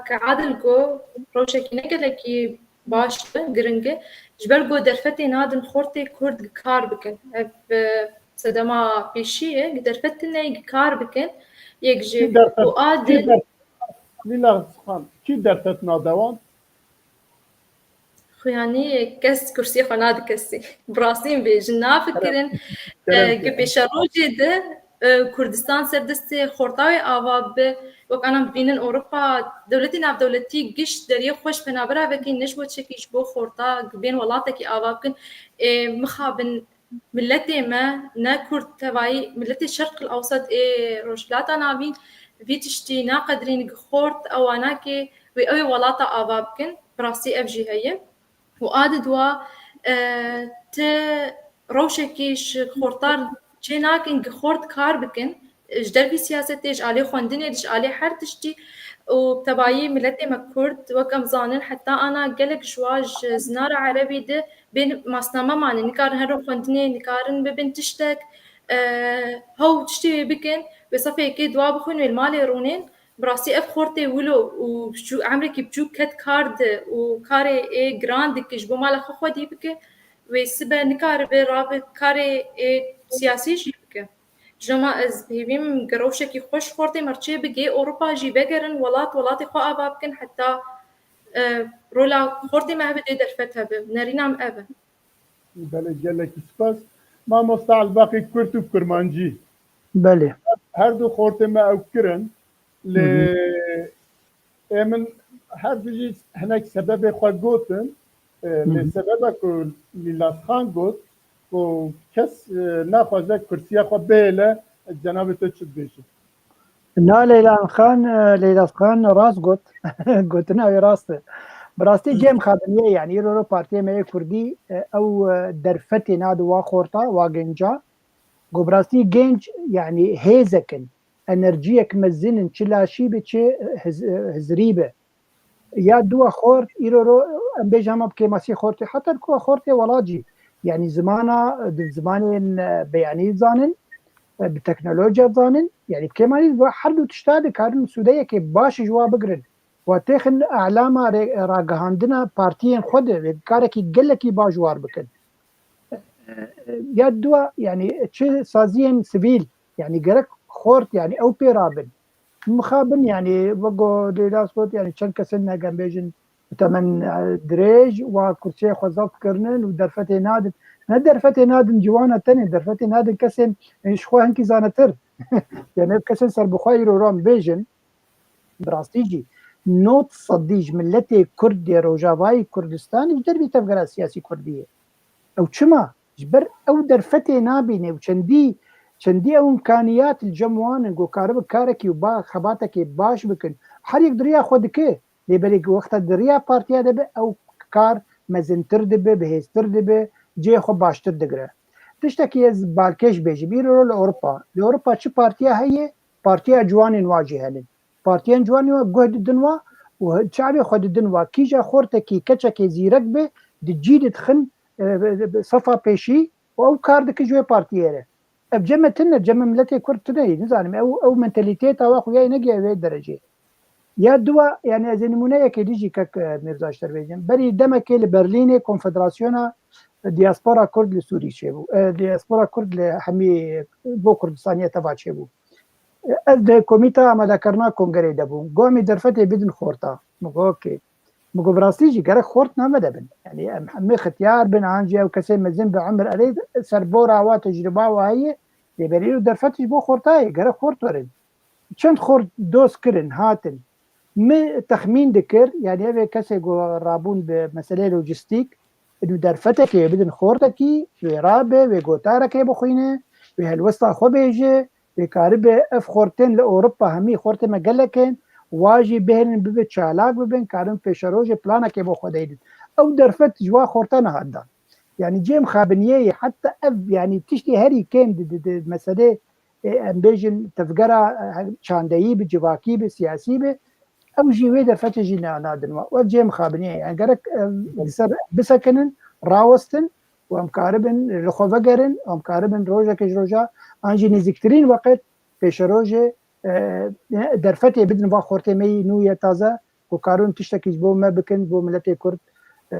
كعادل جو روشا كي نقلكي باش قرنجة جبل جو درفتي نادن خورتي كرد كار بكن سدما بيشيه درفتنا كار بكن يكجي وعادل لیلا خان کی درفت نادوان خوياني كس كرسي خناد كسي براسين بجنا فكرن كبيشاروجي ده كردستان سردستي خورتاوي آواب وك أنا ببينن أوروبا دولتي ناف دولتي قش دريه خوش بنابرا بكين نشبو تشكيش بو خورتا بين ولاتكي آوابكن مخابن ملتي ما نا كرد تبعي ملتي الشرق الأوسط روشلاتا نابين في تشتي نا قدرين خورت أو أناكي وي ولاتا آوابكن براسي أبجي هي وعادد وا ت روشكيش خورتار چناك إنك خورت كار بكن جدر في سياستش عليه خوندنيش عليه حرتشتي وتبعي ملتي مكرد وكم زانن حتى أنا قلق شواج زنار عربي ده بين مصنما معني نكار هرو خوندني نكارن ببن تشتك هو تشتي بكن بصفي كي دوا بخون المالي رونين براسي اف خورتي ولو وشو عمرك بجو كت كارد وكاري اي جراند كجبو مال خو دي بك ويسبا نكار براب كاري اي سياسي جيبك جما از بهيم جروشكي خوش خورتي مرچي بگي اوروبا جي بگرن ولات خو ابابكن حتى رولا خورتي ما بدي درفتها بنرينام ابا بله جلك سپاس ما مستعل باقي كرتو كرمانجي بله هر دو خورت ما او کرن ل من هر دوی هناك سبب خو گوتن لسبب کو لیلاس خان گوت و کس نخوازه کرسیه خو بیله جناب تو چه بیشه نا لیلاس خان راست گوتنا وی راسته براستی جیم خادمیه یعنی رو پارتی می کردی او درفتی ناد وا خورتا وا گنجا گو براستی گنج یعنی هیزکن انرژیک مزنن چلاشی بچه هزریبه یا دو خورت ایرو بيجهم بكيماسي خورتي حتى الكو خورتي ولاجي يعني زمان بيعني زانن بالتكنولوجيا زانن يعني بكيماني حردو تشتاد كارن سودايه كي باش جواب بقرن وتاخن اعلام راغهاندنا بارتيين خود كاركي قلكي باجوار بكن يا دوا يعني تشي سازين سيفيل يعني قرك خورت يعني او بيرابن مخابن يعني بقو ليلاسوت يعني چند كسنا جنبيجن تمن دريج وكرسي خوزاف كرنن ودرفتي نادن ندرفتي نادن جوانا تاني درفتي نادن كسن شخوا هنكي زانتر يعني كسن سر بخاير ورام بيجن براستيجي نوت صديج ملتي كردي روجافاي كردستان يقدر بيتفقر سياسي كردية او چما جبر او درفتي نابيني وچندي او امكانيات الجموان جو كارب كاركي وبا خباتك باش بكن هر يك دريا خودك لبريك وقت دريا بارتيا دبه او كار مزنتر دبه بهستر دبه جي خو باشتر دغره تشتكي از بالكش بيجي بيرو لاوروبا چه بارتيا هي بارتيا جوان واجهه لن بارتيا جوان جهد دنوا وشعبي خود دنوا كيجا خورتكي كچكي زيرك به دجيد تخن صفا بيشي او كار دك جو بارتيا بجمتنا جمع ملتي كرتني نزانم او منتاليتيتا واخويا نجي في درجه يا دوا يعني از نمونه که دیجی که میرزا اشتربیجن بری دمک لبرلین کنفدراسیون دیاسپورا کرد لسوری چه بو دیاسپورا کرد لهمی بو کردستانیه تبع چه بو از کمیته عمل کرنا کنگره دبو قومی درفته بدون خورتا مگو اوکی مگو براستی گره خورت نمده بن يعني همه ختیار بن عنجی او کسی مزن به عمر علید سربورا و تجربه و هی لبری و درفتش بو خورتای گره خورت ورن چند خورت دوز کرن هاتن ما تخمين دكر يعني هذا كسي رابون بمسألة لوجستيك إنه درفتك بدن خورتكي ورابة وقوتارك بخوينة وهالوسطى خو بيجي وكاربة اف خورتين لأوروبا همي خورت مقلكين واجي بهن ببت شالاك ببن كارن في شروج بلانك بخو دايدن أو درفت جوا خورتنا هدا يعني جيم خابنية حتى اف يعني تشتي هاري كين مسألة امبيجن تفقرا شاندايي بجواكي بسياسي او جيوي درفت جينا نادن وجيم خابنية يعني قرك بسكنن راوستن وامكاربن لخوفقرن وامكاربن روجا كجروجا انجي نزكترين وقت پیش روجه درفت بدن با خورتي مي نوية تازه وكارون تشتكي بو ما بكن بو ملتي كرد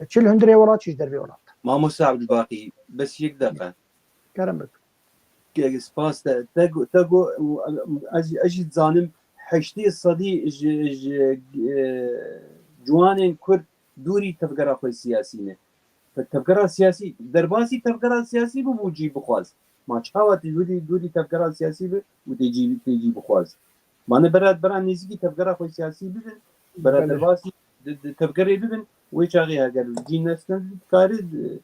چل هندري ولات چش دربي ولات ما مساعد الباقي بس یک دقيقة كرمك سپاس تگو اجي زانم حشتي الصدي جوانين كرد دوري تفقرا خوي سياسينه فالتفقرا السياسي درباسي تفقرا السياسي بوجي بخواز ما تشاوت دوري تفقرا السياسي وتيجي بخواز ما نبرد برا نيزكي تفقرا خوي سياسي ببن برا درباسي تفقري ببن ويشاغي هاجر جينستن كارد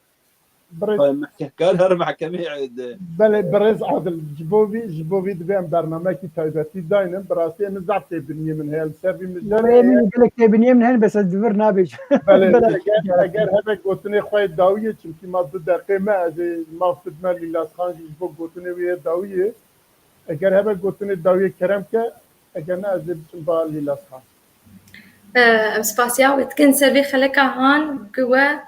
محكمة بله برز عادل جبوبي دبیم برنامه کی تایبتی داینم براستی مزعت بنیه من هل سری مزعت من قلك بنيه من هنا بس الدفر نابج بله اگر هبه گوتنه خواه داویه چونکی ما 2 دقیقه ما از ما فدمه لیلاس خان جبو گوتنه ویه داویه اگر هبه گوتنه داویه کرم که اگر نه از بچن با لیلاس خان سپاسیا وتكن سربي خلك هان جوا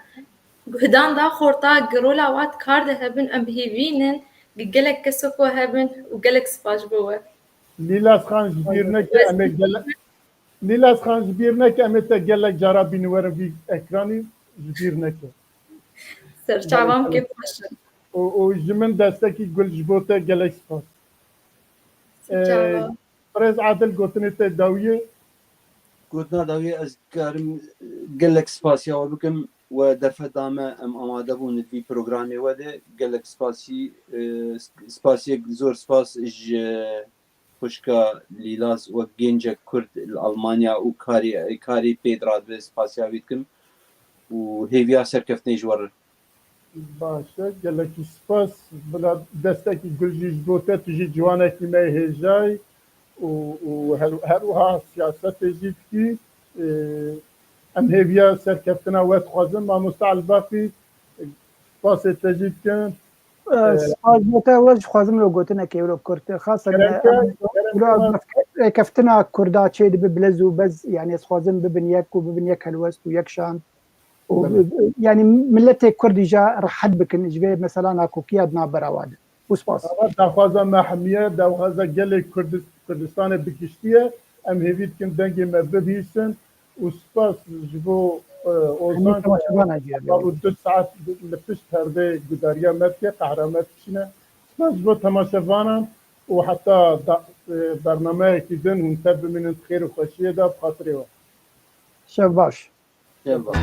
هدان دا خورتا جرولا وات كارد هبن ام بهيفينن جلك كسوكو هبن وجلك سباش بوا لیلاس خان جبیرنه که امه گلک لیلاس خان جبیرنه که امه تا گلک جارا بینوره بی اکرانی جبیرنه که سر شعبام كيف مشن و جمن دستکی گل جبوته گلک سپاس برز عادل گوتنه تا داویه قلنا داوي از كارم قالك سباسيا وبكم ودرفة دامة أماده بون في برنامج وده قالك سباسي زور سباس خوشكا ليلاس وجينجا كرد الألمانيا وكاري بيدراد بسباسيا بيتكم وهيفيا سركفتني جوار باشه گلک سپاس بلا دستکی گل جبوته تجي جوانه کی می هجای و هر وها سیاست جدید کی ام هیویا سرکفتنا وقت خوازم ما مستعل باقی باس تجدید کن سپاس بوتا وج خوازم لو گوتنا كيولو كرت خاصة كفتنا كردا تشي ببلزو بز يعني خوازم ببنيك وببنيك هالوست ويك شام يعني ملتي كردي جا رحد بكن جبي مثلا اكو كيادنا براواد وسباس دا خوازم محمیه دا خوازم گل کردستان بکشتیه ام هیوید کن دنگی مذهب هیسن و سپاس جبو اوزان و 2 ساعت لپشت هرده گداریا مرکه قهرامت کشینه سپاس جبو تماشوانم و حتی برنامه که دن هنتر بمینن خیر و خوشیه دا بخاطره و شباش شباب